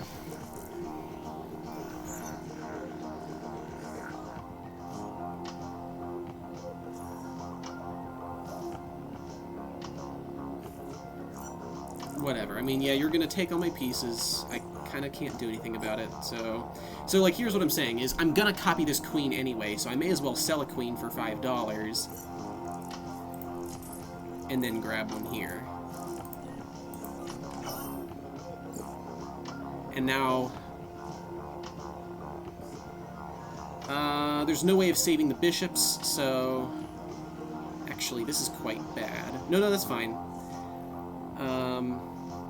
Whatever. I mean, yeah, you're gonna take all my pieces. I kind of can't do anything about it, so... So, like, here's what I'm saying, is I'm gonna copy this queen anyway, so I may as well sell a queen for $5. And then grab one here. And now... there's no way of saving the bishops, so... Actually, this is quite bad. No, that's fine.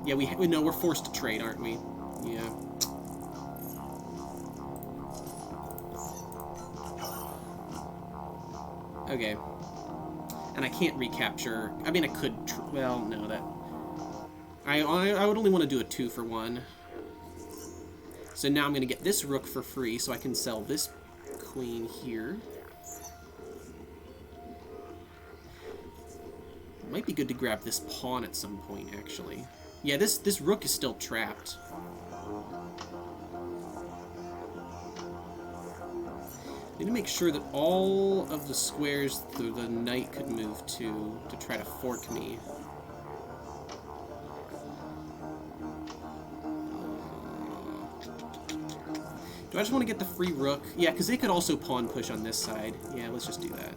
Yeah, no, we're forced to trade, aren't we? Yeah. Okay. And I can't recapture... I mean, I could... well, no, that... I would only want to do a 2-for-1. So now I'm going to get this rook for free, so I can sell this queen here. Might be good to grab this pawn at some point, actually. Yeah, this rook is still trapped. Need to make sure that all of the squares the knight could move to try to fork me. Do I just want to get the free rook? Yeah, because they could also pawn push on this side. Yeah, let's just do that.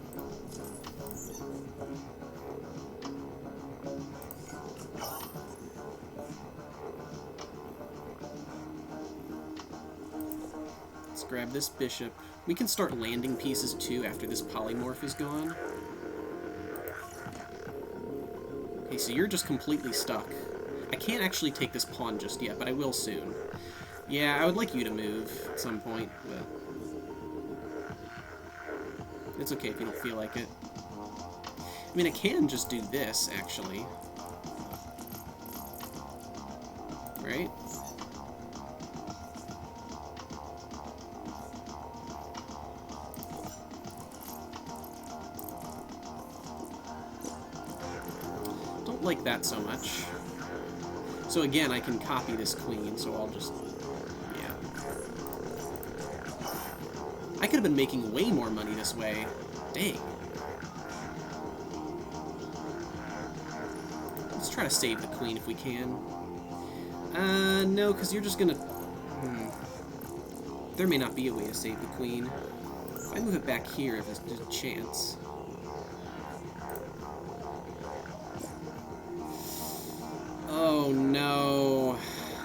Let's grab this bishop. We can start landing pieces too after this polymorph is gone. Okay, so you're just completely stuck. I can't actually take this pawn just yet, but I will soon. Yeah, I would like you to move at some point, but it's okay if you don't feel like it. I mean, I can just do this, actually. Right? Don't like that so much. So again, I can copy this queen, so I'll just... yeah. I could have been making way more money this way. Dang. Let's try to save the queen if we can. No, because you're just gonna... There may not be a way to save the queen. If I move it back here, if there's a chance. Oh no.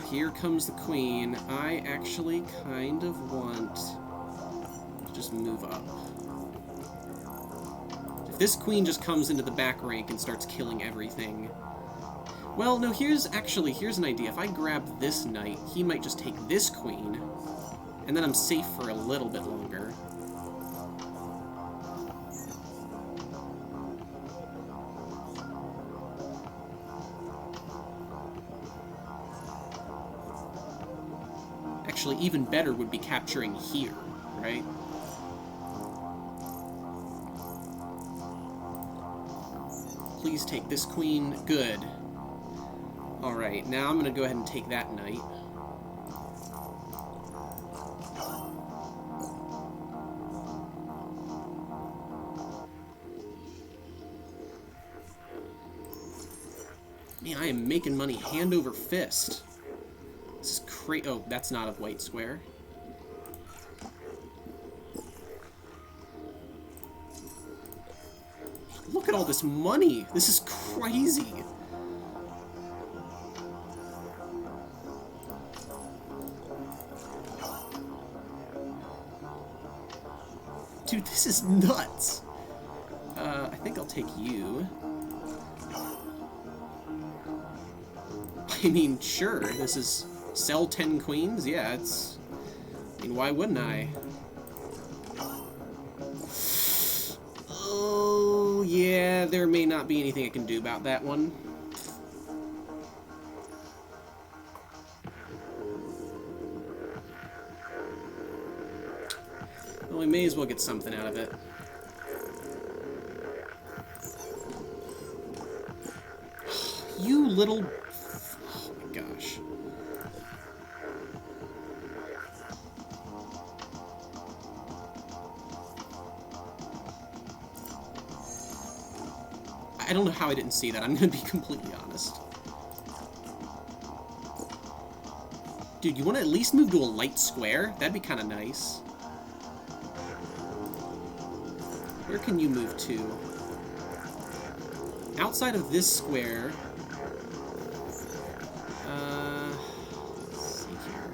Here comes the queen. I actually kind of want to just move up. If this queen just comes into the back rank and starts killing everything... Well, no, here's an idea. If I grab this knight, he might just take this queen, and then I'm safe for a little bit longer. Actually, even better would be capturing here, right? Please take this queen. Good. Alright, now I'm going to go ahead and take that knight. Man, I am making money hand over fist. This is crazy. Oh, that's not a white square. Look at all this money. This is crazy. Dude, this is nuts. I think I'll take you. I mean, sure, this is sell 10 queens? Yeah, it's... I mean, why wouldn't I? Oh, yeah, there may not be anything I can do about that one. Well, we may as well get something out of it. You little... Oh my gosh. I don't know how I didn't see that, I'm gonna be completely honest. Dude, you want to at least move to a light square? That'd be kind of nice. Where can you move to? Outside of this square... let's see here.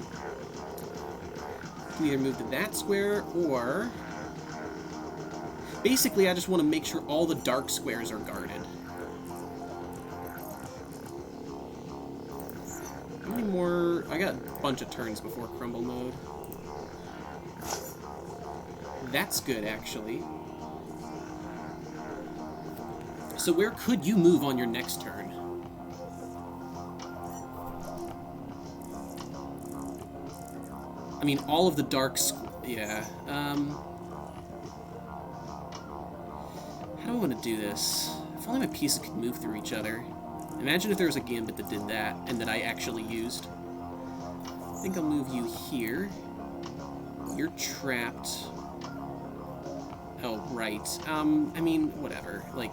You can either move to that square, or... Basically, I just want to make sure all the dark squares are guarded. How many more... I got a bunch of turns before crumble mode. That's good, actually. So where could you move on your next turn? I mean, all of the dark... Yeah, how do I want to do this? If only my pieces could move through each other. Imagine if there was a gambit that did that, and that I actually used. I think I'll move you here. You're trapped. Oh, right. I mean, whatever. Like...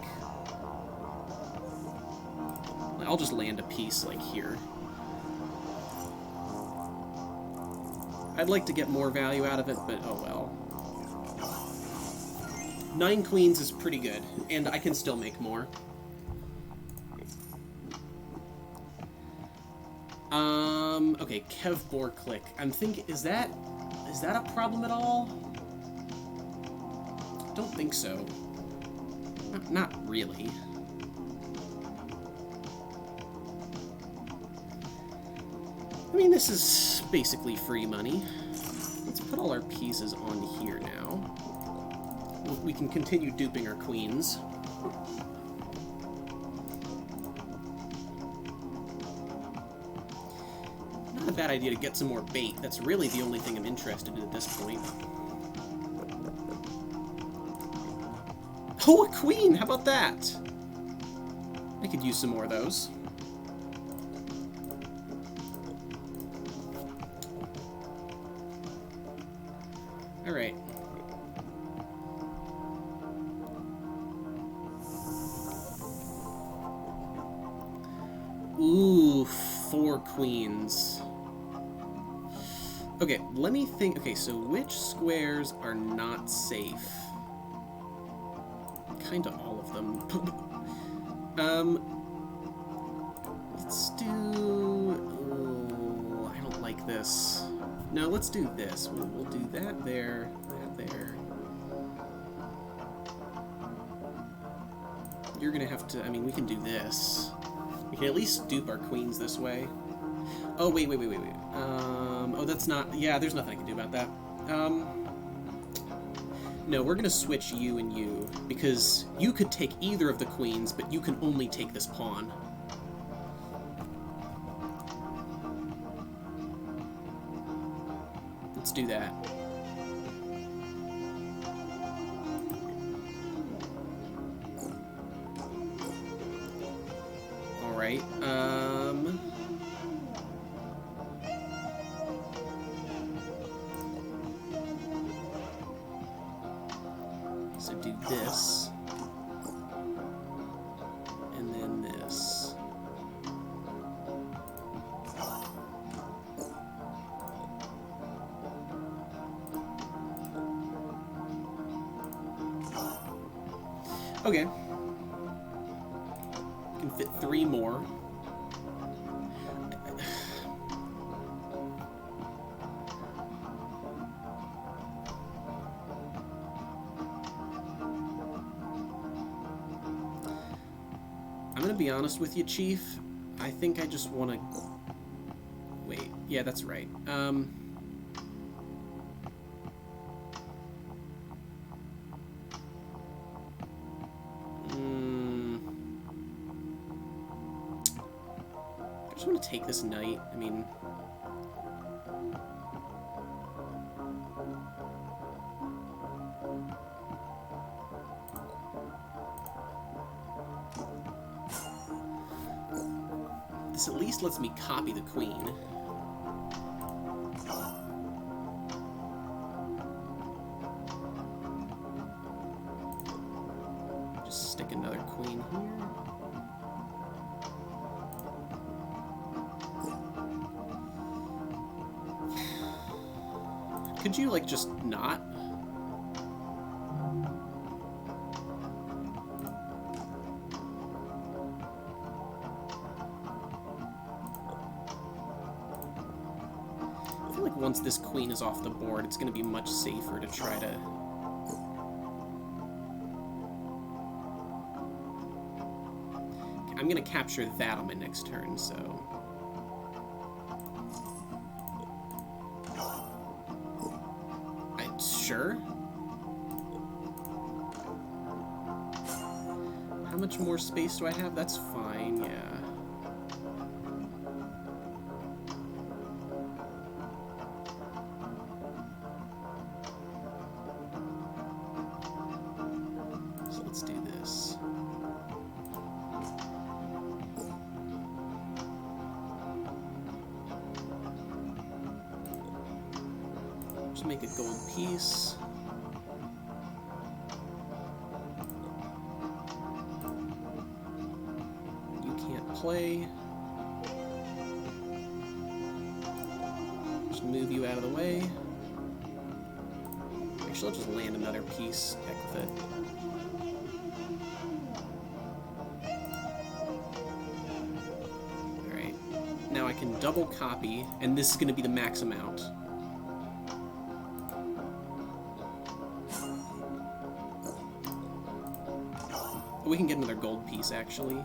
I'll just land a piece, like, here. I'd like to get more value out of it, but oh well. 9 queens is pretty good, and I can still make more. Okay, Kev Borklick. I'm thinking, is that Is that a problem at all? Don't think so. Not really. I mean, this is basically free money. Let's put all our pieces on here now. We can continue duping our queens. Not a bad idea to get some more bait. That's really the only thing I'm interested in at this point. Oh, a queen! How about that? I could use some more of those. Alright. Ooh, 4 queens. Okay, let me think. Okay, so which squares are not safe? Kinda all of them. Let's do... Oh, I don't like this. No, let's do this. We'll do that there, that there. You're gonna have to... I mean, we can do this. We can at least dupe our queens this way. Oh, wait. Oh, that's not... Yeah, there's nothing I can do about that. No, we're gonna switch you and you, because you could take either of the queens, but you can only take this pawn. Let's do that. Alright, so do this, and then this. Okay. Can fit 3 more. I'm gonna be honest with you, Chief. I think I just want to... Wait. Yeah, that's right. I just want to take this knight. I mean... This at least lets me copy the queen. Just stick another queen here. Could you, like, just not? I feel like once this queen is off the board, it's going to be much safer to try to... Okay, I'm going to capture that on my next turn, so... Sure. How much more space do I have? That's fine, yeah. So let's do this. Just make a gold piece. You can't play. Just move you out of the way. Actually, I'll just land another piece. Heck with it. Alright. Now I can double copy, and this is going to be the max amount. We can get another gold piece, actually.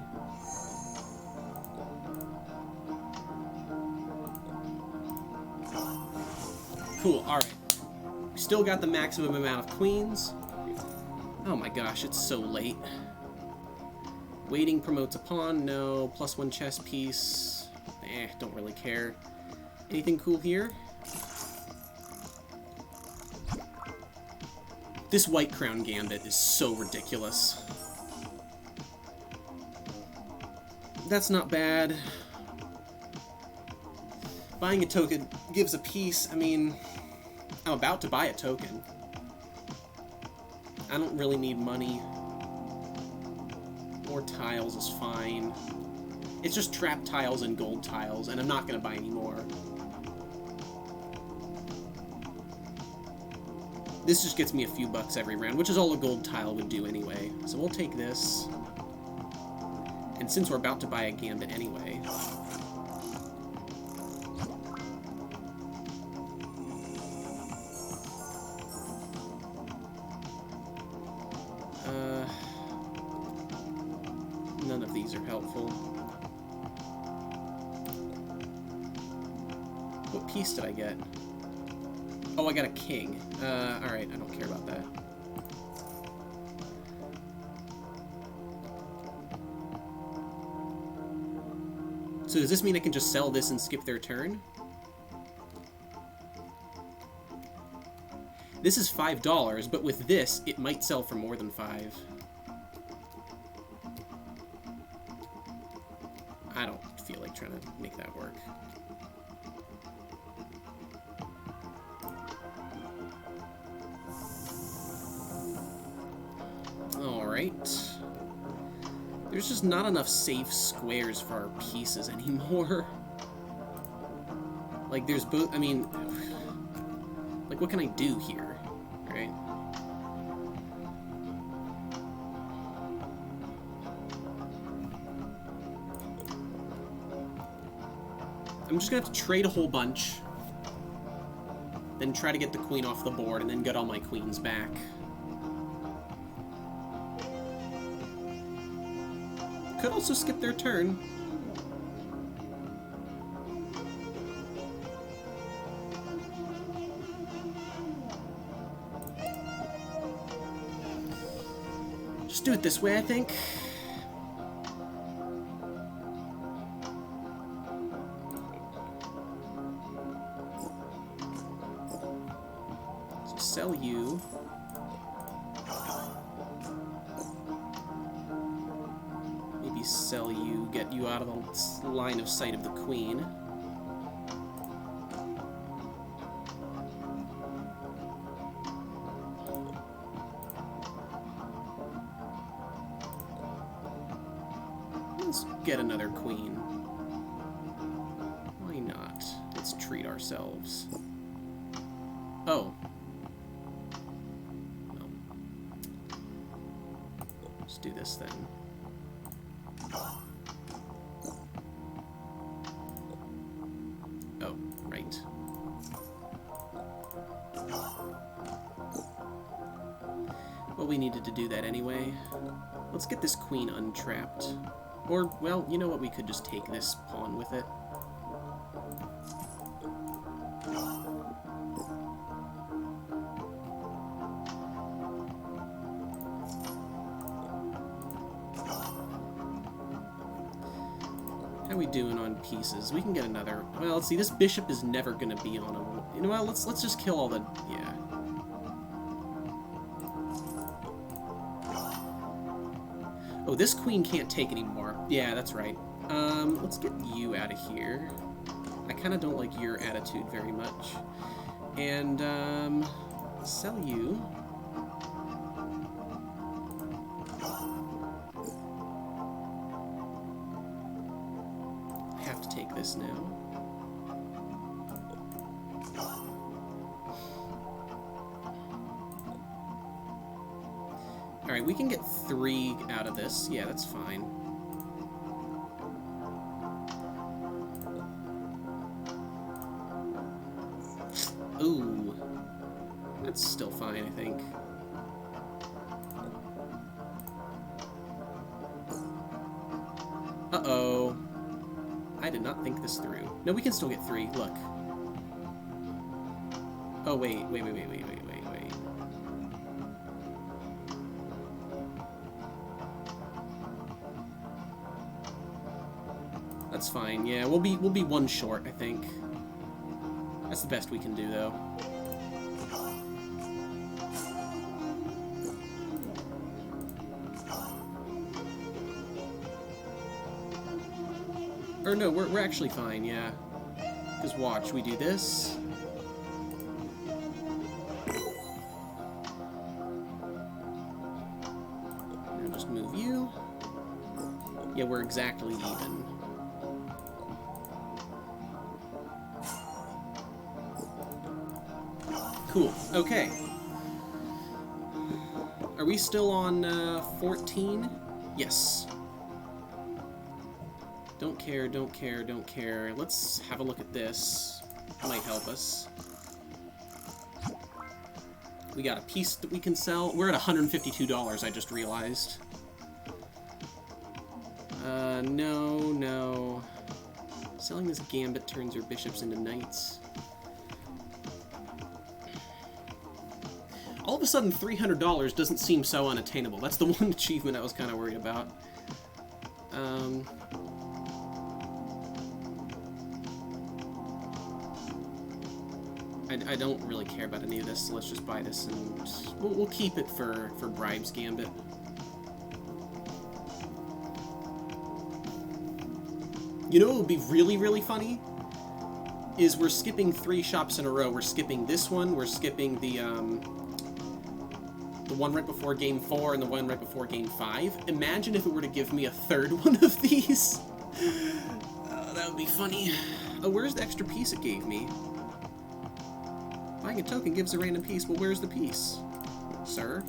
Cool, alright. We still got the maximum amount of queens. Oh my gosh, it's so late. Waiting promotes a pawn, no. +1 chess piece. Don't really care. Anything cool here? This White Crown Gambit is so ridiculous. That's not bad. Buying a token gives a piece. I mean, I'm about to buy a token. I don't really need money. More tiles is fine. It's just trap tiles and gold tiles, and I'm not going to buy any more. This just gets me a few bucks every round, which is all a gold tile would do anyway. So we'll take this. And since we're about to buy a gambit anyway... none of these are helpful. What piece did I get? Oh, I got a king. Alright, I don't care about that. So does this mean I can just sell this and skip their turn? This is $5, but with this, it might sell for more than 5. I don't feel like trying to make that work. Alright. There's just not enough safe squares for our pieces anymore. Like, there's both... I mean... Like, what can I do here? Right? I'm just gonna have to trade a whole bunch. Then try to get the queen off the board, and then get all my queens back. Could also skip their turn. Just do it this way, I think. So sell you. Sell you, get you out of the line of sight of the queen. Let's get another queen. Why not? Let's treat ourselves. Oh. No. Let's do this then. Oh, right. Well, we needed to do that anyway. Let's get this queen untrapped. Or, well, you know what? We could just take this pawn with it. How are we doing on pieces? We can get another... Well, let's see, this bishop is never going to be on a... You know what, let's just kill all the... Yeah. Oh, this queen can't take anymore. Yeah, that's right. Let's get you out of here. I kind of don't like your attitude very much. And, sell you. Have to take this now. Alright, we can get 3 out of this. Yeah, that's fine. Ooh. That's still fine, I think. Uh-oh. I did not think this through. No, we can still get 3. Look. Oh, wait. That's fine. Yeah, we'll be 1 short, I think. That's the best we can do, though. Or no, we're actually fine, yeah. Because watch, we do this. Now just move you. Yeah, we're exactly even. Cool. Okay. Are we still on 14? Yes. Don't care, don't care, don't care. Let's have a look at this. Might help us. We got a piece that we can sell. We're at $152, I just realized. No. Selling this gambit turns your bishops into knights. All of a sudden, $300 doesn't seem so unattainable. That's the one achievement I was kind of worried about. I don't really care about any of this, so let's just buy this, and we'll keep it for Bribes Gambit. You know what would be really, really funny? Is we're skipping 3 shops in a row. We're skipping this one, we're skipping the one right before Game 4 and the one right before Game 5. Imagine if it were to give me a 3rd one of these. That would be funny. Oh, where's the extra piece it gave me? Buying a token gives a random piece. Well, where's the piece, sir?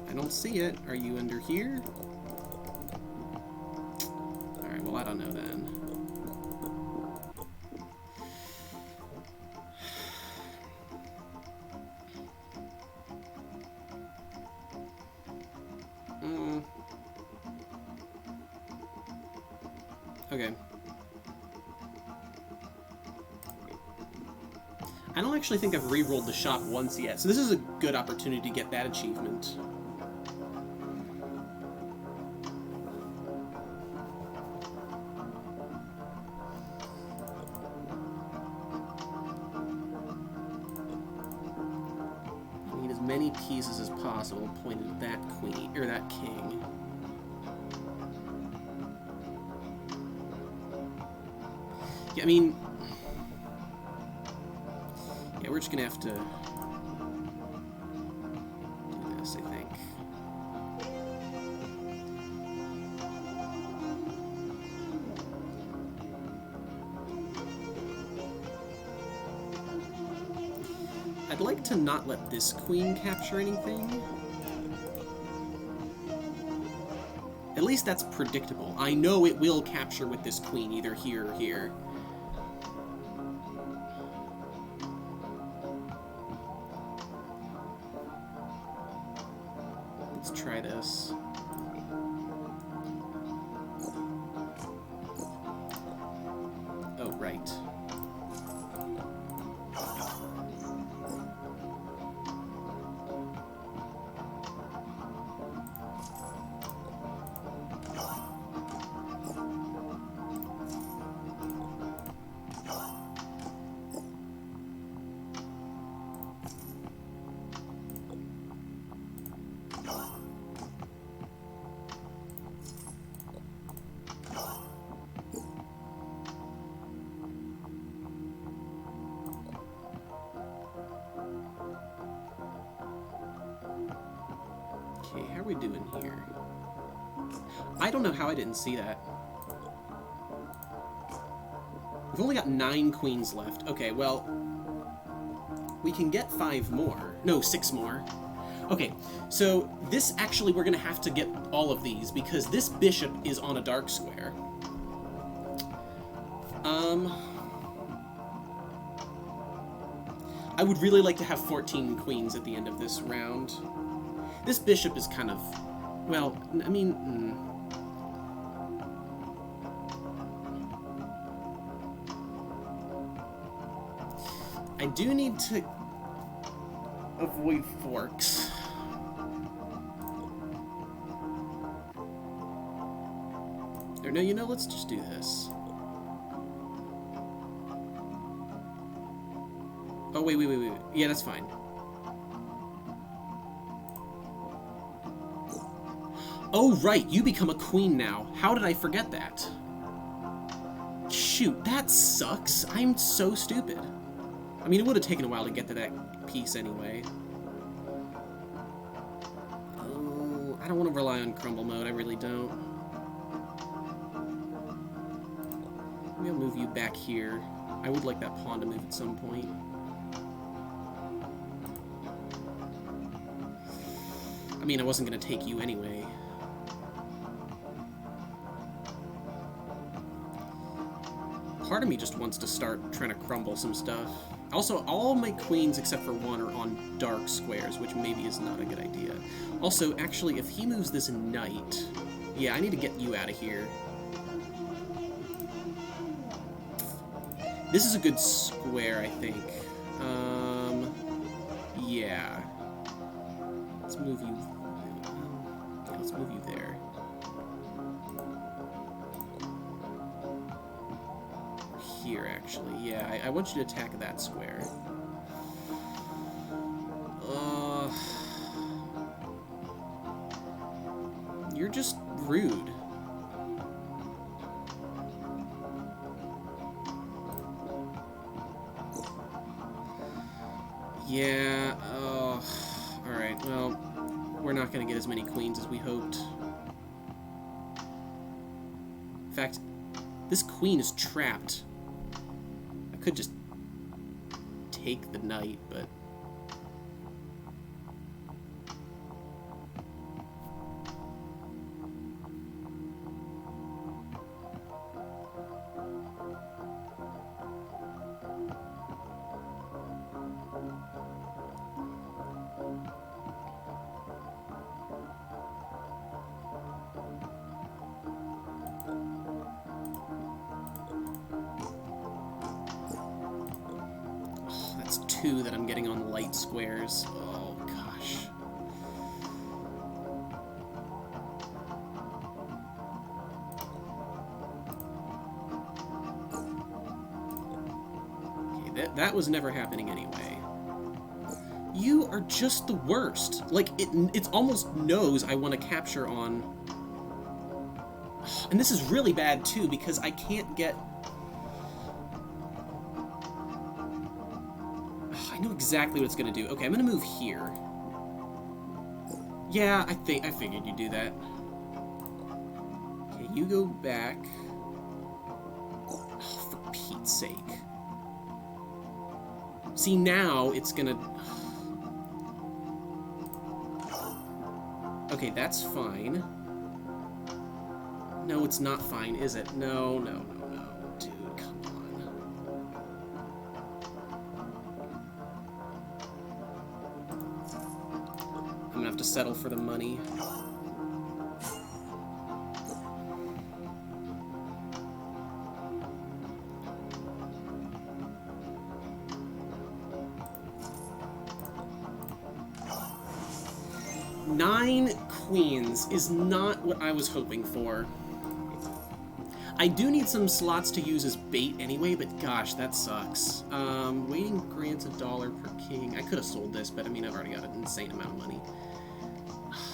I don't see it. Are you under here? Alright, well, I don't know then. Okay. I don't actually think I've re-rolled the shop once yet, so this is a good opportunity to get that achievement. I need as many pieces as possible pointed at that queen, or that king. Yeah, I mean... yeah, we're just gonna have to do this, I think. I'd like to not let this queen capture anything. At least that's predictable. I know it will capture with this queen, either here or here. Let's try this. Oh, right. Okay, how are we doing here? I don't know how I didn't see that. We've only got 9 queens left. Okay, well, we can get 5 more. No, 6 more. Okay, so this actually, we're gonna have to get all of these because this bishop is on a dark square. I would really like to have 14 queens at the end of this round. This bishop is kind of... Well, I mean... I do need to avoid forks. Or no, you know, let's just do this. Oh, wait. Yeah, that's fine. Oh, right, you become a queen now. How did I forget that? Shoot, that sucks. I'm so stupid. I mean, it would have taken a while to get to that piece anyway. Oh, I don't want to rely on crumble mode, I really don't. Maybe I'll move you back here. I would like that pawn to move at some point. I mean, I wasn't going to take you anyway. Part of me just wants to start trying to crumble some stuff. Also, all my queens except for one are on dark squares, which maybe is not a good idea. Also, actually, if he moves this knight... Yeah, I need to get you out of here. This is a good square, I think. Yeah. Let's move you... Yeah, let's move you there. Here, actually. Yeah, I want you to attack that square. You're just rude. Yeah, alright, well, we're not gonna get as many queens as we hoped. In fact, this queen is trapped. I could just take the knight, but... That's two that I'm getting on light squares. Oh, gosh. Okay, that was never happening anyway. You are just the worst. Like, it almost knows I want to capture on... And this is really bad, too, because I can't get... I know exactly what it's going to do. Okay, I'm going to move here. Yeah, I figured you'd do that. Okay, you go back. Oh, for Pete's sake. See, now it's going to... Okay, that's fine. No, it's not fine, is it? No. Dude, come on. I'm gonna have to settle for the money. Nine queens is not what I was hoping for. I do need some slots to use as bait anyway, but gosh, that sucks. Waiting grants $1 per king. I could have sold this, but I mean, I've already got an insane amount of money.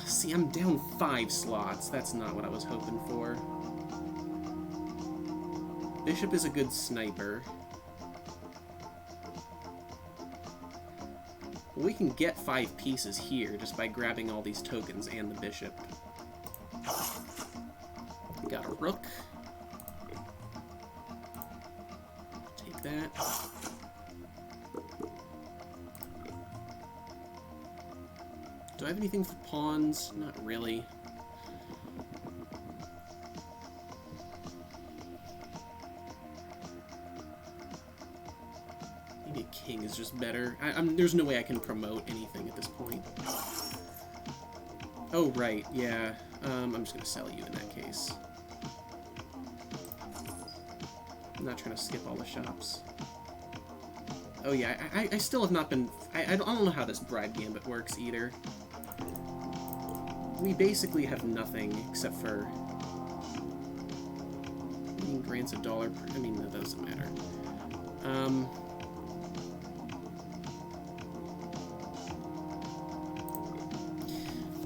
See, I'm down 5 slots. That's not what I was hoping for. Bishop is a good sniper. We can get 5 pieces here just by grabbing all these tokens and the bishop. We got a rook. Take that. Do I have anything for pawns? Not really. Maybe a king is just better. There's no way I can promote anything at this point. Oh, right, yeah. I'm just gonna sell you in that case. I'm not trying to skip all the shops. Oh yeah, I still have not been... I don't know how this bribe gambit works either. We basically have nothing except for... grants $1 per... I mean, that doesn't matter.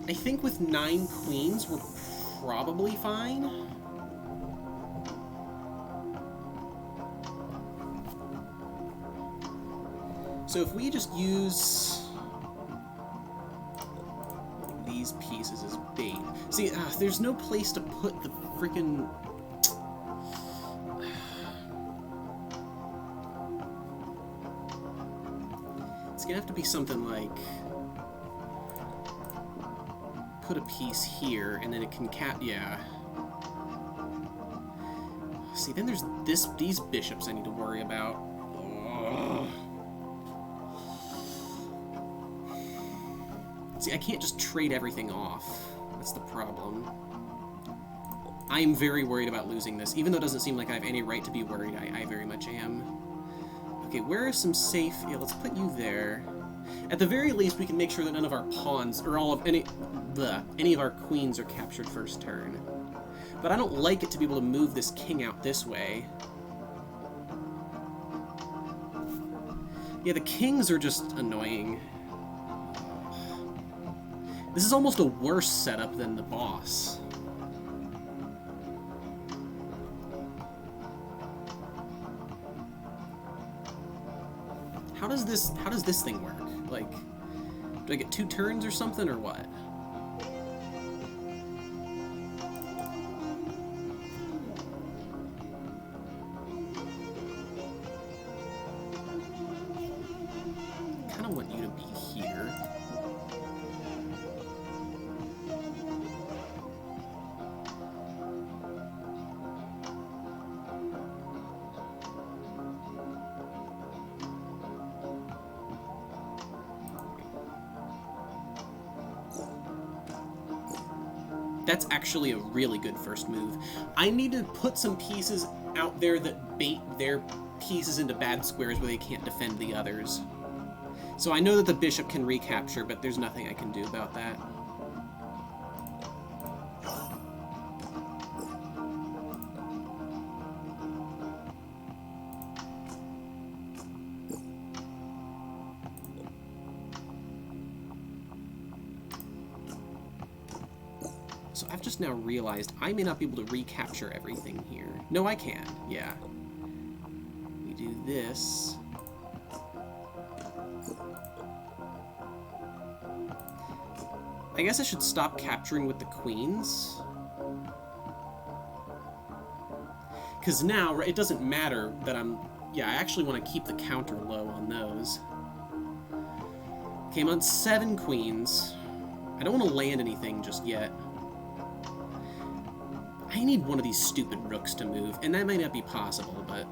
I think with 9 queens, we're probably fine. So if we just use these pieces as bait... See, there's no place to put the freaking... It's gonna have to be something like... Put a piece here, and then it can yeah. See, then there's these bishops I need to worry about. Ugh. See, I can't just trade everything off. That's the problem. I am very worried about losing this. Even though it doesn't seem like I have any right to be worried, I very much am. Okay, where are some safe... Yeah, let's put you there. At the very least, we can make sure that none of our pawns, or any of our queens are captured first turn. But I don't like it to be able to move this king out this way. Yeah, the kings are just annoying. This is almost a worse setup than the boss. How does this thing work? Like, do I get 2 turns or something, or what? I kind of want you to be here. That's actually a really good first move. I need to put some pieces out there that bait their pieces into bad squares where they can't defend the others. So I know that the bishop can recapture, but there's nothing I can do about that. So I've just now realized I may not be able to recapture everything here. No, I can. Yeah. We do this. I guess I should stop capturing with the queens. Because now, it doesn't matter that I'm... Yeah, I actually want to keep the counter low on those. Okay, I'm on 7 queens. I don't want to land anything just yet. I need one of these stupid rooks to move, and that might not be possible, but...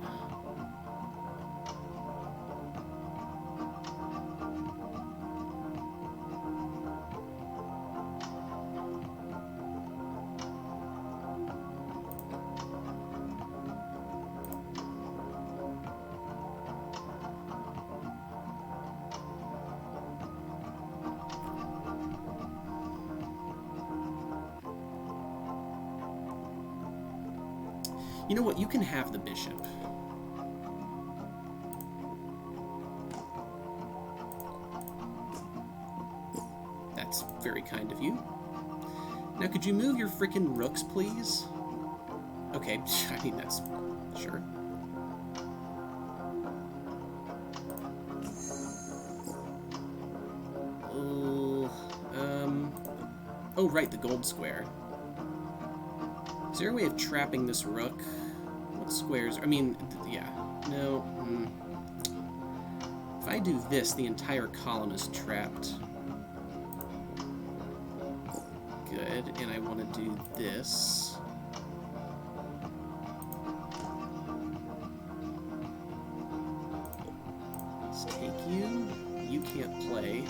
You know what? You can have the bishop. That's very kind of you. Now, could you move your frickin' rooks, please? Okay, I mean, that's... sure. Oh, right, the gold square. Is there a way of trapping this rook? What squares? I mean, yeah. No. If I do this, the entire column is trapped. Good. And I want to do this. Let's take you. You can't play.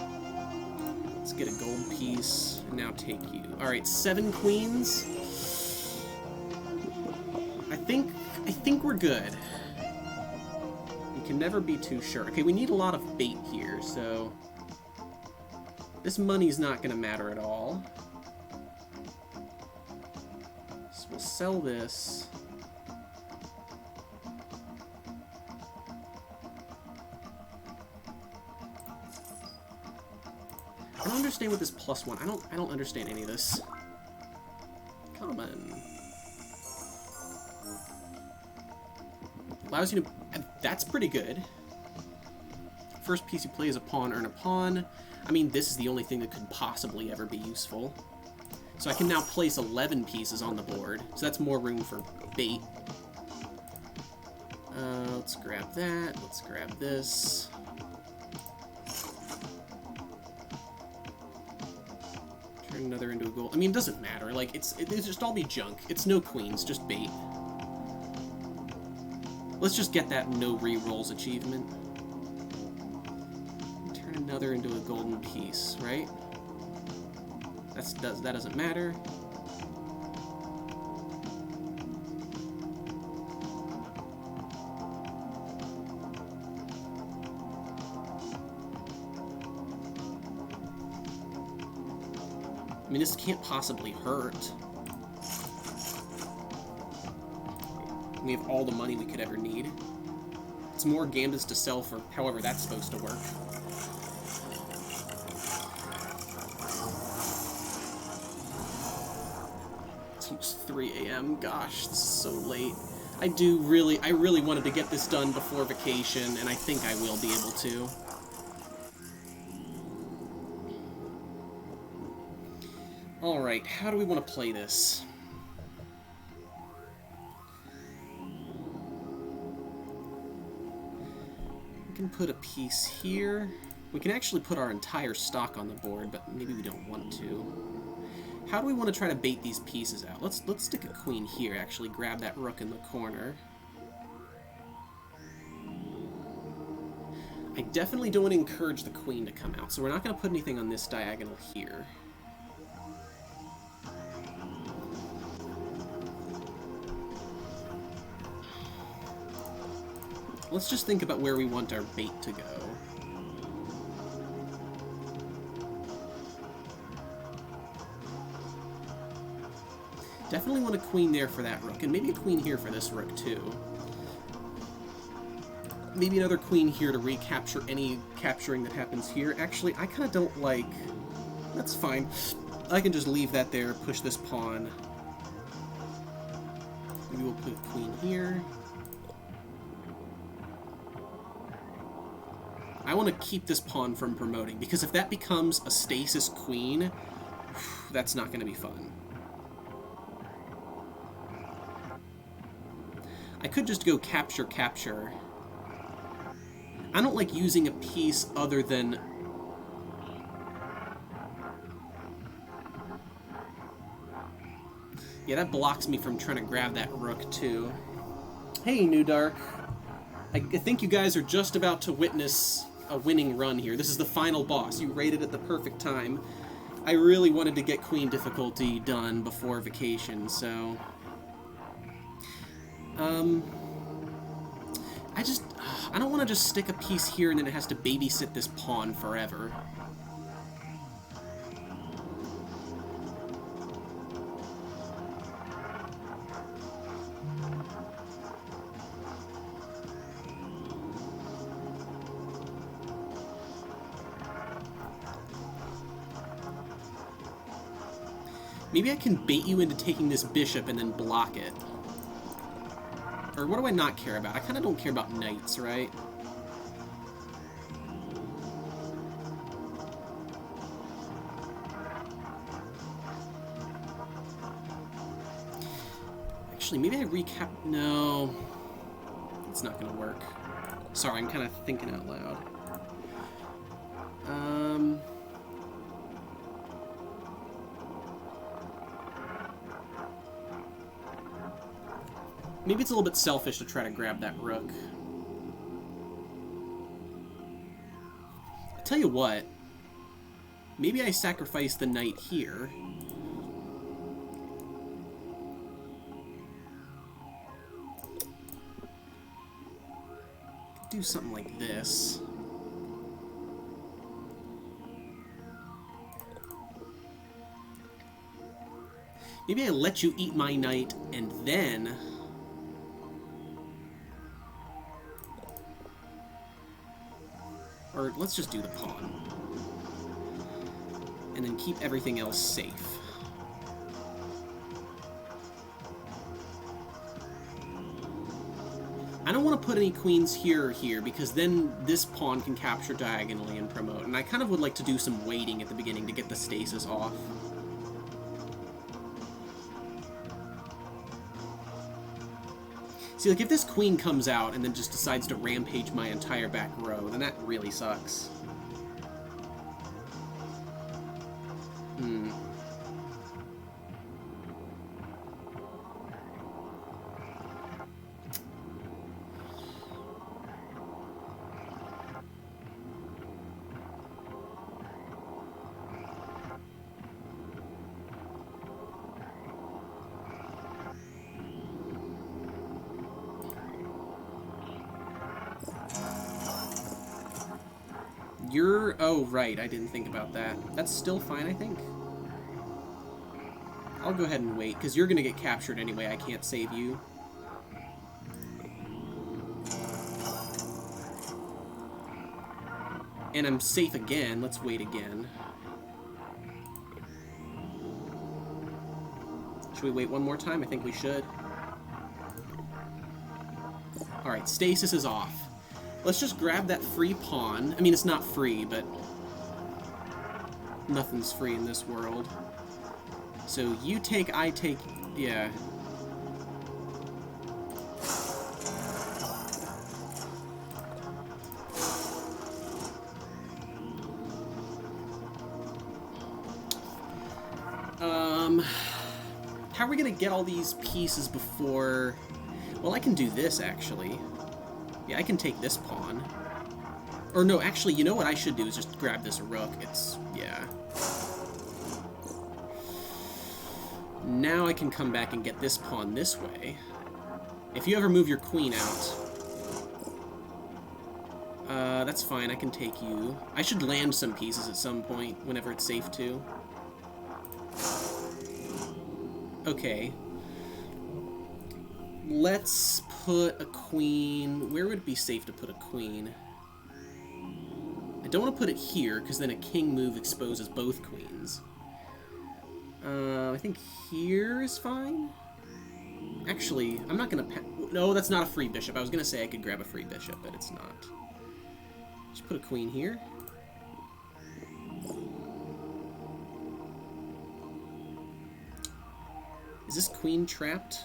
Let's get a gold piece, and now take you. Alright, 7 queens. I think we're good. We can never be too sure. Okay, we need a lot of bait here, so... This money's not gonna matter at all. So we'll sell this. I don't understand what this +1. I don't understand any of this. Come on. Allows you to... That's pretty good. First piece you play is a pawn, earn a pawn. I mean, this is the only thing that could possibly ever be useful. So I can now place 11 pieces on the board. So that's more room for bait. Let's grab that. Let's grab this. Turn another into a gold. I mean, it doesn't matter. Like, it's just all be junk. It's no queens, just bait. Let's just get that no re-rolls achievement. Turn another into a golden piece, right? That doesn't matter. I mean, this can't possibly hurt. We have all the money we could ever need. It's more gambas to sell for however that's supposed to work. It's almost 3 a.m. Gosh, this is so late. I really wanted to get this done before vacation, and I think I will be able to. Alright, how do we want to play this? We can put a piece here. We can actually put our entire stock on the board, but maybe we don't want to. How do we want to try to bait these pieces out? Let's stick a queen here, actually. Grab that rook in the corner. I definitely don't want to encourage the queen to come out, so we're not going to put anything on this diagonal here. Let's just think about where we want our bait to go. Definitely want a queen there for that rook, and maybe a queen here for this rook, too. Maybe another queen here to recapture any capturing that happens here. Actually, I kind of don't like... That's fine. I can just leave that there, push this pawn. Maybe we'll put a queen here. I want to keep this pawn from promoting, because if that becomes a stasis queen, that's not going to be fun. I could just go capture, capture. I don't like using a piece other than... Yeah, that blocks me from trying to grab that rook, too. Hey, New Dark. I think you guys are just about to witness a winning run here. This is the final boss. You rated at the perfect time. I really wanted to get Queen difficulty done before vacation, so... I don't want to just stick a piece here and then it has to babysit this pawn forever. Maybe I can bait you into taking this bishop and then block it. Or what do I not care about? I kind of don't care about knights, right? Actually, maybe I recap... No. It's not going to work. Sorry, I'm kind of thinking out loud. Maybe it's a little bit selfish to try to grab that rook. I tell you what. Maybe I sacrifice the knight here. Do something like this. Maybe I let you eat my knight, and then... Or let's just do the pawn. And then keep everything else safe. I don't want to put any queens here or here, because then this pawn can capture diagonally and promote. And I kind of would like to do some waiting at the beginning to get the stasis off. See, like, if this queen comes out and then just decides to rampage my entire back row, then that really sucks. You're... Oh, right, I didn't think about that. That's still fine, I think. I'll go ahead and wait, because you're going to get captured anyway. I can't save you. And I'm safe again. Let's wait again. Should we wait one more time? I think we should. Alright, stasis is off. Let's just grab that free pawn. I mean, it's not free, but nothing's free in this world. So you take, I take, yeah. How are we gonna get all these pieces before... Well, I can do this, actually. Yeah, I can take this pawn. Or no, actually, you know what I should do is just grab this rook. It's... yeah. Now I can come back and get this pawn this way. If you ever move your queen out... that's fine, I can take you. I should land some pieces at some point, whenever it's safe to. Okay. Let's put a queen... Where would it be safe to put a queen? I don't want to put it here, because then a king move exposes both queens. I think here is fine? Actually, I'm not going to... No, that's not a free bishop. I was going to say I could grab a free bishop, but it's not. Just put a queen here. Is this queen trapped?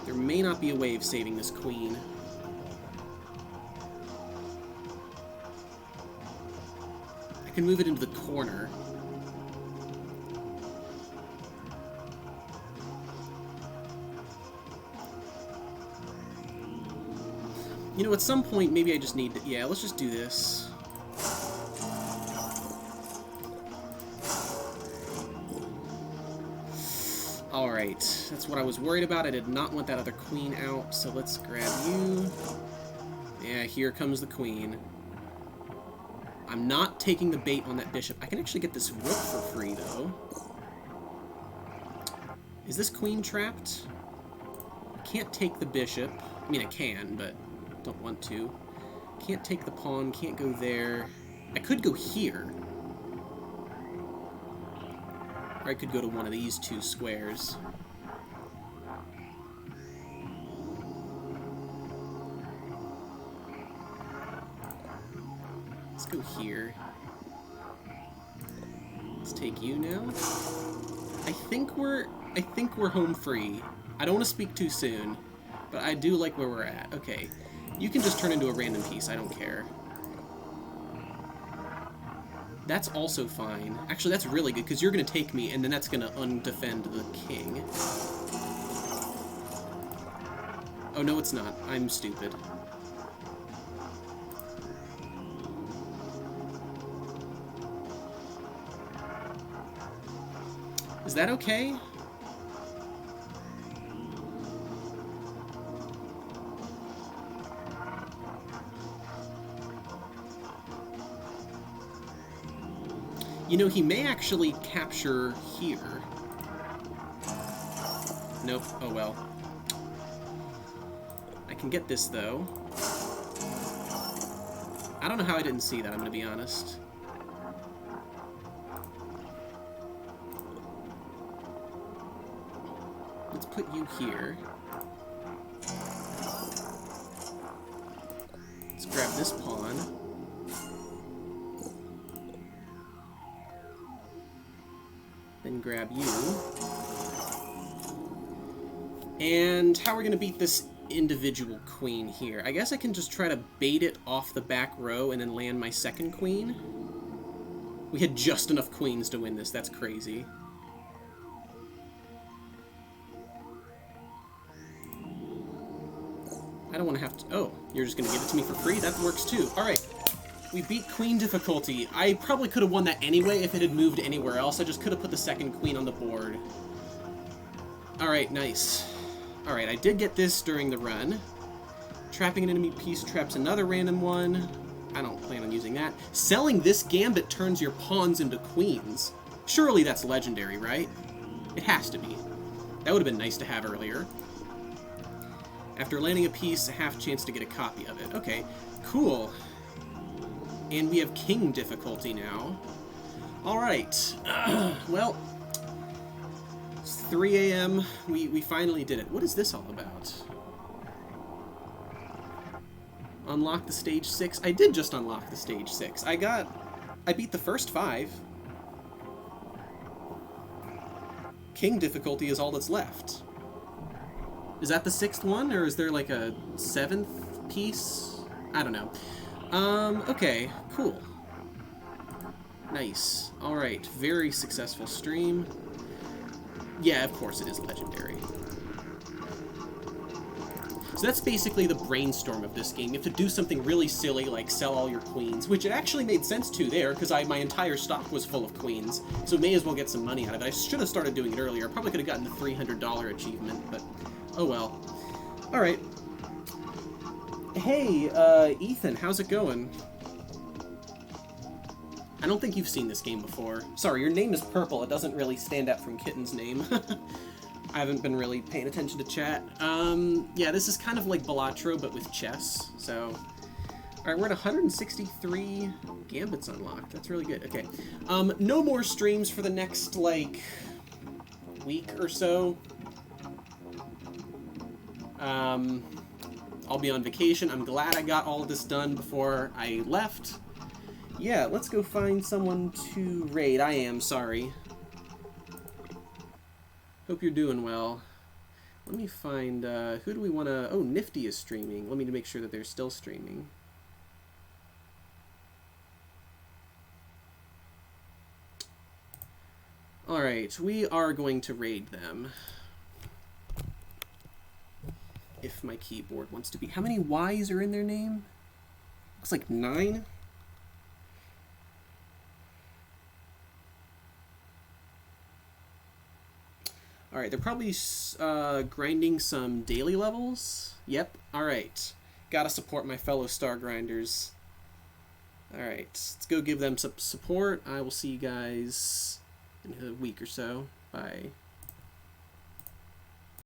There may not be a way of saving this queen. I can move it into the corner. You know, at some point, maybe I just need to... Yeah, let's just do this. Alright, that's what I was worried about. I did not want that other queen out, so let's grab you. Yeah, here comes the queen. I'm not taking the bait on that bishop. I can actually get this rook for free, though. Is this queen trapped? I can't take the bishop. I mean, I can, but don't want to. Can't take the pawn, can't go there. I could go here. Or I could go to one of these two squares. Let's go here. Let's take you now. I think we're home free. I don't want to speak too soon, but I do like where we're at. Okay. You can just turn into a random piece, I don't care. That's also fine. Actually, that's really good, because you're going to take me, and then that's going to undefend the king. Oh, no, it's not. I'm stupid. Is that okay? You know, he may actually capture here. Nope. Oh well. I can get this, though. I don't know how I didn't see that, I'm gonna be honest. Let's put you here. Let's grab this pawn. Then grab you. And how are we going to beat this individual queen here? I guess I can just try to bait it off the back row and then land my second queen. We had just enough queens to win this. That's crazy. I don't want to have to... Oh, you're just going to give it to me for free? That works too. Alright. We beat queen difficulty. I probably could have won that anyway if it had moved anywhere else. I just could have put the second queen on the board. Alright, nice. Alright, I did get this during the run. Trapping an enemy piece traps another random one. I don't plan on using that. Selling this gambit turns your pawns into queens. Surely that's legendary, right? It has to be. That would have been nice to have earlier. After landing a piece, a half chance to get a copy of it. Okay, cool. And we have king difficulty now. Alright. Well, it's 3 a.m. We finally did it. What is this all about? Unlock the stage 6. I did just unlock the stage 6. I beat the first 5. King difficulty is all that's left. Is that the 6th one, or is there like a 7th piece? I don't know. Okay, cool. Nice. Alright, very successful stream. Yeah, of course it is legendary. So that's basically the brainstorm of this game. You have to do something really silly, like sell all your queens, which it actually made sense to there, because my entire stock was full of queens, so may as well get some money out of it. I should have started doing it earlier. I probably could have gotten the $300 achievement, but oh well. Alright. Hey, Ethan, how's it going? I don't think you've seen this game before. Sorry, your name is purple. It doesn't really stand out from Kitten's name. I haven't been really paying attention to chat. Yeah, this is kind of like Balatro, but with chess, so... Alright, we're at 163 gambits unlocked. That's really good. Okay. No more streams for the next, like, week or so. I'll be on vacation. I'm glad I got all of this done before I left. Yeah, let's go find someone to raid. I am, sorry. Hope you're doing well. Let me find, who do we want to... Oh, Nifty is streaming. Let me make sure that they're still streaming. Alright, we are going to raid them. If my keyboard wants to be... How many Y's are in their name? Looks like 9. Alright, they're probably grinding some daily levels. Yep, alright. Gotta support my fellow star grinders. Alright, let's go give them some support. I will see you guys in a week or so. Bye.